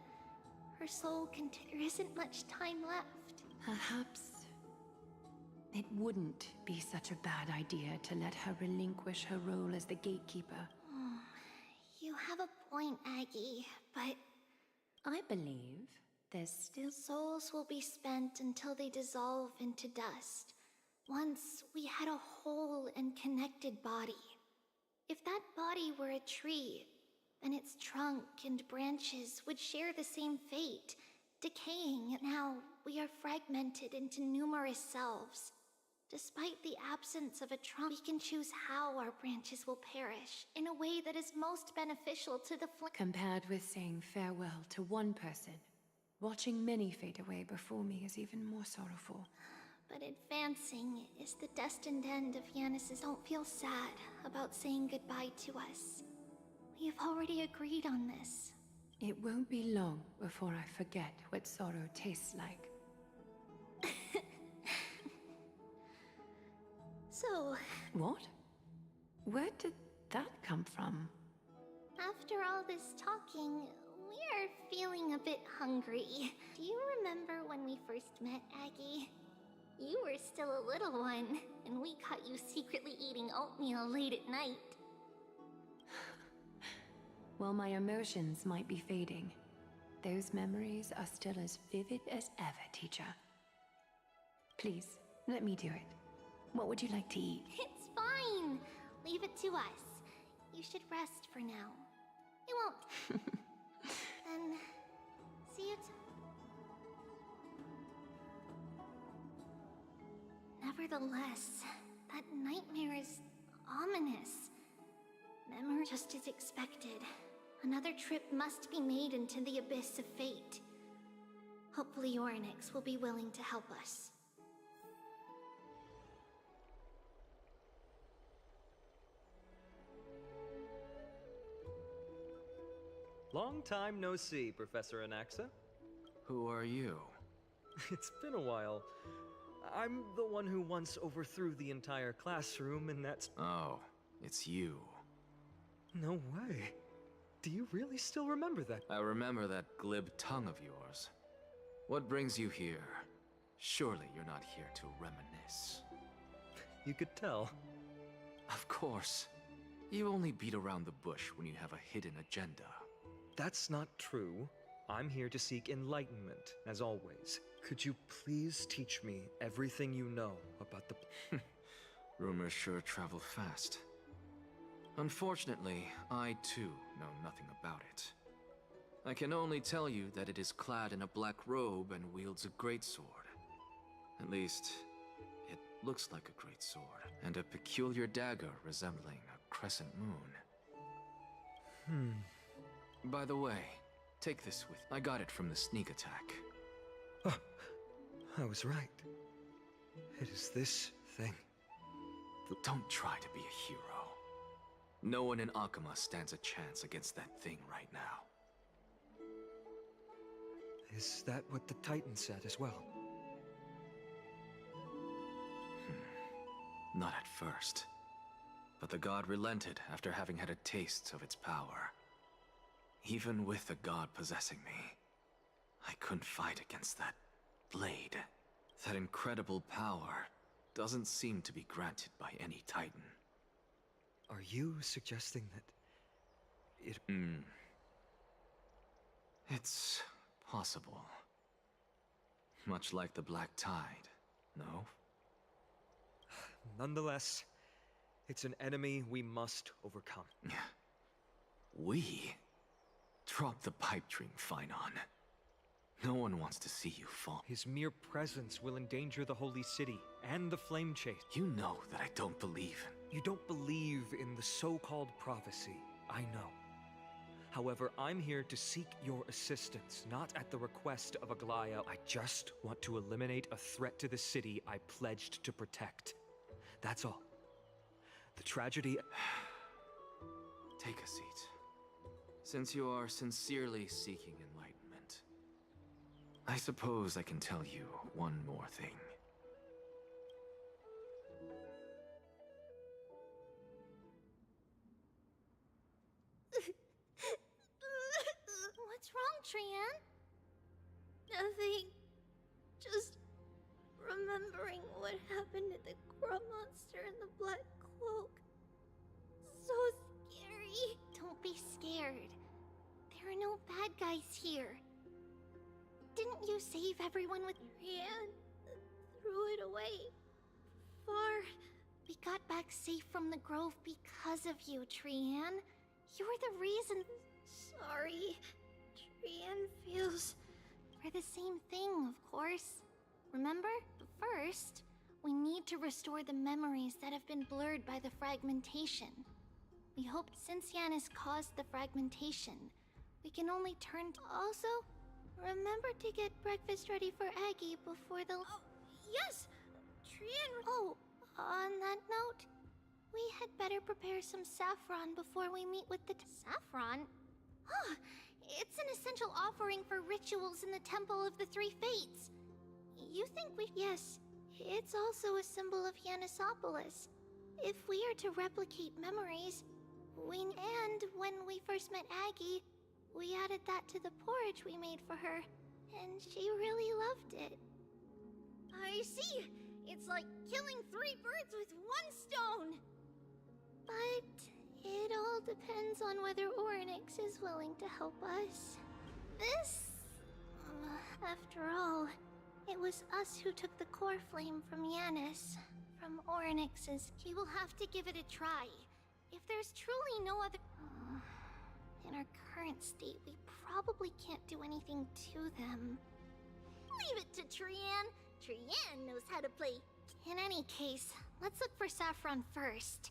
her soul there isn't much time left.
Perhaps it wouldn't be such a bad idea to let her relinquish her role as the gatekeeper.
You have a point, Aggie, but...
I believe there's still...
Souls will be spent until they dissolve into dust. Once we had a whole and connected body. If that body were a tree, then its trunk and branches would share the same fate, decaying. Now we are fragmented into numerous selves. Despite the absence of a trunk, we can choose how our branches will perish in a way that is most beneficial to the
Compared with saying farewell to one person, watching many fade away before me is even more sorrowful.
But advancing is the destined end of Yanis's. Don't feel sad about saying goodbye to us. We have already agreed on this.
It won't be long before I forget what sorrow tastes like.
So...
What? Where did that come from?
After all this talking, we are feeling a bit hungry. Do you remember when we first met, Aggie? You were still a little one, and we caught you secretly eating oatmeal late at night.
While my emotions might be fading, those memories are still as vivid as ever, teacher. Please, let me do it. What would you like to eat?
It's fine. Leave it to us. You should rest for now. It won't. Then, see you Nevertheless, that nightmare is ominous. Memory just as expected. Another trip must be made into the abyss of fate. Hopefully Orynyx will be willing to help us.
Long time no see, Professor Anaxa.
Who are you?
It's been a while. I'm the one who once overthrew the entire classroom, and that's...
Oh, it's you.
No way. Do you really still remember that?
I remember that glib tongue of yours. What brings you here? Surely you're not here to reminisce.
You could tell.
Of course. You only beat around the bush when you have a hidden agenda.
That's not true. I'm here to seek enlightenment, as always. Could you please teach me everything you know about the...
Rumors sure travel fast. Unfortunately, I too know nothing about it. I can only tell you that it is clad in a black robe and wields a greatsword. At least, it looks like a greatsword, and a peculiar dagger resembling a crescent moon. By the way, take this with... I got it from the sneak attack.
Oh, I was right. It is this thing.
Don't try to be a hero. No one in Akuma stands a chance against that thing right now.
Is that what the Titan said as well?
Not at first. But the god relented after having had a taste of its power. Even with the god possessing me, I couldn't fight against that blade. That incredible power doesn't seem to be granted by any Titan.
Are you suggesting that it...
It's possible. Much like the Black Tide, no?
Nonetheless, it's an enemy we must overcome.
We? Drop the pipe dream, Phynon. No one wants to see you fall.
His mere presence will endanger the holy city and the flame chase.
You know that I don't believe in...
You don't believe in the so-called prophecy, I know. However, I'm here to seek your assistance, not at the request of Aglaya. I just want to eliminate a threat to the city I pledged to protect. That's all. The tragedy...
Take a seat. Since you are sincerely seeking enlightenment, I suppose I can tell you one more thing.
What's wrong, Trian?
Nothing. Just remembering what happened to the Grub monster in the black cloak. So scary.
Don't be scared. There are no bad guys here. Didn't you save everyone with...
Trian threw it away. Far.
We got back safe from the grove because of you, Trian. You were the reason...
Sorry. Trian feels...
For the same thing, of course. Remember? But first, we need to restore the memories that have been blurred by the fragmentation. We hope since Yanis caused the fragmentation, we can only turn to...
Also, remember to get breakfast ready for Aggie before the... Oh, yes! Trian...
Oh, on that note, we had better prepare some saffron before we meet with the... Saffron? Huh, it's an essential offering for rituals in the Temple of the Three Fates. You think we...
Yes, it's also a symbol of Yanisopolis. If we are to replicate memories,
And when we first met Aggie, we added that to the porridge we made for her, and she really loved it.
I see. It's like killing 3 birds with 1 stone.
But it all depends on whether Orynyx is willing to help us. After all, it was us who took the core flame from Yanis, from Orynyx's.
We will have to give it a try. If there's truly no other...
In our current state, we probably can't do anything to them.
Leave it to Trian. Trian knows how to play.
In any case, let's look for Saffron first.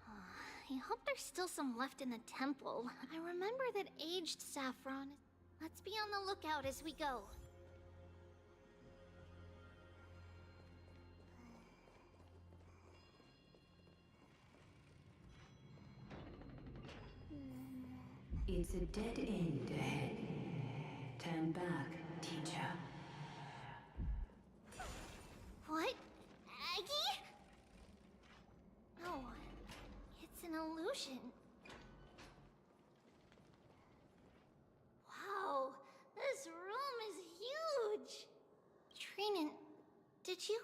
I hope there's still some left in the temple. I remember that aged saffron.
Let's be on the lookout as we go.
It's a dead end ahead. Turn back, teacher.
What? Aggie? No. It's an illusion. Wow. This room is huge.
Trinan, did you?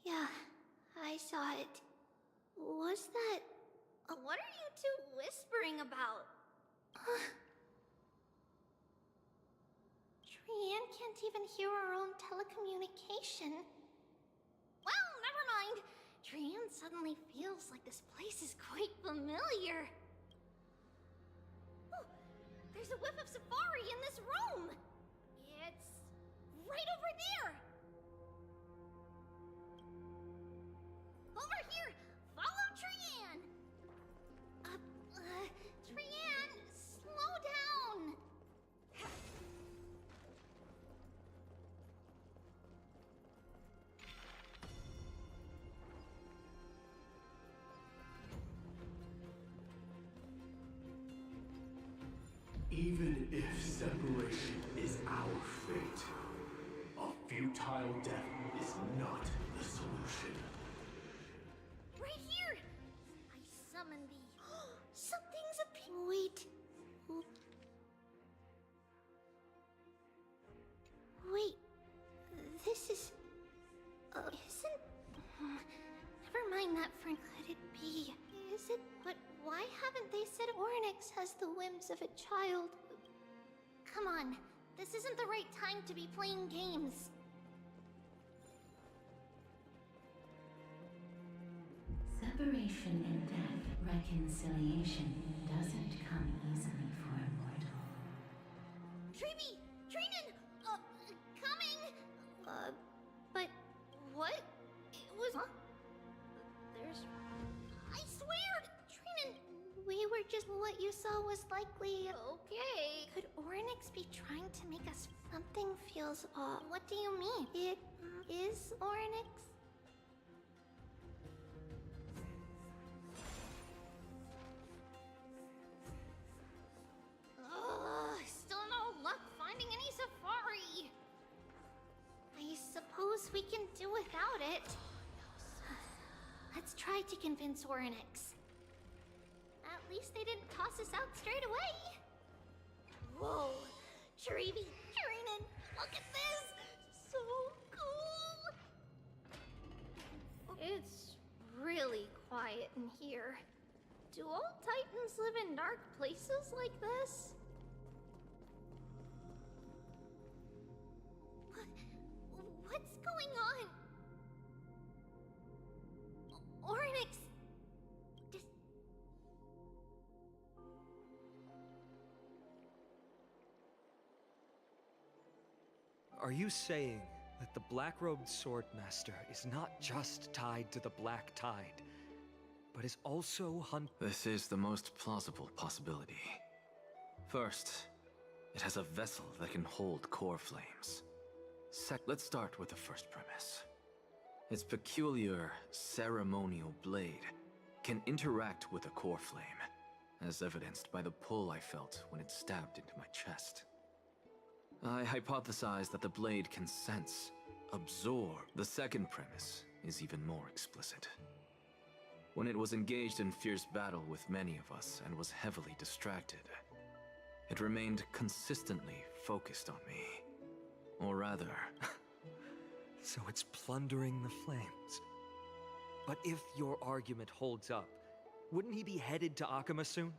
Yeah, I saw it. Was that...
What are you two whispering about?
Trian can't even hear our own telecommunication.
Well, never mind. Trian suddenly feels like this place is quite familiar. Oh, there's a whiff of safari in this room. It's right over there. Over here. Follow Trian. Trian, slow down.
Even if separation is our fate, a futile death is not the solution.
Right here. I summon thee. Something's appearing.
Wait. Wait. This is... isn't... Never mind that, Frank. Could it be? Is it... But why haven't they said Orynyx has the whims of a child?
Come on. This isn't the right time to be playing games.
Separation and death, reconciliation doesn't come easily for a mortal.
Treeby! Trinan! Coming!
But...
What? It was... Huh? There's... I swear! Trinan!
We were just... What you saw was likely...
Okay.
Could Orynyx be trying to make us... Something feels off. What do you mean? It... is Orynyx?
Still no luck finding any safari.
I suppose we can do without it. Let's try to convince Orynyx.
At least they didn't toss us out straight away. Whoa. Treeby, Trinan, look at this. So cool. It's really quiet in here. Do all Titans live in dark places like this? What's going on? Orynyx!
Are you saying that the black-robed swordmaster is not just tied to the Black Tide, but is also
This is the most plausible possibility. First, it has a vessel that can hold core flames. Let's start with the first premise. Its peculiar ceremonial blade can interact with a core flame, as evidenced by the pull I felt when it stabbed into my chest. I hypothesize that the blade can sense, absorb. The second premise is even more explicit. when it was engaged in fierce battle with many of us and was heavily distracted. It remained consistently focused on me. Or rather...
So it's plundering the flames. But if your argument holds up, wouldn't he be headed to Akama soon?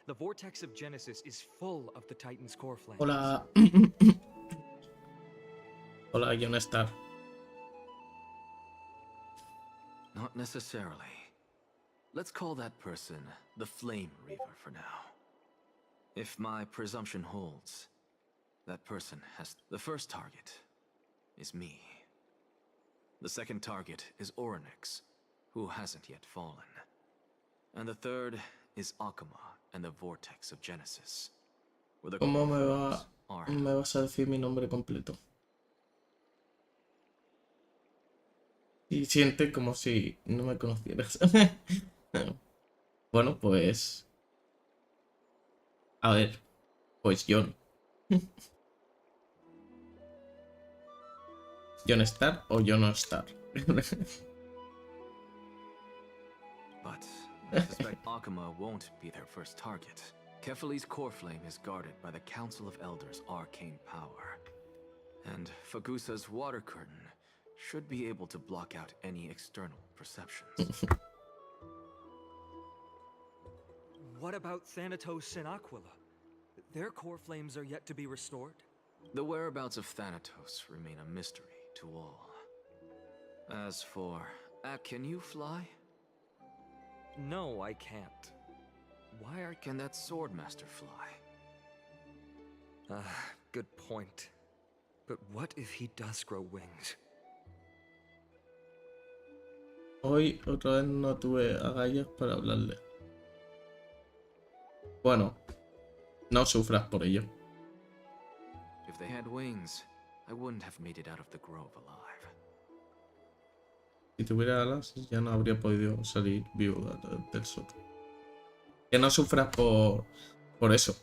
The vortex of Genesis is full of the Titan's core flames.
Hola. Hola, Jon Star.
Not necessarily. Let's call that person the Flame Reaver for now. If my presumption holds, that person has... The first target is me. The second target is Orynyx, who hasn't yet fallen. And the third is Akama and the Vortex of Genesis.
¿Cómo me vas a decir mi nombre completo? Y siente como si no me conocieras. Bueno, pues... A ver, pues Jon. ¿Jon Star o Jon Star?
But I suspect Akama won't be their first target. Kefali's core flame is guarded by the Council of Elders' arcane power. And Fagusa's water curtain should be able to block out any external perceptions.
What about Thanatos and Aquila? Their core flames are yet to be restored.
The whereabouts of Thanatos remain a mystery to all. As for... can you fly?
No, I can't. Why
can that Swordmaster fly?
Good point. But what if he does grow wings?
Hoy otra vez no tuve agallas para hablarle. Bueno, no sufras por ello.
If they had wings, I wouldn't have made it out of the grove alive.
Si tuviera alas, ya no habría podido salir vivo del sol. Que no sufras por eso.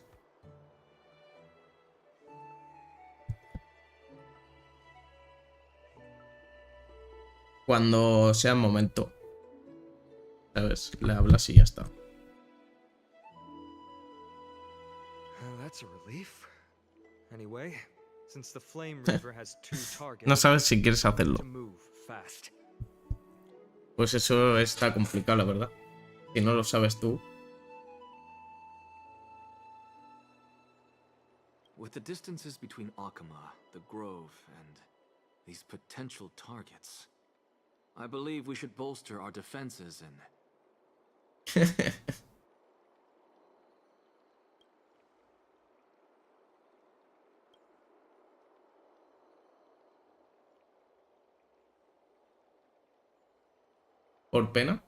Cuando sea el momento, ¿sabes? Le hablas y ya está.
That's a relief. Anyway, since the Flame Reaver has two targets,
No sabes si quieres hacerlo.
to move fast.
Pues eso está complicado, la verdad. Si no lo sabes tú.
With the distances between Akama, the grove, and these potential targets, I believe we should bolster our defenses and...
¿Por pena?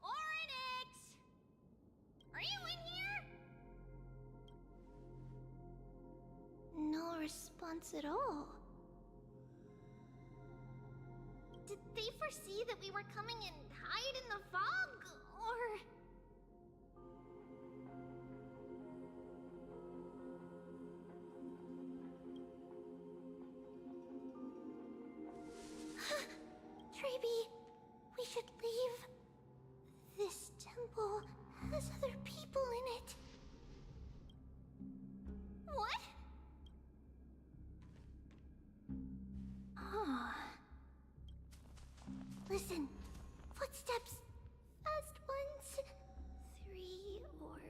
Orynyx! Are you in here? No response at all. Did they foresee that we were coming and hide in the fog? Or... Trebi, we should leave. This temple has other people in it. What? Oh. Listen, footsteps. Fast ones. 3 or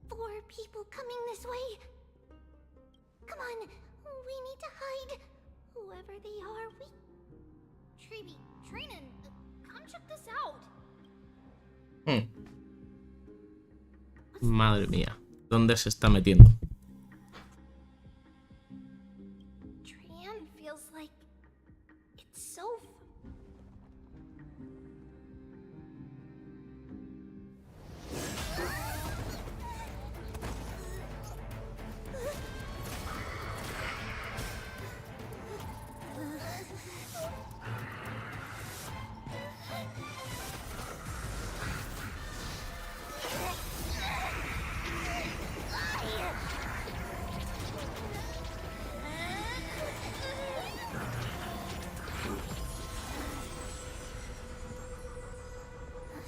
4 people coming this way. Come on, we need to hide. Whoever they are, we... Trebi, Trinan, come check this out.
Madre mía, ¿dónde se está metiendo?
Trian feels like it's so...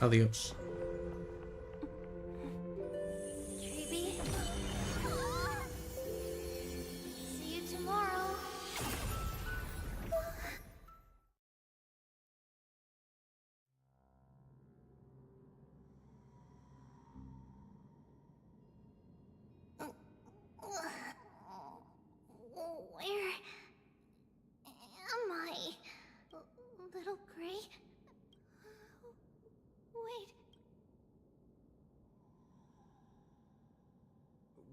Adiós.
Treeby. See you tomorrow. Where am I? Little Gray? Wait.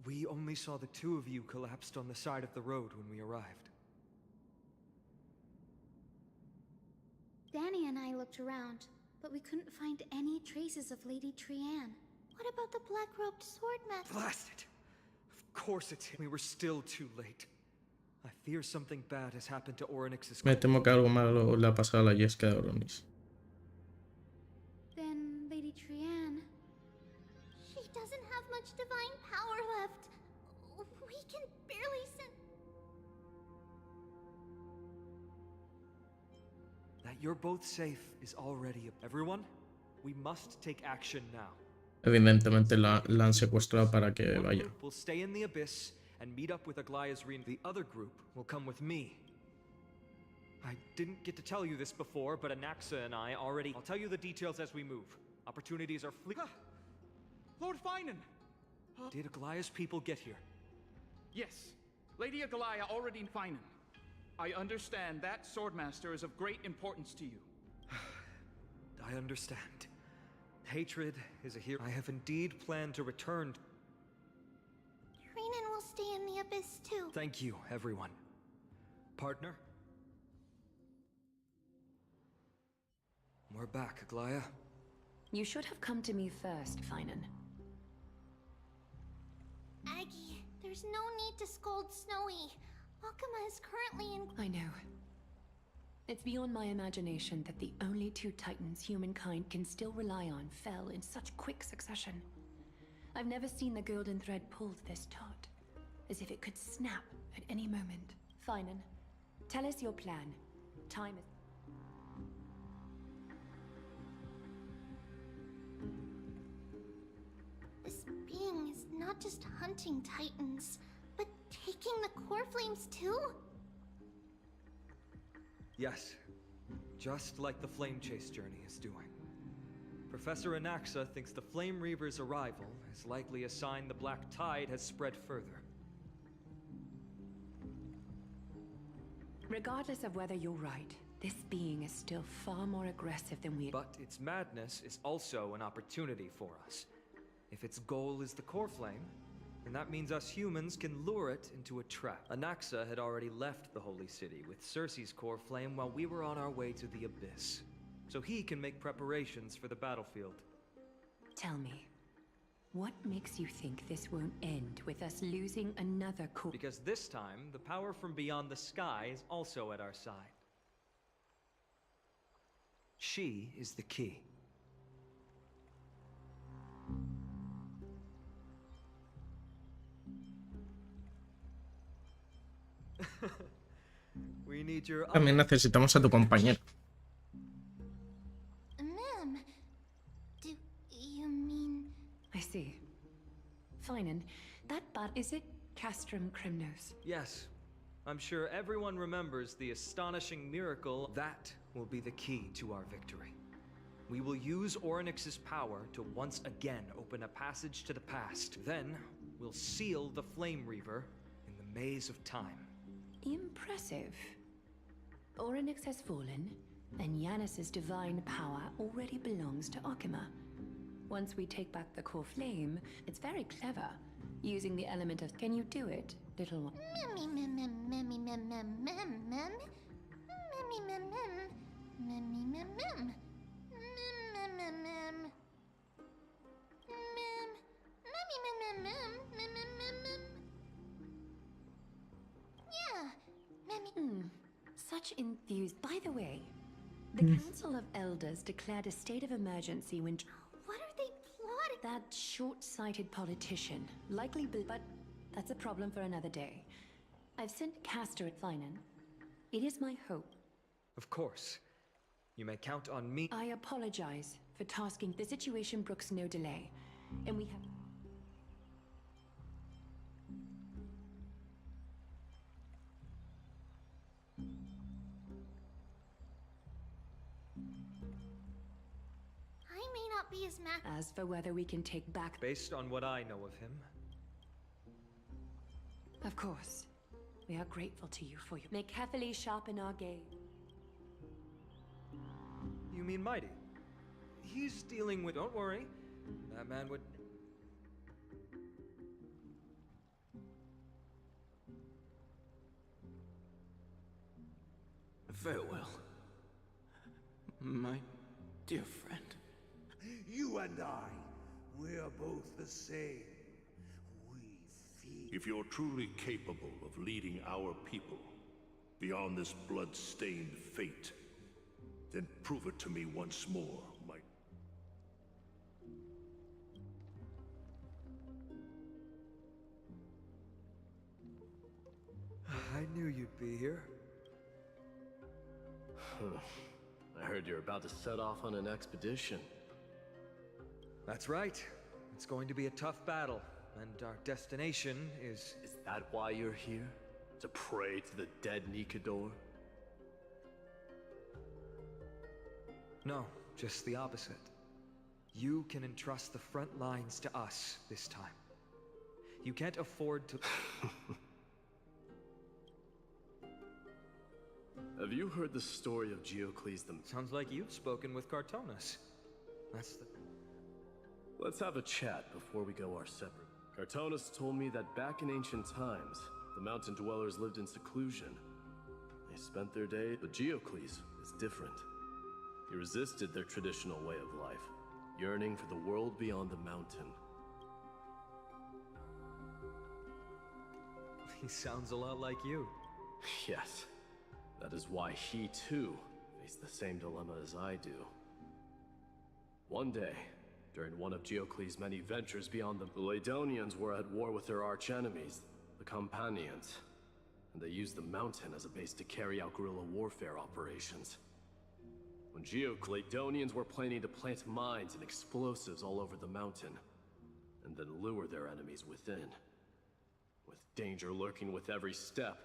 We only saw the two of you collapsed on the side of the road when we arrived.
Danny and I looked around, but we couldn't find any traces of Lady Trianne.
What about the black-robed swordmaster?
Blast it! Of course it's him. We were still too late. I fear something bad has happened to Oryx's...
Me temo que algo malo le ha pasado a la Yesca de Oronis.
Then Lady Trianne...
She doesn't have much divine power left. We can barely send...
That you're both safe is already... Everyone, we must take action now.
Evidentemente la han secuestrado para que vaya.
We'll stay in the abyss and meet up with Aglaya's Reen. The other group will come with me. I didn't get to tell you this before, but Anaxa and I already... I'll tell you the details as we move. Opportunities are
Lord Finan!
Did Aglaya's people get here?
Yes. Lady Aglaya already in Finan. I understand that Swordmaster is of great importance to you.
I understand. Hatred is a hero. I have indeed planned to return.
Renan will stay in the abyss too.
Thank you, everyone. Partner? We're back, Aglaya.
You should have come to me first, Finan.
Aggie, there's no need to scold Snowy. Akuma is currently in...
I know. It's beyond my imagination that the only two titans humankind can still rely on fell in such quick succession. I've never seen the golden thread pulled this taut, as if it could snap at any moment. Finan, tell us your plan. Time is...
This being is not just hunting titans, but taking the core flames too?
Yes. Just like the Flame Chase journey is doing. Professor Anaxa thinks the Flame Reaver's arrival is likely a sign the Black Tide has spread further.
Regardless of whether you're right, this being is still far more aggressive than we...
But its madness is also an opportunity for us. If its goal is the core flame, then that means us humans can lure it into a trap. Anaxa had already left the Holy City with Cersei's core flame while we were on our way to the Abyss. So he can make preparations for the battlefield.
Tell me, what makes you think this won't end with us losing another core?
Because this time, the power from beyond the sky is also at our side. She is the key. We need your...
También necesitamos a tu compañero.
Ma'am, do you mean...
I see. Finan, that is it Castrum Crimnos?
Yes. I'm sure everyone remembers the astonishing miracle. That will be the key to our victory. We will use Oryx's power to once again open a passage to the past. Then, we'll seal the Flame Reaver in the maze of time.
Impressive. Oryx has fallen, and Yanis's divine power already belongs to Akuma. Once we take back the core flame, it's very clever, using the element of... Can you do it, little one? Such enthused. By the way, the Council of Elders declared a state of emergency when...
What are they plotting?
That short-sighted politician, likely but that's a problem for another day. I've sent Castor at Finan. It is my hope.
Of course. You may count on me.
I apologize for tasking. The situation brooks no delay, and we have...
I may not be as
As for whether we can take back...
Based on what I know of him,
Of course. We are grateful to you for your... May carefully sharpen our gaze.
you mean Mighty? He's dealing with... Don't worry. That man would...
Farewell, my dear friend.
You and I, we are both the same. We feed.
If you're truly capable of leading our people beyond this blood-stained fate, then prove it to me once more, my...
I knew you'd be here.
I heard you're about to set off on an expedition.
That's right. It's going to be a tough battle, and our destination is...
Is that why you're here? To pray to the dead Nikador?
No, just the opposite. You can entrust the front lines to us this time. You can't afford to...
Have you heard the story of Geocles the...
Sounds like you've spoken with Cartonus. That's the...
Let's have a chat before we go our separate... Cartonus told me that back in ancient times, the mountain dwellers lived in seclusion. They spent their day... But Geocles is different. He resisted their traditional way of life, yearning for the world beyond the mountain.
He sounds a lot like you.
Yes. That is why he, too, faced the same dilemma as I do. One day, during one of Geocles' many ventures beyond the Ladonians were at war with their arch-enemies, the Companions, and they used the mountain as a base to carry out guerrilla warfare operations. When Ladonians were planning to plant mines and explosives all over the mountain, and then lure their enemies within. With danger lurking with every step,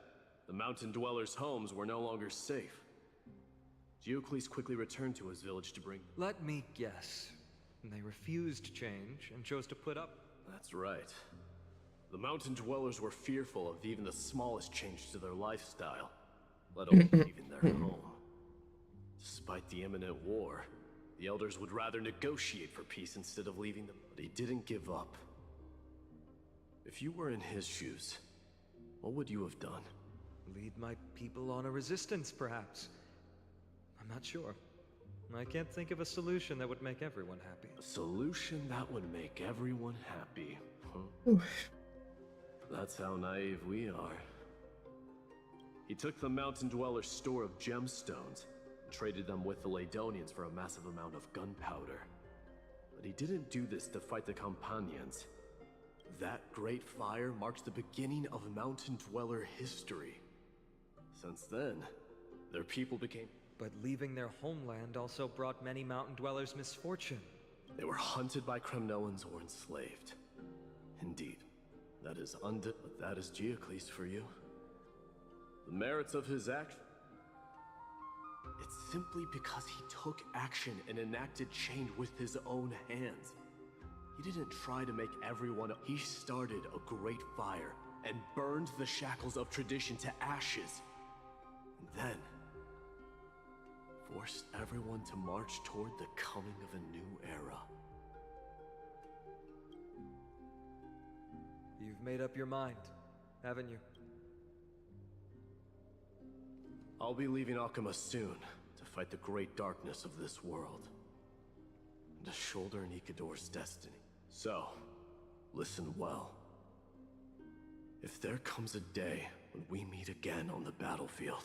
the mountain dwellers' homes were no longer safe. Geocles quickly returned to his village to bring...
Let me guess. They refused change and chose to put up...
That's right. The mountain dwellers were fearful of even the smallest change to their lifestyle, let alone even their home. Despite the imminent war, the elders would rather negotiate for peace instead of leaving them. But he didn't give up. If you were in his shoes, what would you have done?
Lead my people on a resistance, perhaps. I'm not sure. I can't think of a solution that would make everyone happy.
A solution that would make everyone happy, huh? That's how naive we are. He took the mountain dweller's store of gemstones and traded them with the Ladonians for a massive amount of gunpowder. But he didn't do this to fight the Companions. That great fire marks the beginning of mountain dweller history. Since then, their people became...
But leaving their homeland also brought many mountain dwellers misfortune.
They were hunted by Kremnoans or enslaved. Indeed, that is but that is Geocles for you. The merits of his action... It's simply because he took action and enacted change with his own hands. He didn't try to make everyone... He started a great fire and burned the shackles of tradition to ashes. And then... forced everyone to march toward the coming of a new era.
You've made up your mind, haven't you?
I'll be leaving Akuma soon to fight the great darkness of this world. And to shoulder Nikador's destiny. So, listen well. If there comes a day when we meet again on the battlefield,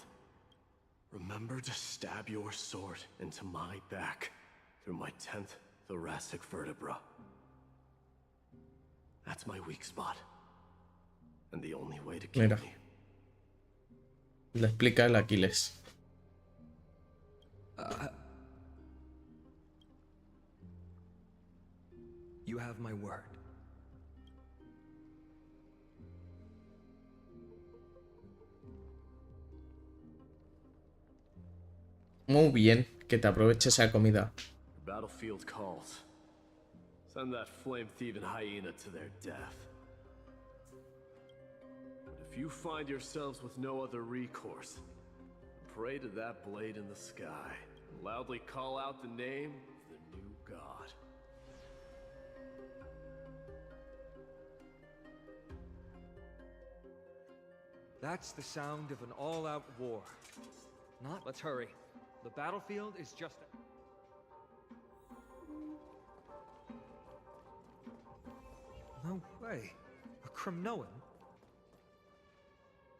remember to stab your sword into my back through my 10th thoracic vertebra. That's my weak spot. And the only way to kill me.
Le explica el Aquiles.
you have my word.
Muy bien, que te aproveches esa comida.
The battlefield calls. Send that flame-thieving hyena to their death. But if you find yourselves with no other recourse, pray to that blade in the sky, and loudly call out the name of the new god.
That's the sound of an all-out war. Let's hurry. The battlefield is just... No way. A Kremnoan?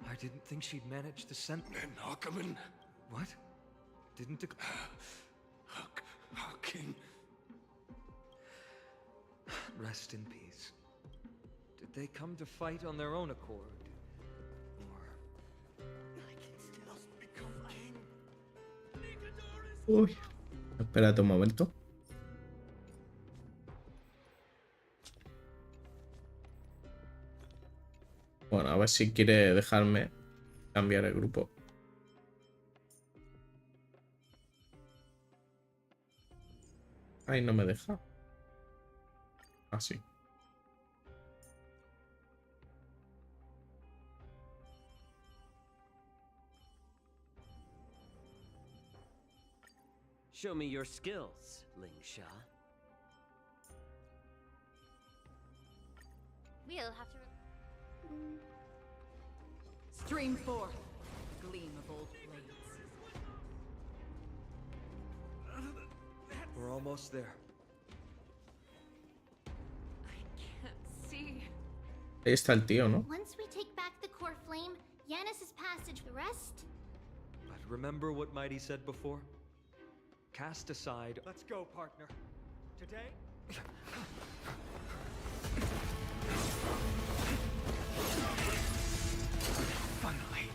I didn't think she'd manage to send...
And Hawkeman?
What? Didn't the...
King.
Rest in peace. Did they come to fight on their own accord?
Uy, espérate un momento. Bueno, a ver si quiere dejarme cambiar el grupo. Ay, no me deja. Así.
Show me your skills, Ling Sha.
We'll have to...
Stream forth, gleam of old blades.
We're almost there.
Can't see.
Ahí está el tío, ¿no?
Once we take back the core flame, Yanis's passage, the rest...
But remember what Mighty said before? Cast aside... Let's go, partner. Today...
Finally.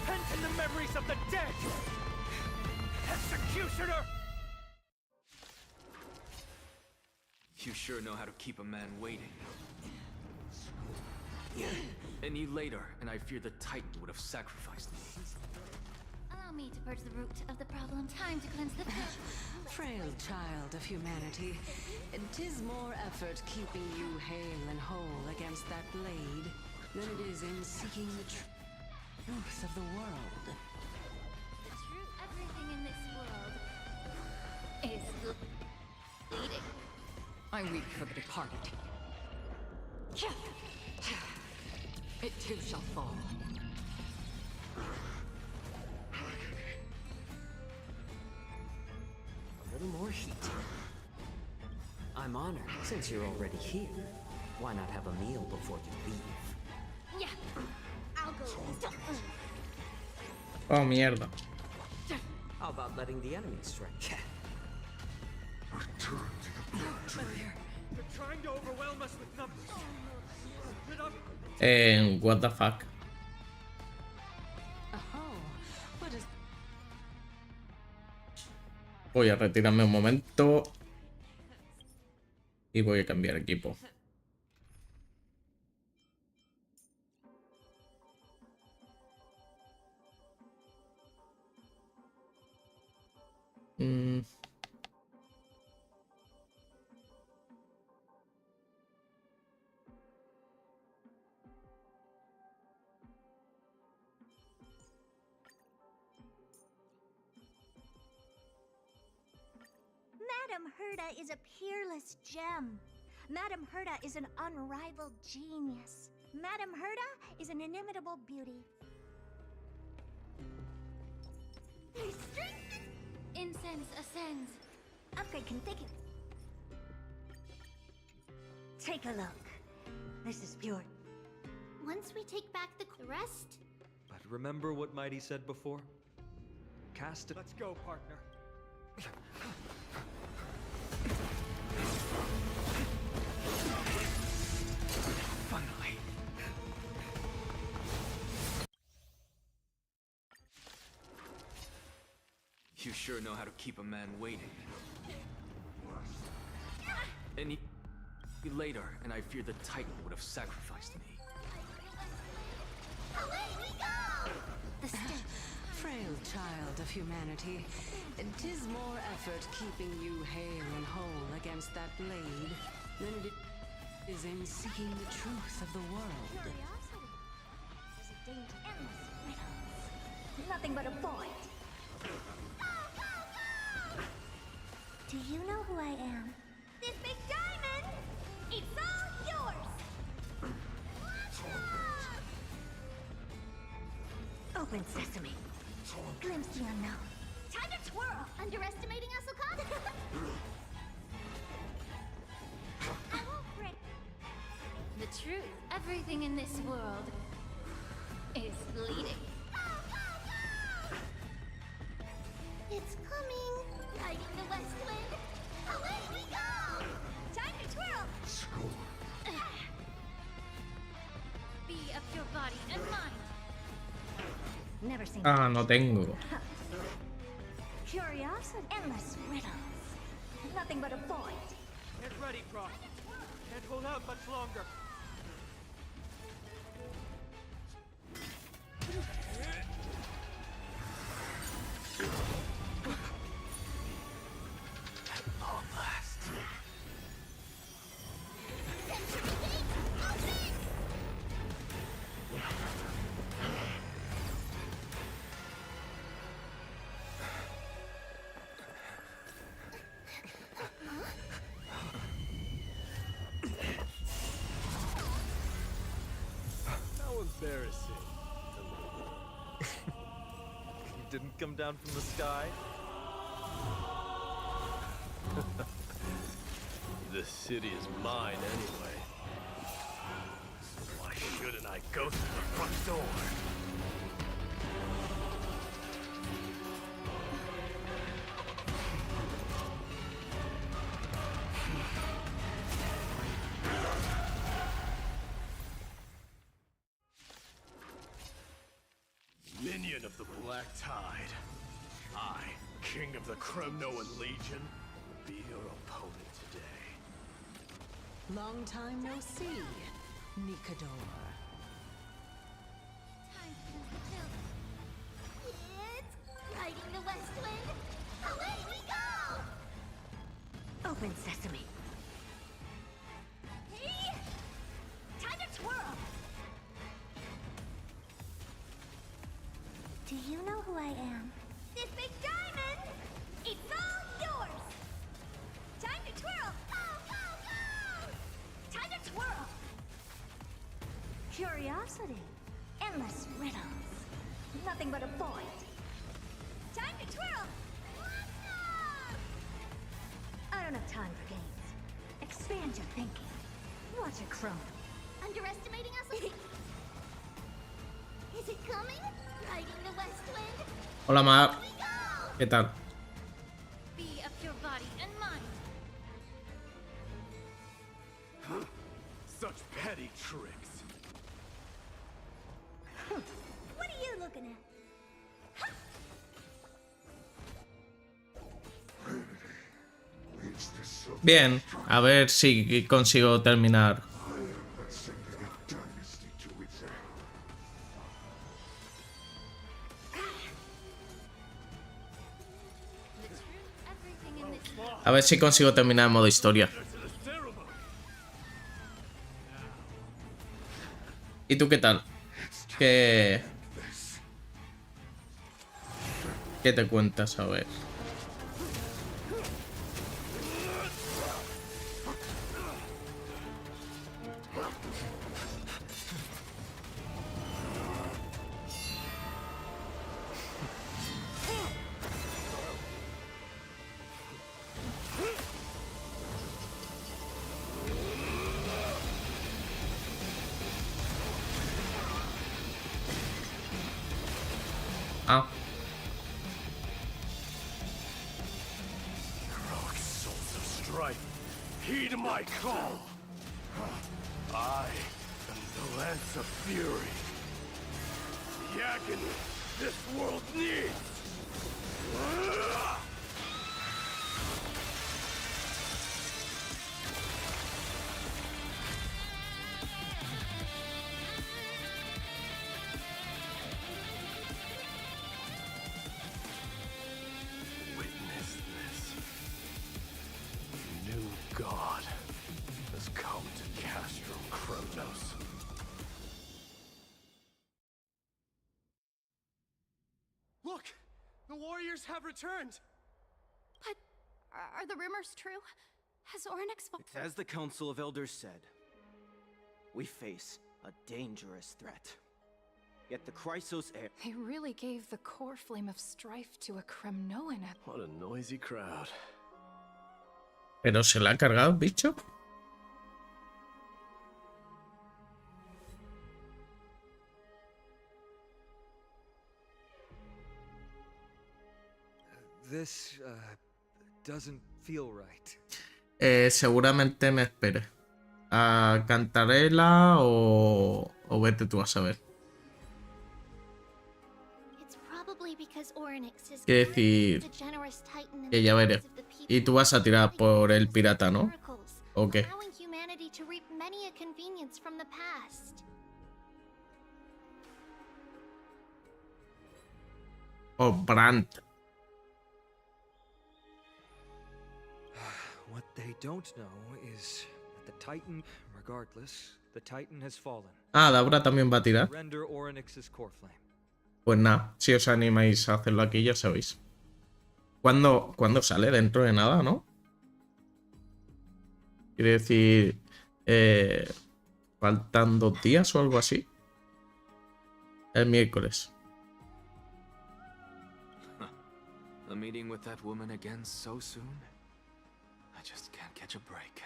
Pent in the memories of the dead! Executioner!
You sure know how to keep a man waiting. Any later, and I fear the Titan would have sacrificed me.
Allow me to purge the root of the problem. Time to cleanse the...
Frail child of humanity, 'tis more effort keeping you hale and whole against that blade than it is in seeking the truth of the world.
Everything in this world is bleeding.
I weep for the departed. It too shall fall.
A little more heat. I'm honored, since you're already here. Why not have a meal before you leave?
Yeah, I'll go.
Oh, mierda.
How about letting the enemy strike?
They're trying to overwhelm us with numbers. Split up.
What the fuck. Voy a retirarme un momento. Y voy a cambiar equipo.
Madame Herda is a peerless gem. Madame Herda is an unrivaled genius. Madame Herda is an inimitable beauty.
Incense ascends.
Upgrade configured. Take a look. This is pure. Once we take back the rest...
But remember what Mighty said before? Cast it. Let's go, partner.
Finally.
You sure know how to keep a man waiting. And later, and I fear the Titan would have sacrificed me.
Away we go!
The frail child of humanity. 'Tis more effort keeping you hale and whole against that blade than it is in seeking the truth of the world.
Nothing but a void. Do you know who I am? This big diamond! It's all yours! Open sesame. Glimpse the unknown. Time to twirl!
Underestimating us, Okada?
I won't break. The truth, everything in this world is bleeding.
It's coming. Riding the west wind. Away we go!
Time to twirl! Be of your body and mind. Never seen
Ah, no tengo.
Curiosity, endless riddles. Nothing but a void.
Get ready, Croc. Can't hold out much longer.
Embarrassing. You didn't come down from the sky? This city is mine anyway. Why shouldn't I go through the front door? Minion of the Black Tide. I, King of the Kremnoan Legion, will be your opponent today.
Long time no see, Nikador.
It's riding the west wind. Away we go!
Open sesame. Hey! Time to twirl!
Do you know who I am?
This big diamond! It's all yours! Time to twirl! Go, go, go! Time to twirl! Curiosity. Endless riddles. Nothing but a void. Time to twirl! I don't have time for games. Expand your thinking. Watch it chrome.
Underestimating us? Is it coming? Riding the west wind.
Hola, Mar. ¿Qué tal?
Be of your body and mind.
Such petty tricks.
What are you looking at?
Bien, a ver si consigo terminar. A ver si consigo terminar el modo historia. ¿Y tú qué tal? ¿Qué te cuentas? A ver. Ah.
Heroic souls of strife, heed my call. I am the Lance of Fury. The agony this world needs. Witness this. The new god has come to Castrum Kremnos.
Look! The warriors have returned!
But are the rumors true? Has Ornyx...
As the Council of Elders said, we face a dangerous threat. Yet the Chrysos heir...
They really gave the core flame of strife to a Kremnoan.
What a noisy crowd.
¿Pero se la ha cargado, bicho?
This doesn't feel right.
Seguramente me espere. ¿A Cantarela o vete tú a saber?
It's probably because Ornyx is
Quiere decir
the generous titan in
que
the
ya
eyes
veré.
of the people
Y tú vas a tirar por el pirata, ¿no?
miracles,
¿O qué?
allowing humanity to reap many a convenience from the past.
O Brandt.
What they don't know is that the Titan, regardless, the Titan has fallen.
Ah, Dabra también va a tirar.
Render Ornyx's core flame.
Pues nada, si os animáis a hacerlo aquí, ya sabéis. ¿Cuándo sale? Dentro de nada, ¿no? Quiere decir... faltan 2 días o algo así. El miércoles.
A meeting with that woman again so soon? I just can't catch a break.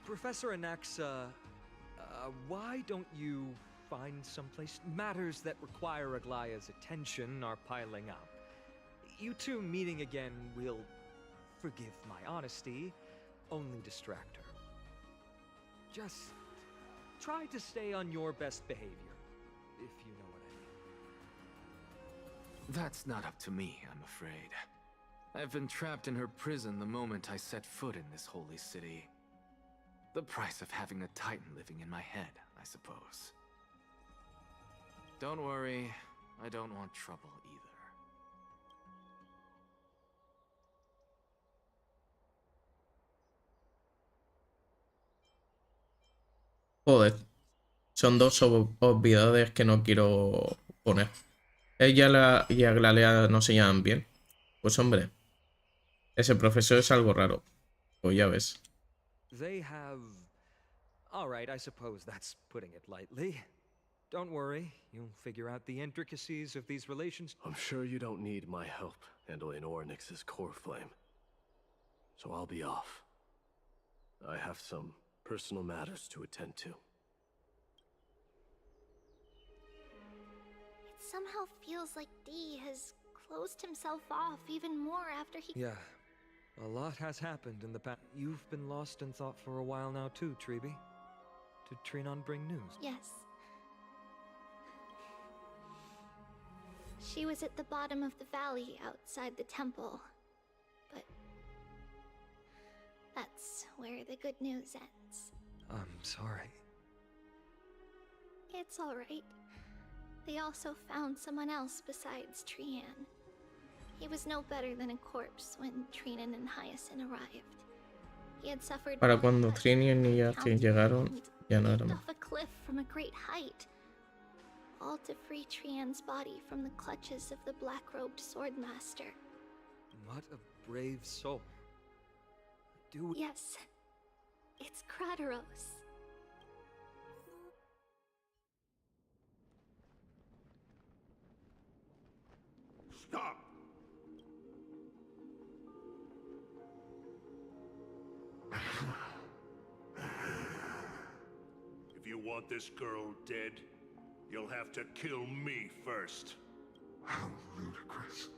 Professor Anaxa, why don't you find someplace? Matters that require Aglaya's attention are piling up. You two meeting again will, forgive my honesty, only distract her. Just try to stay on your best behavior, if you know what I mean.
That's not up to me, I'm afraid. I've been trapped in her prison the moment I set foot in this holy city. The price of having a Titan living in my head, I suppose. Don't worry, I don't want trouble either.
Joder. Son 2 obviedades que no quiero poner. Ella y Aglalea no se llaman bien. Pues hombre, ese profesor es algo raro. Pues ya ves.
They have... Alright, I suppose that's putting it lightly. Don't worry, you'll figure out the intricacies of these relations.
I'm sure you don't need my help handling Ornyx's core flame. So I'll be off. I have some personal matters to attend to.
It somehow feels like D has closed himself off even more after he...
Yeah, a lot has happened in the past. You've been lost in thought for a while now too, Treeby. Did Trinon bring news?
Yes. She was at the bottom of the valley outside the temple. But that's where the good news ends.
I'm sorry.
It's alright. They also found someone else besides Trian. He was no better than a corpse when Trinan and Hyacinth arrived. He had suffered
Para cuando Trinian y Archie llegaron, ya no era más.
off a cliff from a great height, all to free Trian's body from the clutches of the black-robed swordmaster.
What a brave soul. Do we...
Yes, it's Krateros.
Stop! If you want this girl dead, you'll have to kill me first.
How ludicrous.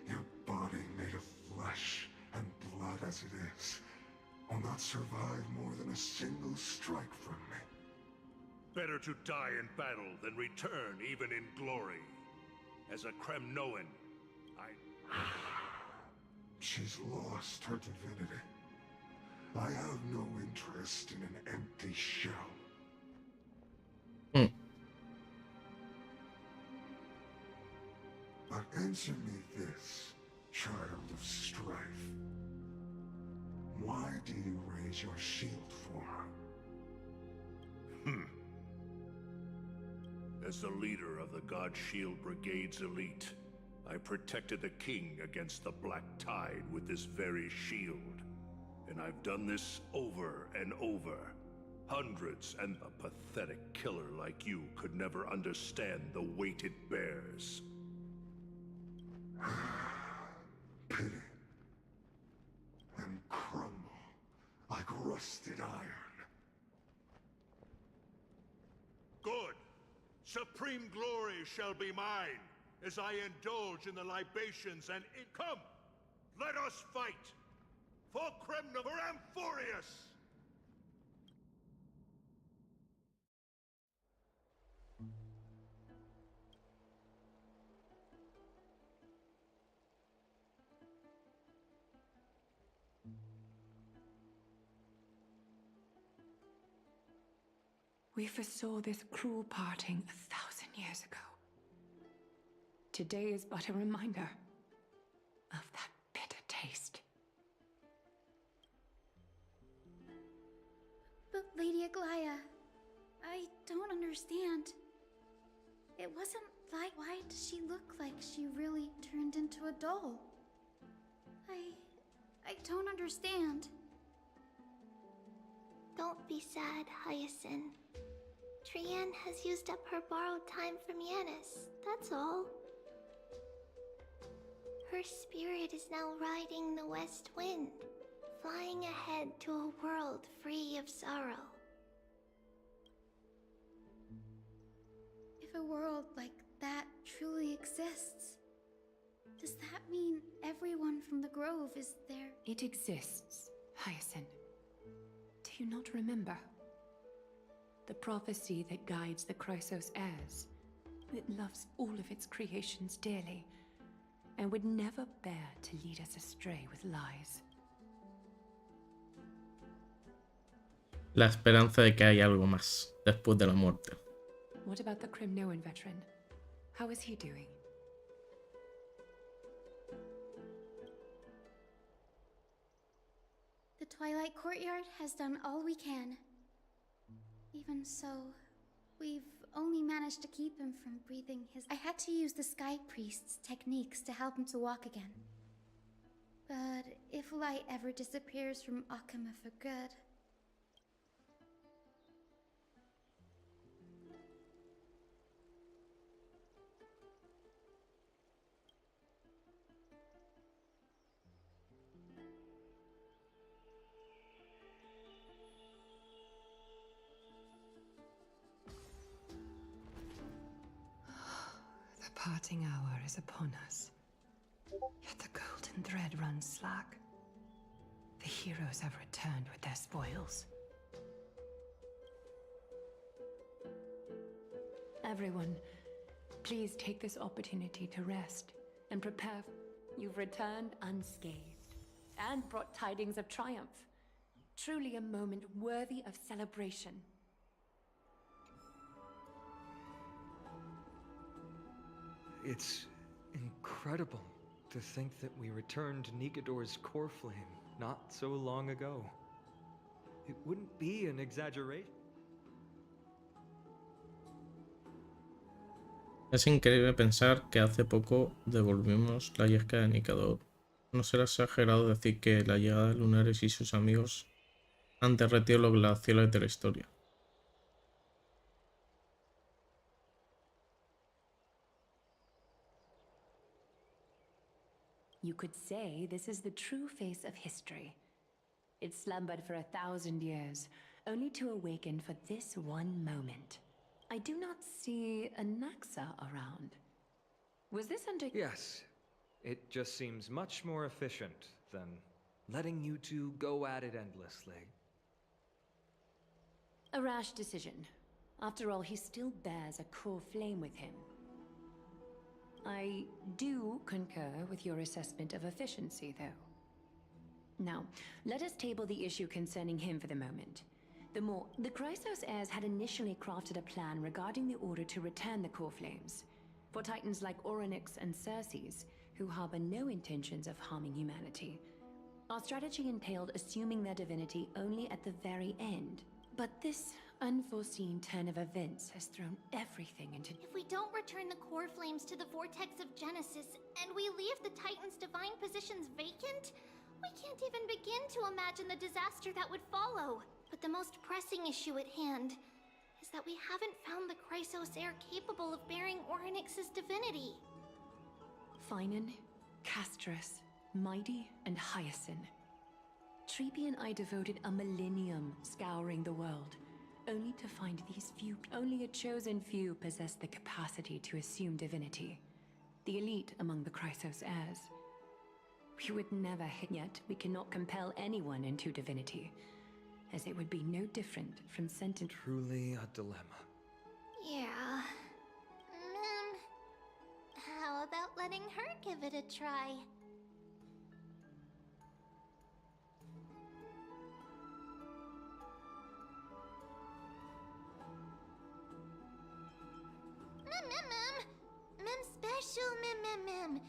Your body made of flesh and blood as it is will not survive more than a single strike from me.
Better to die in battle than return even in glory. As a Kremnoan,
She's lost her divinity. I have no interest in an empty shell. But answer me this, child of strife. Why do you raise your shield for her?
As the leader of the God Shield Brigade's elite, I protected the king against the Black Tide with this very shield. And I've done this over and over. Hundreds, and a pathetic killer like you could never understand the weight it bears.
Pity. And crumble like rusted iron.
Good. Supreme glory shall be mine, as I indulge in the libations and come! Let us fight! For Kremna, for Amphorius!
We foresaw this cruel parting 1,000 years ago. Today is but a reminder of that bitter taste.
But Lady Aglaya, I don't understand. It wasn't like... Why does she look like she really turned into a doll? I don't understand. Don't be sad, Hyacinth. Trianne has used up her borrowed time from Yanis, that's all. Her spirit is now riding the west wind, flying ahead to a world free of sorrow. If a world like that truly exists, does that mean everyone from the Grove is there?
It exists, Hyacinth. Do you not remember? The prophecy that guides the Chrysos heirs. It loves all of its creations dearly, and would never bear to lead us astray with lies.
La esperanza de que hay algo más después de la muerte.
What about the Kremnoan veteran? How is he doing?
The Twilight Courtyard has done all we can. Even so, we've only managed to keep him from breathing his... I had to use the Sky Priest's techniques to help him to walk again. But if light ever disappears from Akama for good...
The parting hour is upon us. Yet the golden thread runs slack. The heroes have returned with their spoils. Everyone, please take this opportunity to rest and prepare. You've returned unscathed and brought tidings of triumph. Truly a moment worthy of celebration.
It's incredible to think that we returned Nikador's core flame not so long ago. It wouldn't be an exaggeration.
Es increíble pensar que hace poco devolvimos la yesca de Nikador. No será exagerado decir que la llegada de Lunares y sus amigos han derretido los glaciares de la historia.
You could say this is the true face of history. It slumbered for 1,000 years, only to awaken for this one moment. I do not see a Naxa around. Was this under...
Yes. It just seems much more efficient than letting you two go at it endlessly.
A rash decision. After all, he still bears a core flame with him. I do concur with your assessment of efficiency, though. Now, let us table the issue concerning him for the moment. The Chrysos heirs had initially crafted a plan regarding the order to return the core flames. For titans like Orynyx and Circes, who harbor no intentions of harming humanity, our strategy entailed assuming their divinity only at the very end. But this unforeseen turn of events has thrown everything into...
If we don't return the core flames to the vortex of Genesis, and we leave the Titan's divine positions vacant, we can't even begin to imagine the disaster that would follow. But the most pressing issue at hand is that we haven't found the Chrysos heir capable of bearing Orynyx's divinity.
Finan, Castrus, Mighty, and Hyacinth. Trebi and I devoted a millennium scouring the world, only to find these few. Only a chosen few possess the capacity to assume divinity. The elite among the Chrysos heirs. We would never hit, yet we cannot compel anyone into divinity, as it would be no different from sentence.
Truly a dilemma.
Yeah. How about letting her give it a try? Mem special mem.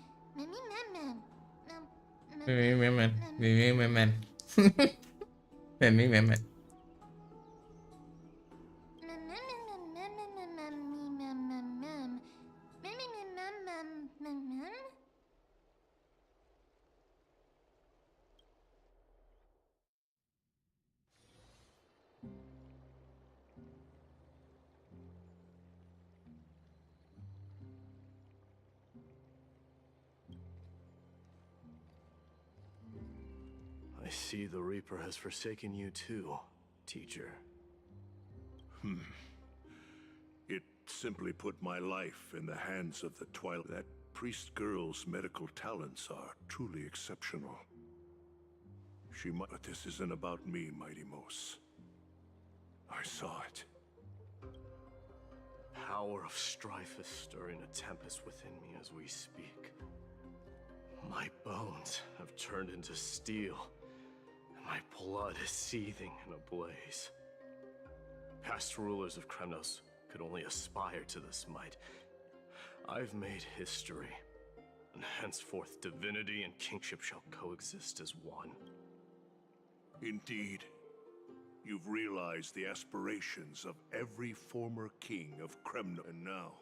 I see the Reaper has forsaken you too, teacher.
It simply put my life in the hands of the Twilight. That priest girl's medical talents are truly exceptional. She might, but this isn't about me, Mighty Mos. I saw it.
Power of strife is stirring a tempest within me as we speak. My bones have turned into steel, and my blood is seething in a blaze. Past rulers of Kremnos could only aspire to this might. I've made history, and henceforth divinity and kingship shall coexist as one.
Indeed. You've realized the aspirations of every former king of Kremnos, and now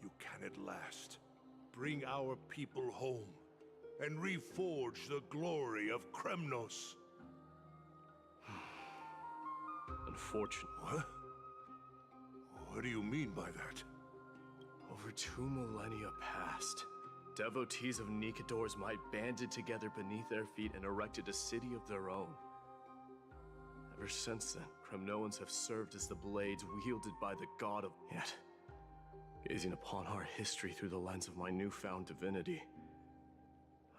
you can at last bring our people home and reforge the glory of Kremnos.
Unfortunately.
What? What do you mean by that?
Over 2 millennia past, devotees of Nikador's might banded together beneath their feet and erected a city of their own. Ever since then, Kremnoans have served as the blades wielded by the god of... Yet, gazing upon our history through the lens of my newfound divinity,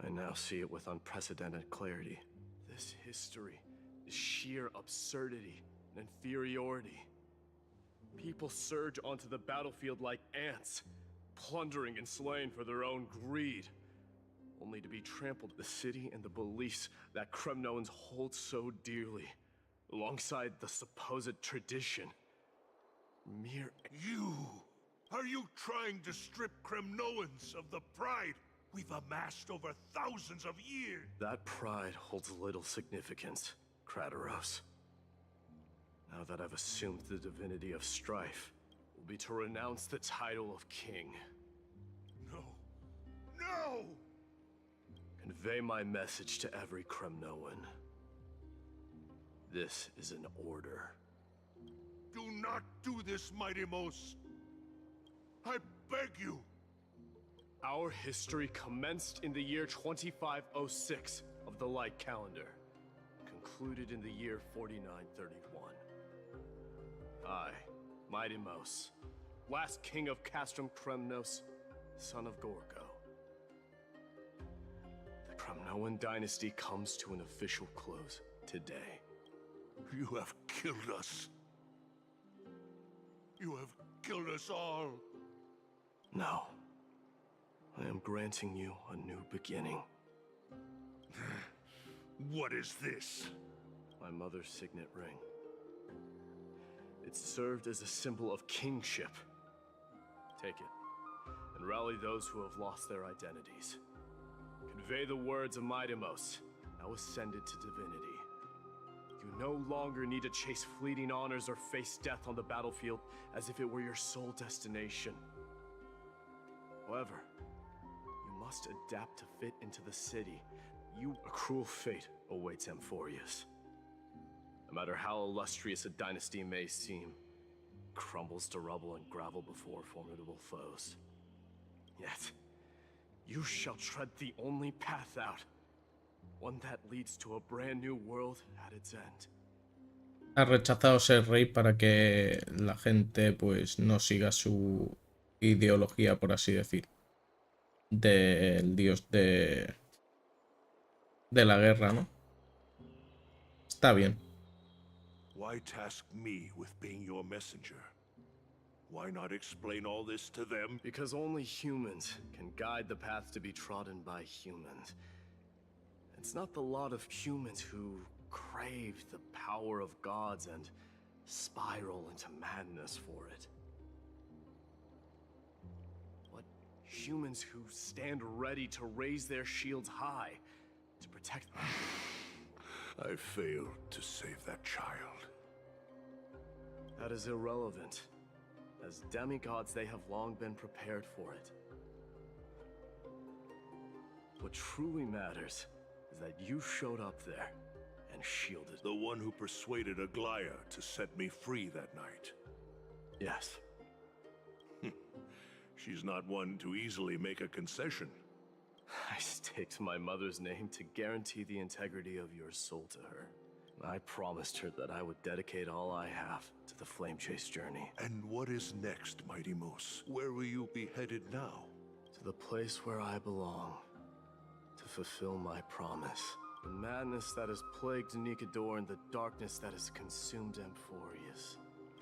I now see it with unprecedented clarity. This history is sheer absurdity and inferiority. People surge onto the battlefield like ants, plundering and slaying for their own greed, only to be trampled. The city and the beliefs that Kremnoans hold so dearly, alongside the supposed tradition. Mere...
Are you trying to strip Kremnoans of the pride we've amassed over thousands of years?
That pride holds little significance, Krateros. Now that I've assumed the divinity of strife, will be to renounce the title of king.
No! No!
Convey my message to every Kremnoan. This is an order.
Do not do this, Mighty Mos. I beg you.
Our history commenced in the year 2506 of the Light Calendar, concluded in the year 4931. I, Mighty Mos, last king of Castrum Kremnos, son of Gorgo. The Kremnoan dynasty comes to an official close today.
You have killed us. You have killed us all.
No. I am granting you a new beginning.
What is this?
My mother's signet ring. It served as a symbol of kingship. Take it, and rally those who have lost their identities. Convey the words of Mightimos, now ascended to divinity. You no longer need to chase fleeting honors or face death on the battlefield as if it were your sole destination. However, you must adapt to fit into the city. A cruel fate awaits Amphorius. No matter how illustrious a dynasty may seem, it crumbles to rubble and gravel before formidable foes. Yet, you shall tread the only path out, one that leads to a brand new world at its end.
Ha rechazado ser rey para que la gente pues no siga su ideología, por así decir, del dios de la guerra, ¿no? Está bien.
Why task me with being your messenger? Why not explain all this to them?
Because only humans can guide the path to be trodden by humans. It's not the lot of humans who crave the power of gods and spiral into madness for it. But humans who stand ready to raise their shields high to protect them.
I failed to save that child.
That is irrelevant. As demigods, they have long been prepared for it. What truly matters is that you showed up there and shielded.
The one who persuaded Aglaya to set me free that night.
Yes.
She's not one to easily make a concession.
I staked my mother's name to guarantee the integrity of your soul to her. I promised her that I would dedicate all I have to the Flame Chase journey.
And what is next, Mightimos? Where will you be headed now?
To the place where I belong. To fulfill my promise. The madness that has plagued Nikador and the darkness that has consumed Amphorius.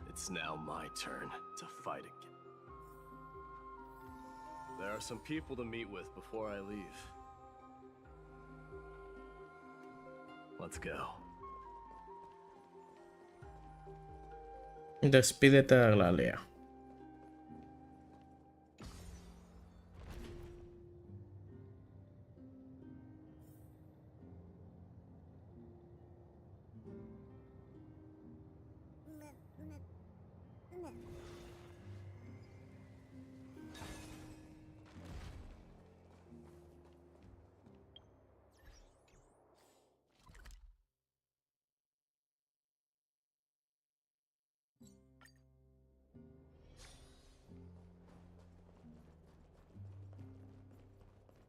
It's now my turn to fight again. There are some people to meet with before I leave. Let's go.
Despídete de Aglalia.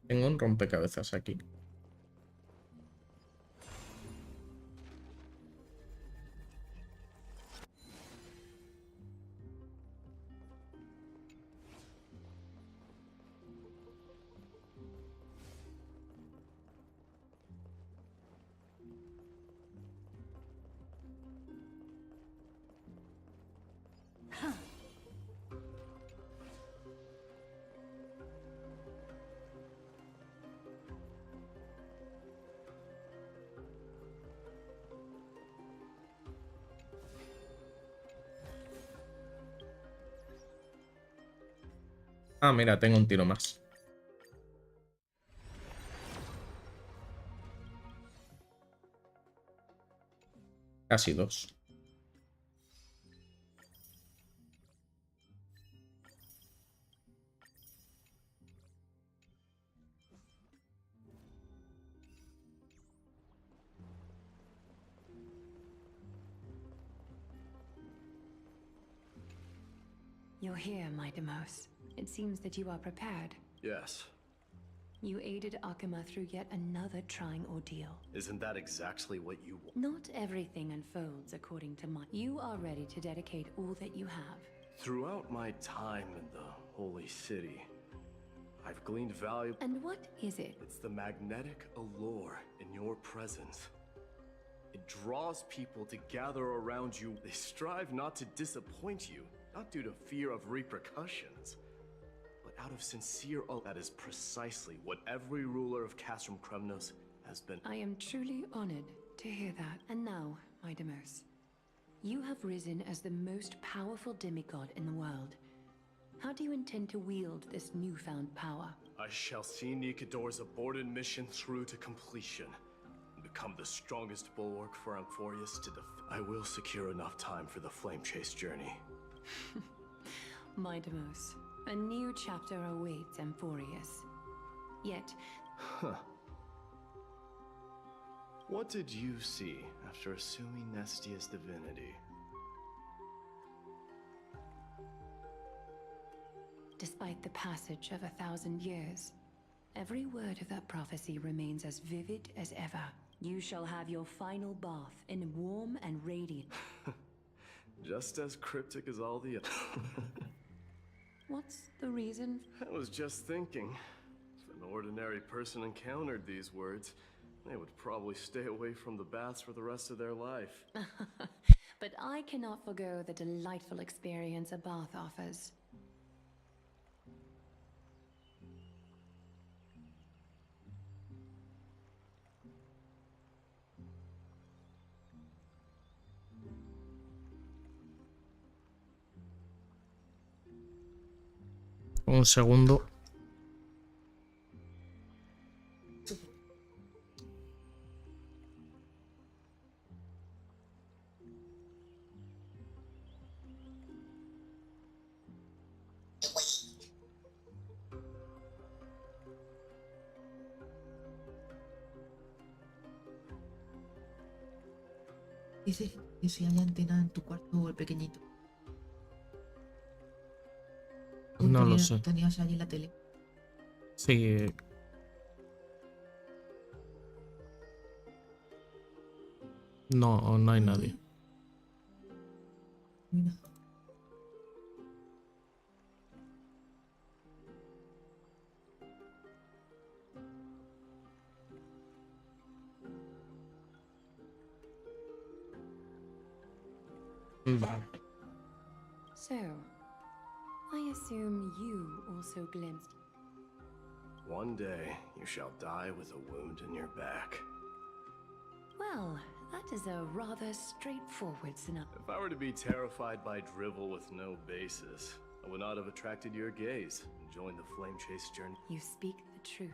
Tengo un rompecabezas aquí. Ah, mira, tengo un tiro más. Casi dos.
You're here, Mightimos. It seems that you are prepared.
Yes.
You aided Akuma through yet another trying ordeal.
Isn't that exactly what you want?
Not everything unfolds according to my... You are ready to dedicate all that you have.
Throughout my time in the Holy City, I've gleaned value.
And what is it?
It's the magnetic allure in your presence. It draws people to gather around you. They strive not to disappoint you. not due to fear of repercussions, but out of sincere that is precisely what every ruler of Castrum Kremnos has been.
I am truly honored to hear that. And now, my Demos, you have risen as the most powerful demigod in the world. How do you intend to wield this newfound power?
I shall see Nikador's aborted mission through to completion, and become the strongest bulwark for Amphorius to I will secure enough time for the flame chase journey.
My Demos, a new chapter awaits Amphorius. Yet...
Huh. What did you see after assuming Nestia's divinity?
Despite the passage of 1,000 years, every word of that prophecy remains as vivid as ever. You shall have your final bath in warm and radiant.
Just as cryptic as all the
What's the reason?
I was just thinking, if an ordinary person encountered these words, they would probably stay away from the baths for the rest of their life.
But I cannot forgo the delightful experience a bath offers.
Un segundo.
Dice que si hay antena en tu cuarto o el pequeñito.
No lo sé.
Tenías allí la tele.
Sí. No, no hay nadie.
Mira.
Vale.
So, I assume you also glimpsed.
One day, you shall die with a wound in your back.
Well, that is a rather straightforward synopsis.
If I were to be terrified by drivel with no basis, I would not have attracted your gaze and joined the flame chase journey.
You speak the truth.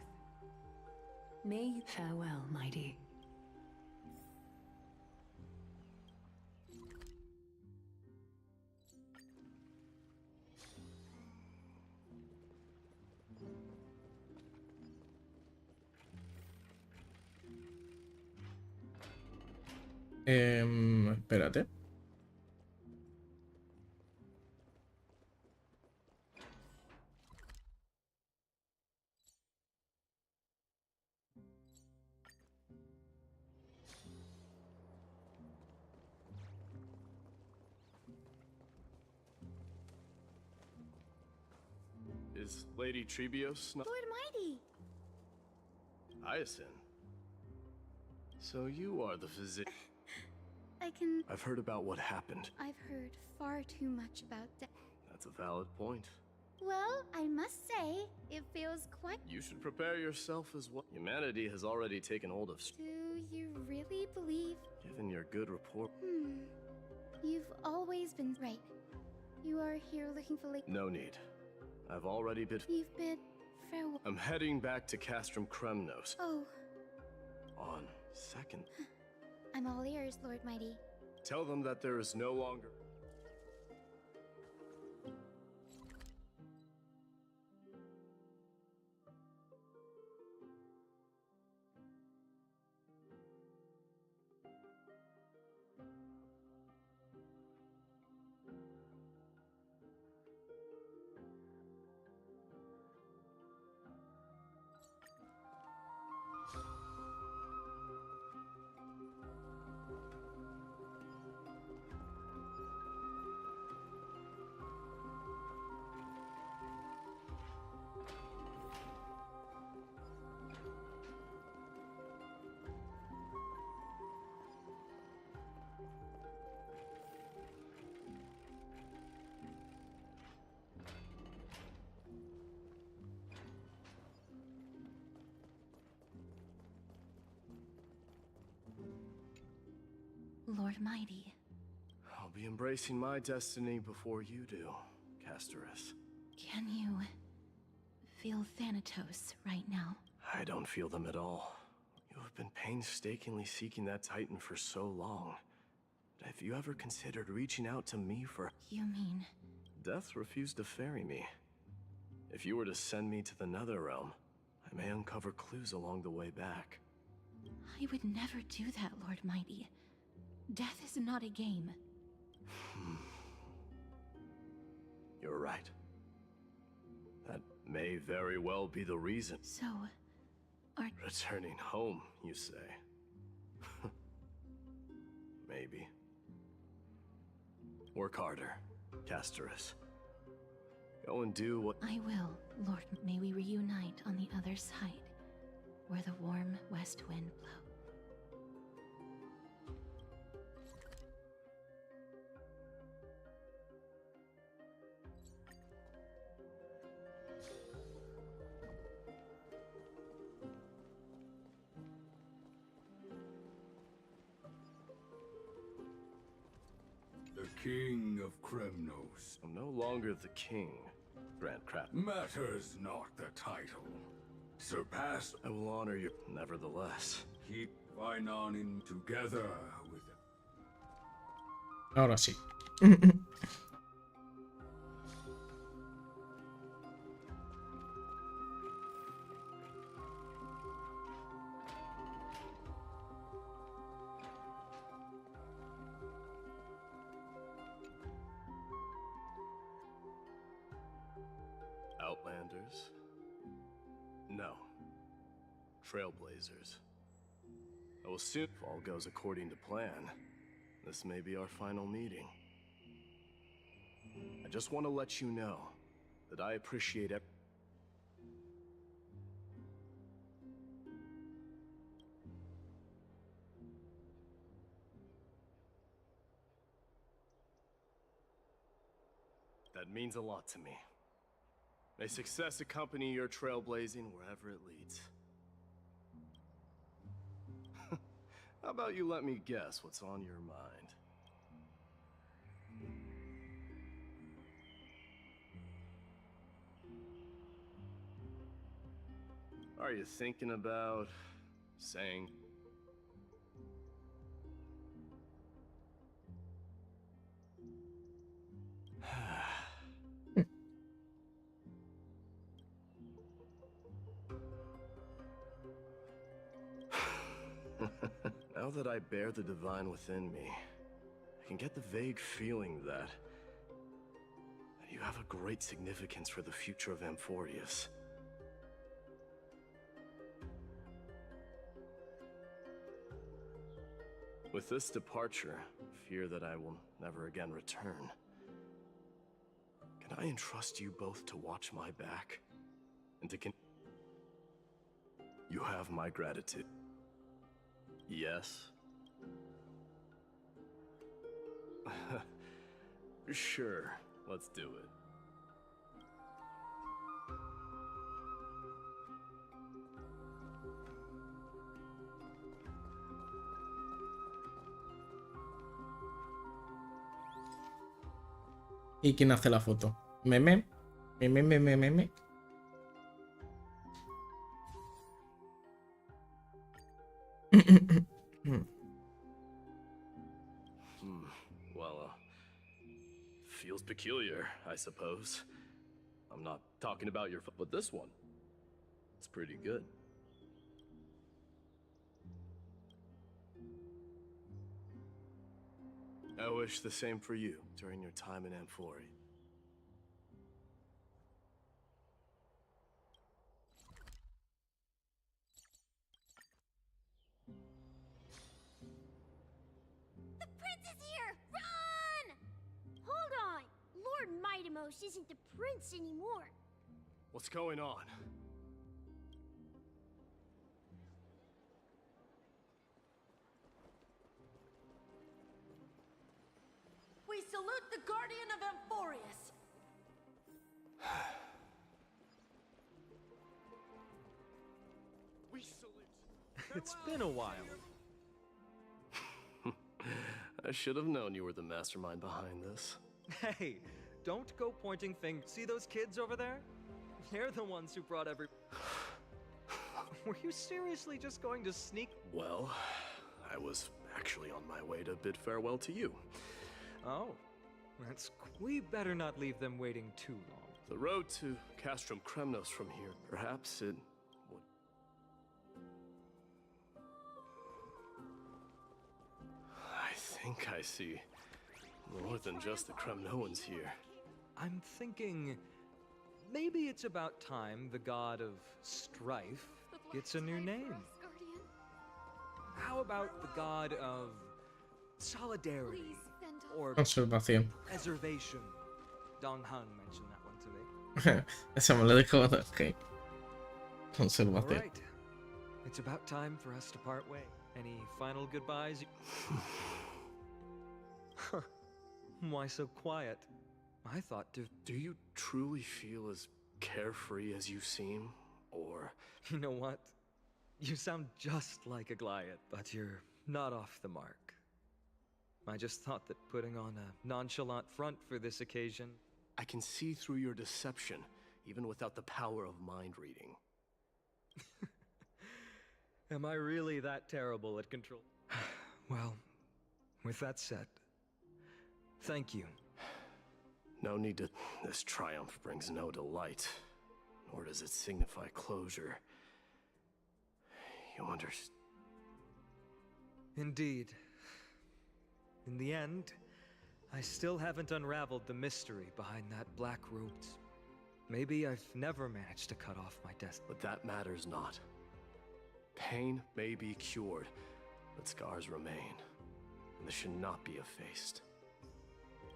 May you farewell, mighty.
Espérate.
Is Lady Trebios not?
Lord Mighty!
Hyacinth. So you are the physician.
I can...
I've heard about what happened.
I've heard far too much about that.
That's a valid point.
Well, I must say, it feels quite...
You should prepare yourself as well. Humanity has already taken hold of...
Do you really believe...
Given your good report...
You've always been right. You are here looking for
No need. I've already bid...
You've bid farewell.
I'm heading back to Castrum Kremnos.
Oh.
On second...
I'm all ears, Lord Mighty.
Tell them that there is no longer...
Lord Mighty.
I'll be embracing my destiny before you do, Castorus.
Can you feel Thanatos right now?
I don't feel them at all. You have been painstakingly seeking that Titan for so long. Have you ever considered reaching out to me for...
You mean...
Death refused to ferry me. If you were to send me to the Netherrealm, I may uncover clues along the way back.
I would never do that, Lord Mighty. Death is not a game.
You're right. That may very well be the reason.
So, are...
Returning home, you say? Maybe. Work harder, Castorus. Go and do what...
I will, Lord. May we reunite on the other side, where the warm west wind blows.
The King of Kremnos.
I'm no longer the king, Grand Crap.
Matters not the title. Surpass.
I will honor you, nevertheless.
Keep Vainanin together with
Ahora sí.
Outlanders? No. Trailblazers. I will soon, if all goes according to plan, this may be our final meeting. I just want to let you know that I appreciate it. That means a lot to me. May success accompany your trailblazing wherever it leads. How about you let me guess what's on your mind? Are you thinking about saying... Now that I bear the divine within me, I can get the vague feeling that you have a great significance for the future of Amphorius. With this departure, I fear that I will never again return. Can I entrust you both to watch my back? And to You have my gratitude. Yes? Sure, let's do it.
¿Y quién hace la foto? ¿Meme? ¿Meme, meme, meme?
Well, feels peculiar, I suppose. I'm not talking about your foot, but this one, it's pretty good. I wish the same for you during your time in Amphory.
The prince is here! Run! Hold on! Lord Mightimos isn't the prince anymore.
What's going on?
We salute the Guardian of Amphorius.
It's been a while.
I should have known you were the mastermind behind this.
Hey, don't go pointing fingers. See those kids over there? They're the ones who brought every... Were you seriously just going to sneak?
Well, I was actually on my way to bid farewell to you.
Oh, we better not leave them waiting too long.
The road to Castrum Kremnos from here, perhaps it would... I think I see more than just the Kremnoans here.
I'm thinking... maybe it's about time the god of strife gets a new name. How about the god of solidarity? Or
Conservación.
preservation? Dong Hung mentioned that one to me.
Esa me lo dijo. Ok. Conservación.
Alright. It's about time for us to part way. Any final goodbyes? Why so quiet? I thought
Do you truly feel as carefree as you seem? Or...
You know what? You sound just like a Goliath, but you're not off the mark. I just thought that putting on a nonchalant front for this occasion...
I can see through your deception, even without the power of mind reading.
Am I really that terrible at control? Well, with that said, thank you.
No need to... This triumph brings no delight, nor does it signify closure. You understand?
Indeed. In the end, I still haven't unraveled the mystery behind that black root. Maybe I've never managed to cut off my destiny.
But that matters not. Pain may be cured, but scars remain, and this should not be effaced.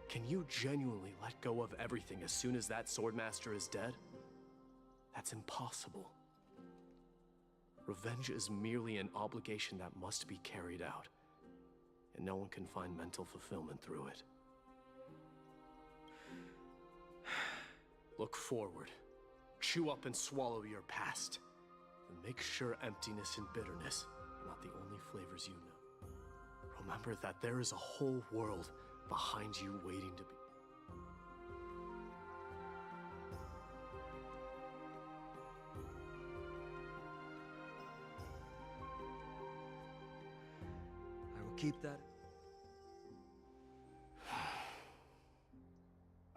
Can you genuinely let go of everything as soon as that Swordmaster is dead? That's impossible. Revenge is merely an obligation that must be carried out, and no one can find mental fulfillment through it. Look forward. Chew up and swallow your past. And make sure emptiness and bitterness are not the only flavors you know. Remember that there is a whole world behind you waiting to be.
I will keep that.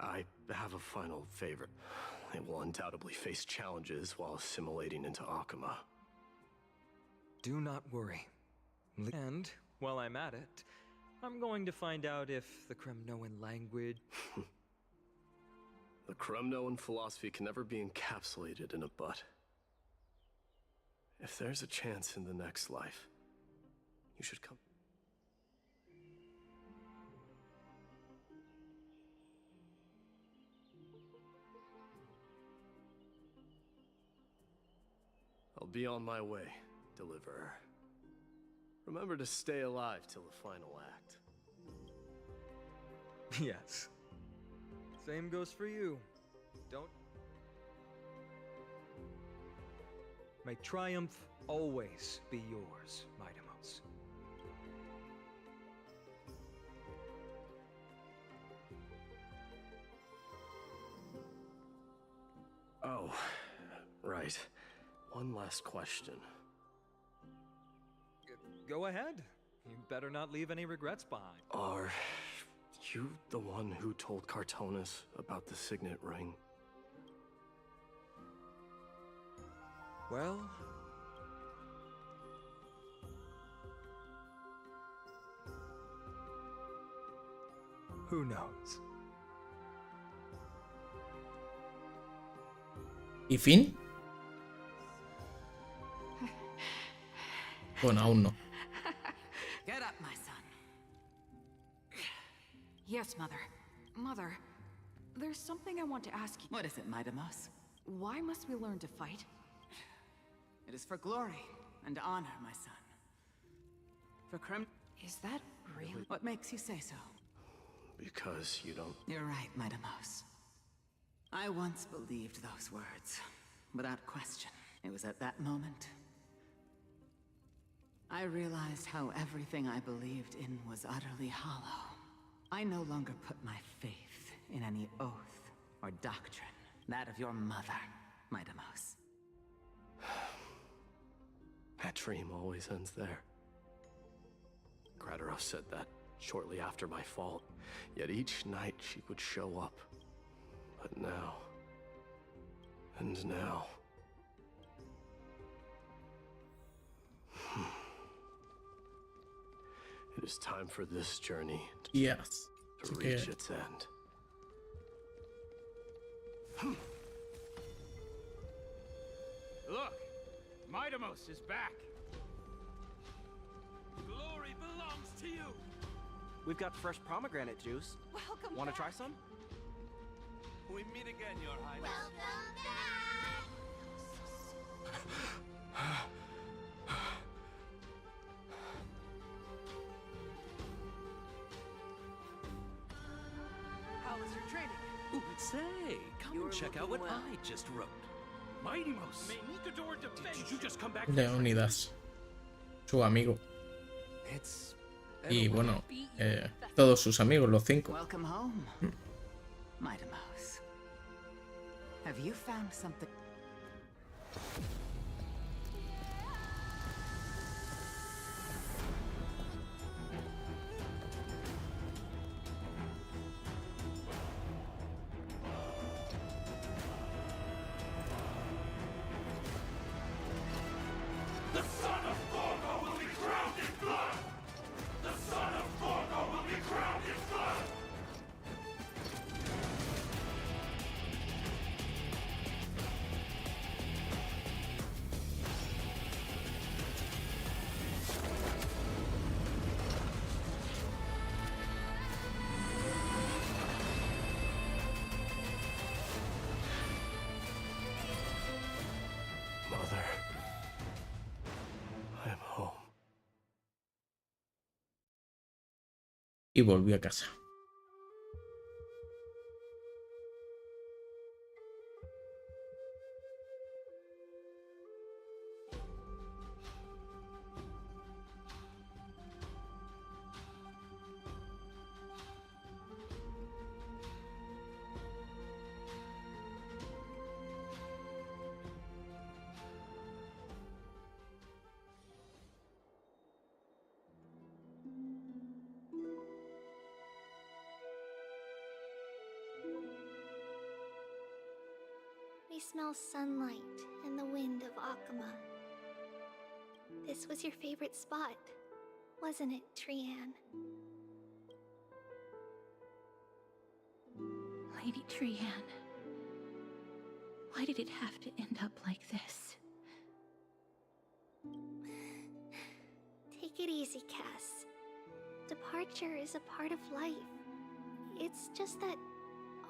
I have a final favor. They will undoubtedly face challenges while assimilating into Akuma.
Do not worry. And, while I'm at it, I'm going to find out if the Kremnoan language...
The Kremnoan philosophy can never be encapsulated in a butt. If there's a chance in the next life, you should come. I'll be on my way, Deliverer. Remember to stay alive till the final act.
Yes. Same goes for you. Don't... May triumph always be yours, Mightimos.
Oh, right. One last question.
Go ahead. You better not leave any regrets behind.
Are you the one who told Cartonis about the signet ring?
Well... who knows?
¿Y fin? Bueno, aún no.
Get up, my son. Yes, Mother. Mother, there's something I want to ask you.
What is it, Mightimos?
Why must we learn to fight?
It is for glory and honor, my son. For
Is that real?
What makes you say so?
Because you don't...
You're right, Mightimos. I once believed those words, without question. It was at that moment I realized how everything I believed in was utterly hollow. I no longer put my faith in any oath or doctrine, that of your mother, Midamos.
That dream always ends there. Crateros said that shortly after my fall, yet each night she would show up. But now... and now... It is time for this journey
Yes.
to
Así
reach
que
its end.
Look! Midamos is back! Glory belongs to you!
We've got fresh pomegranate juice.
Welcome
Want to
back.
try some?
We meet again, Your Highness.
How was your training?
Ooh, say, come and check out what I just wrote.
Midamos! Did you just come back?
Leonidas, su amigo.
It's
Y bueno, todos sus amigos, los 5.
Welcome home, Midamos. Have you found something?
The son of Forgo will be crowned in blood! The son of Forgo will be crowned in blood!
Mother. I am home.
Y volvió a casa.
We smell sunlight and the wind of Akama. This was your favorite spot, wasn't it, Trian?
Lady Trian, why did it have to end up like this?
Take it easy, Cass. Departure is a part of life. It's just that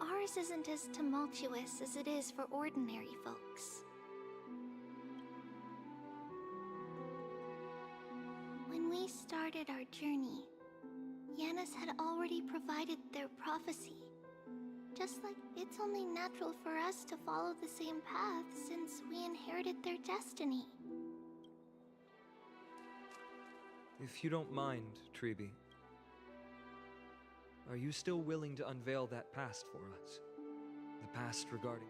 ours isn't as tumultuous as it is for ordinary folks. When we started our journey, Yanis had already provided their prophecy. Just like it's only natural for us to follow the same path since we inherited their destiny.
If you don't mind, Treeby, are you still willing to unveil that past for us? The past regarding...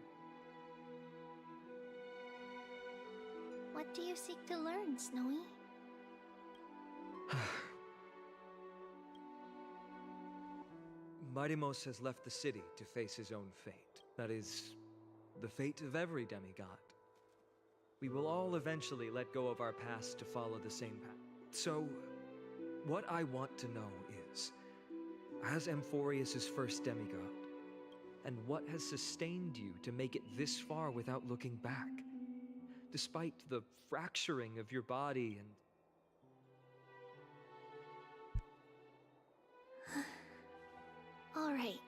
What do you seek to learn, Snowy?
Midamos has left the city to face his own fate. That is, the fate of every demigod. We will all eventually let go of our past to follow the same path. So, what I want to know is, as Amphorius' first demigod, and what has sustained you to make it this far without looking back? Despite the fracturing of your body and...
All right.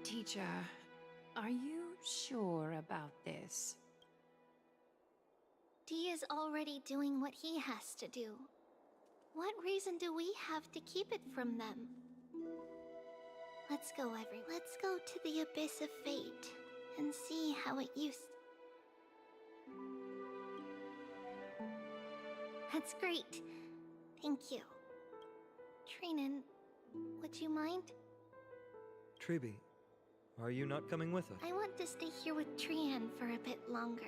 Teacher, are you sure about this?
Dee is already doing what he has to do. What reason do we have to keep it from them? Let's go, Let's go to the abyss of fate and see how it used. That's great. Thank you. Trinan, would you mind?
Treeby, are you not coming with us?
I want to stay here with Trian for a bit longer.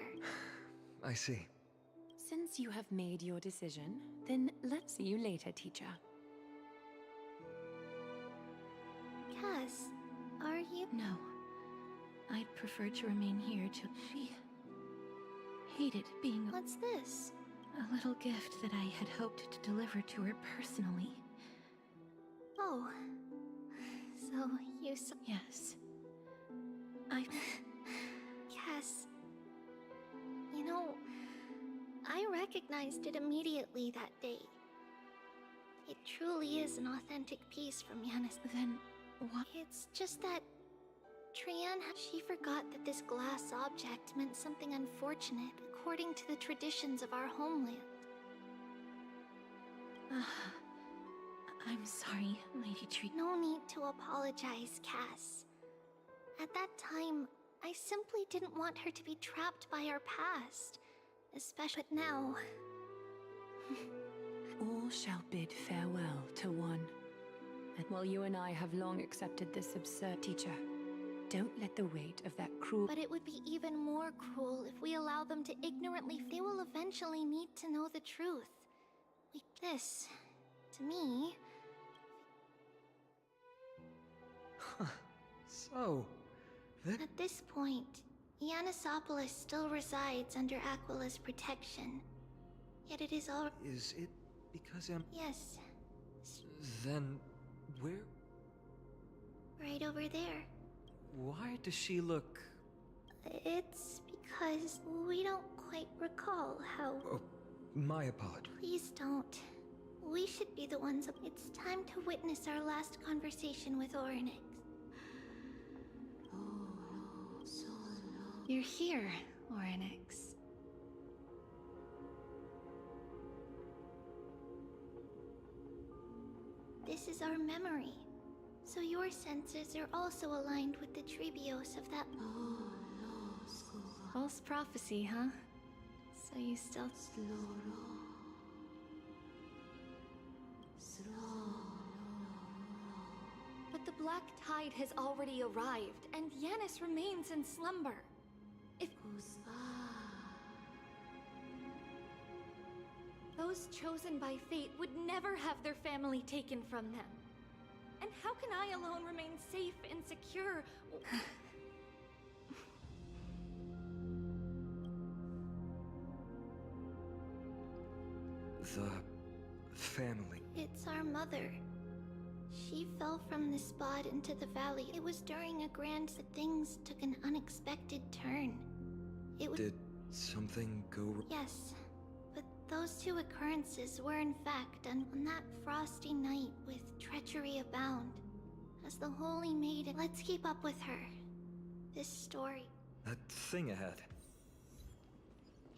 I see.
Since you have made your decision, then let's see you later, teacher.
Cass, are you?
No. I'd prefer to remain here to... She hated being...
What's this?
A little gift that I had hoped to deliver to her personally.
Oh. So you saw...
Yes.
Cass... You know, I recognized it immediately that day. It truly is an authentic piece from Yanis.
Then what?
It's just that Trian, she forgot that this glass object meant something unfortunate according to the traditions of our homeland.
I'm sorry, Lady Tree.
No need to apologize, Cass. At that time, I simply didn't want her to be trapped by our past. Especially now.
All shall bid farewell to one. And while you and I have long accepted this absurd teacher, don't let the weight of that cruel...
But it would be even more cruel if we allow them to ignorantly... They will eventually need to know the truth. Like this, to me...
So...
At this point, Yanisopolis still resides under Aquila's protection. Yet it is all...
Is it because I'm...
Yes.
Then... where...
Right over there.
Why does she look...
It's because we don't quite recall how...
Oh, my apologies.
Please don't. We should be the ones... It's time to witness our last conversation with Orynyx. You're here, Orynyx. This is our memory. So your senses are also aligned with the Trebios of that... False prophecy, huh? So you still... But the Black Tide has already arrived, and Yanis remains in slumber. If... Those chosen by fate would never have their family taken from them. And how can I alone remain safe and secure?
The... family.
It's our mother. She fell from the spot into the valley. It was during a grand... Things took an unexpected turn. It was...
Did something go wrong?
Yes. But those two occurrences were in fact done on that frosty night with treachery abound. As the Holy Maiden... Let's keep up with her. This story...
That thing ahead.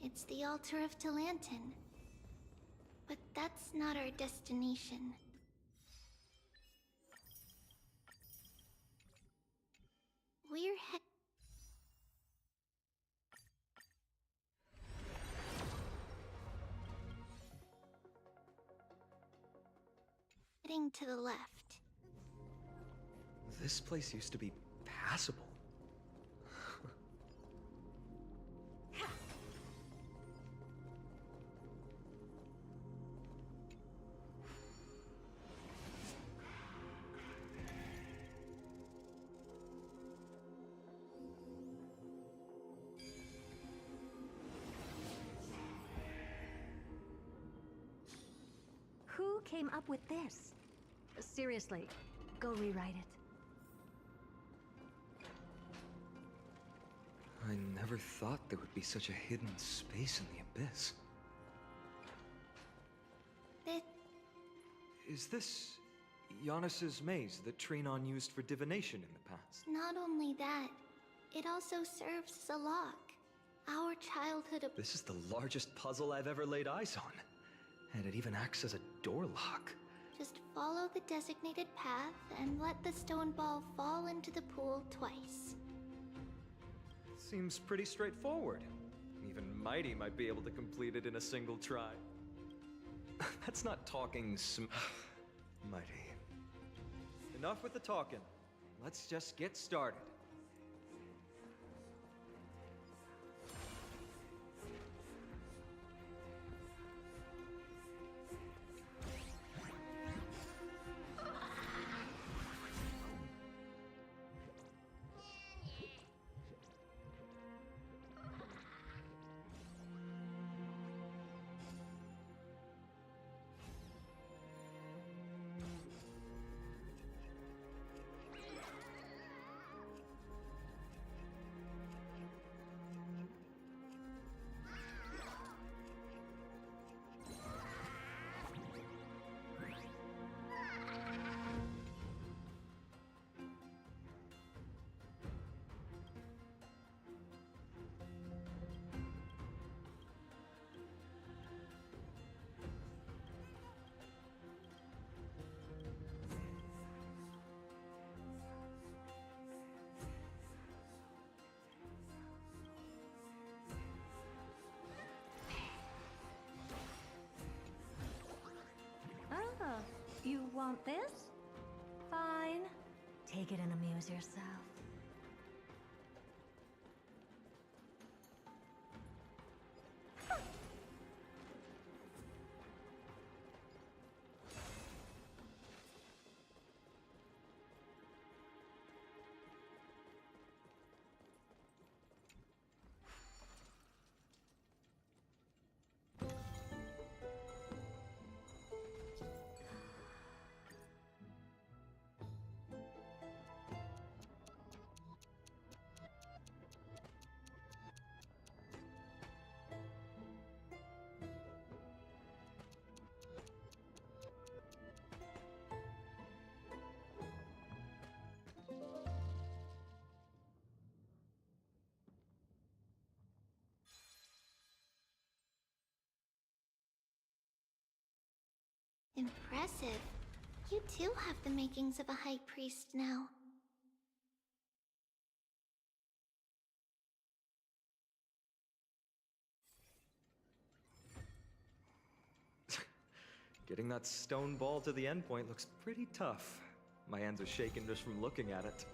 It's the altar of Talantin. But that's not our destination. We're heading to the left.
This place used to be passable.
Who came up with this? Seriously, go rewrite it.
I never thought there would be such a hidden space in the abyss. Is this Yanis's maze that Trinon used for divination in the past?
Not only that, it also serves as a lock. Our childhood...
This is the largest puzzle I've ever laid eyes on. And it even acts as a door lock.
Just follow the designated path and let the stone ball fall into the pool twice.
Seems pretty straightforward. Even Mighty might be able to complete it in a single try. That's not talking Mighty. Enough with the talking. Let's just get started.
Ah, you want this? Fine. Take it and amuse yourself.
Impressive. You too have the makings of a high priest now.
Getting that stone ball to the endpoint looks pretty tough. My hands are shaking just from looking at it.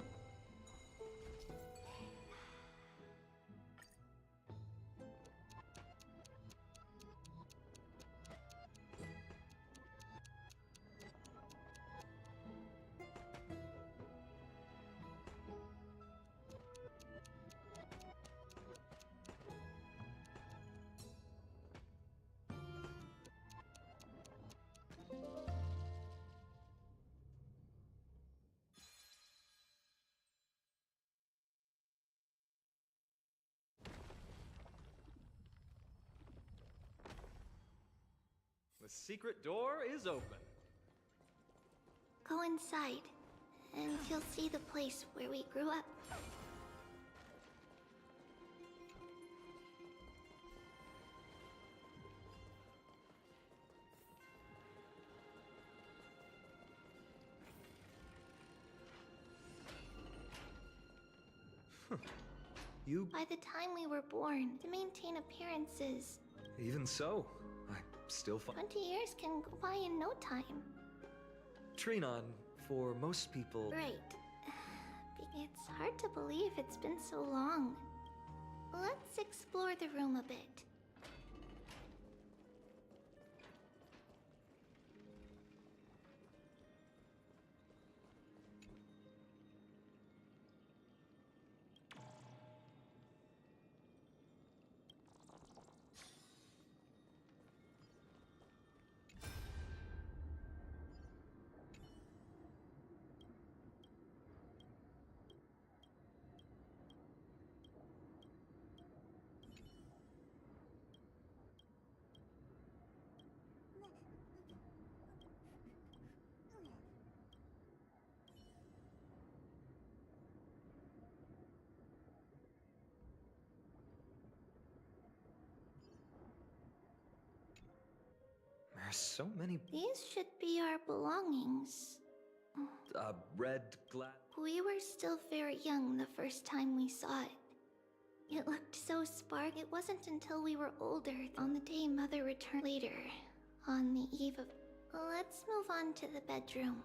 The secret door is open.
Go inside, and you'll see the place where we grew up. By the time we were born, to maintain appearances,
Even so, I still find
20 years can go by in no time.
Trinon, for most people.
Right. It's hard to believe it's been so long. Let's explore the room a bit.
There's so many.
These should be our belongings.
Red glass.
We were still very young the first time we saw it. It looked so spark. It wasn't until we were older, on the day Mother returned later. On the eve of... Let's move on to the bedroom.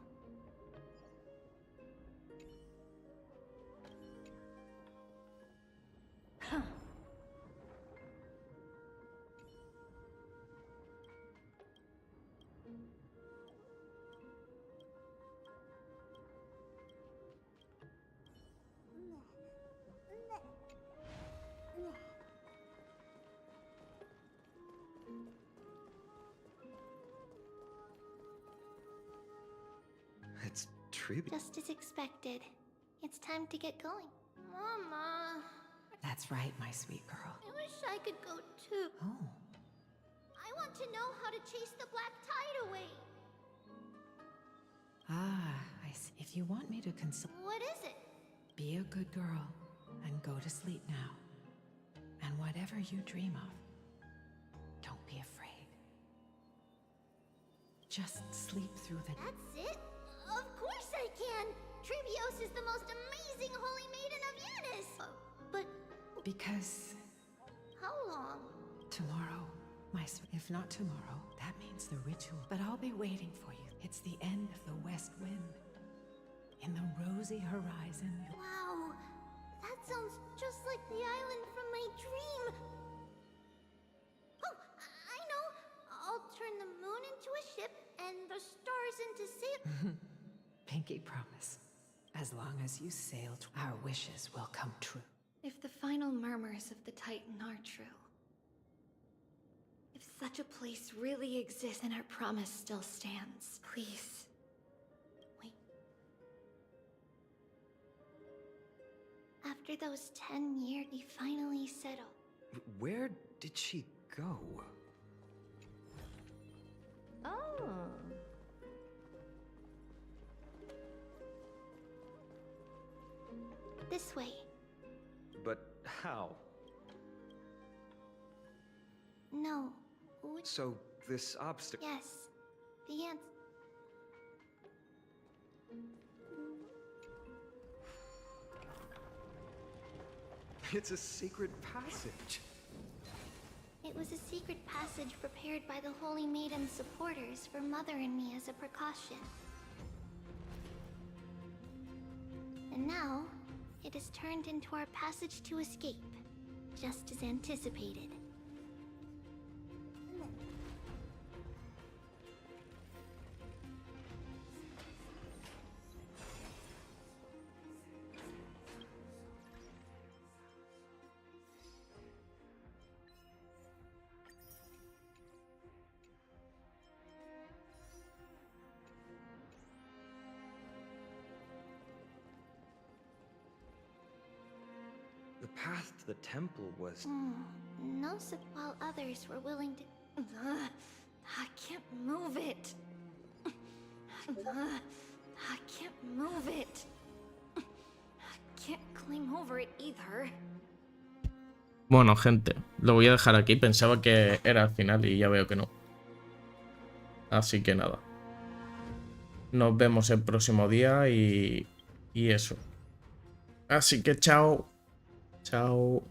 Huh.
It's Treby.
Just as expected. It's time to get going. Mama.
That's right, my sweet girl.
I wish I could go too.
Oh.
I want to know how to chase the black tide away.
Ah, I see. If you want me to consult,
What is it?
be a good girl and go to sleep now. And whatever you dream of, don't be afraid. Just sleep through the...
That's it? Of course I can! Trebios is the most amazing holy maiden of Yanis! But
Because
how long?
tomorrow, my sweet... If not tomorrow, that means the ritual. But I'll be waiting for you. It's the end of the west wind. In the rosy horizon.
Wow, that sounds just like the island from my dream. Oh, I know. I'll turn the moon into a ship and the stars into sail.
Pinky promise. As long as you sail, our wishes will come true.
If the final murmurs of the Titan are true, if such a place really exists and our promise still stands, please. Wait. After those 10 years, we finally settled.
Where did she go?
Oh.
This way.
But how?
No.
So, this obstacle...
Yes. The answer.
It's a secret passage.
It was a secret passage prepared by the Holy Maiden's supporters for Mother and me as a precaution. And now, it is turned into our passage to escape, just as anticipated.
The path to the temple was...
No, while others were willing to... I can't move it. I can't move it. I can't climb over it either.
Bueno, gente, lo voy a dejar aquí. Pensaba que era el final y ya veo que no. Así que nada. Nos vemos el próximo día y eso. Así que chao. Chao.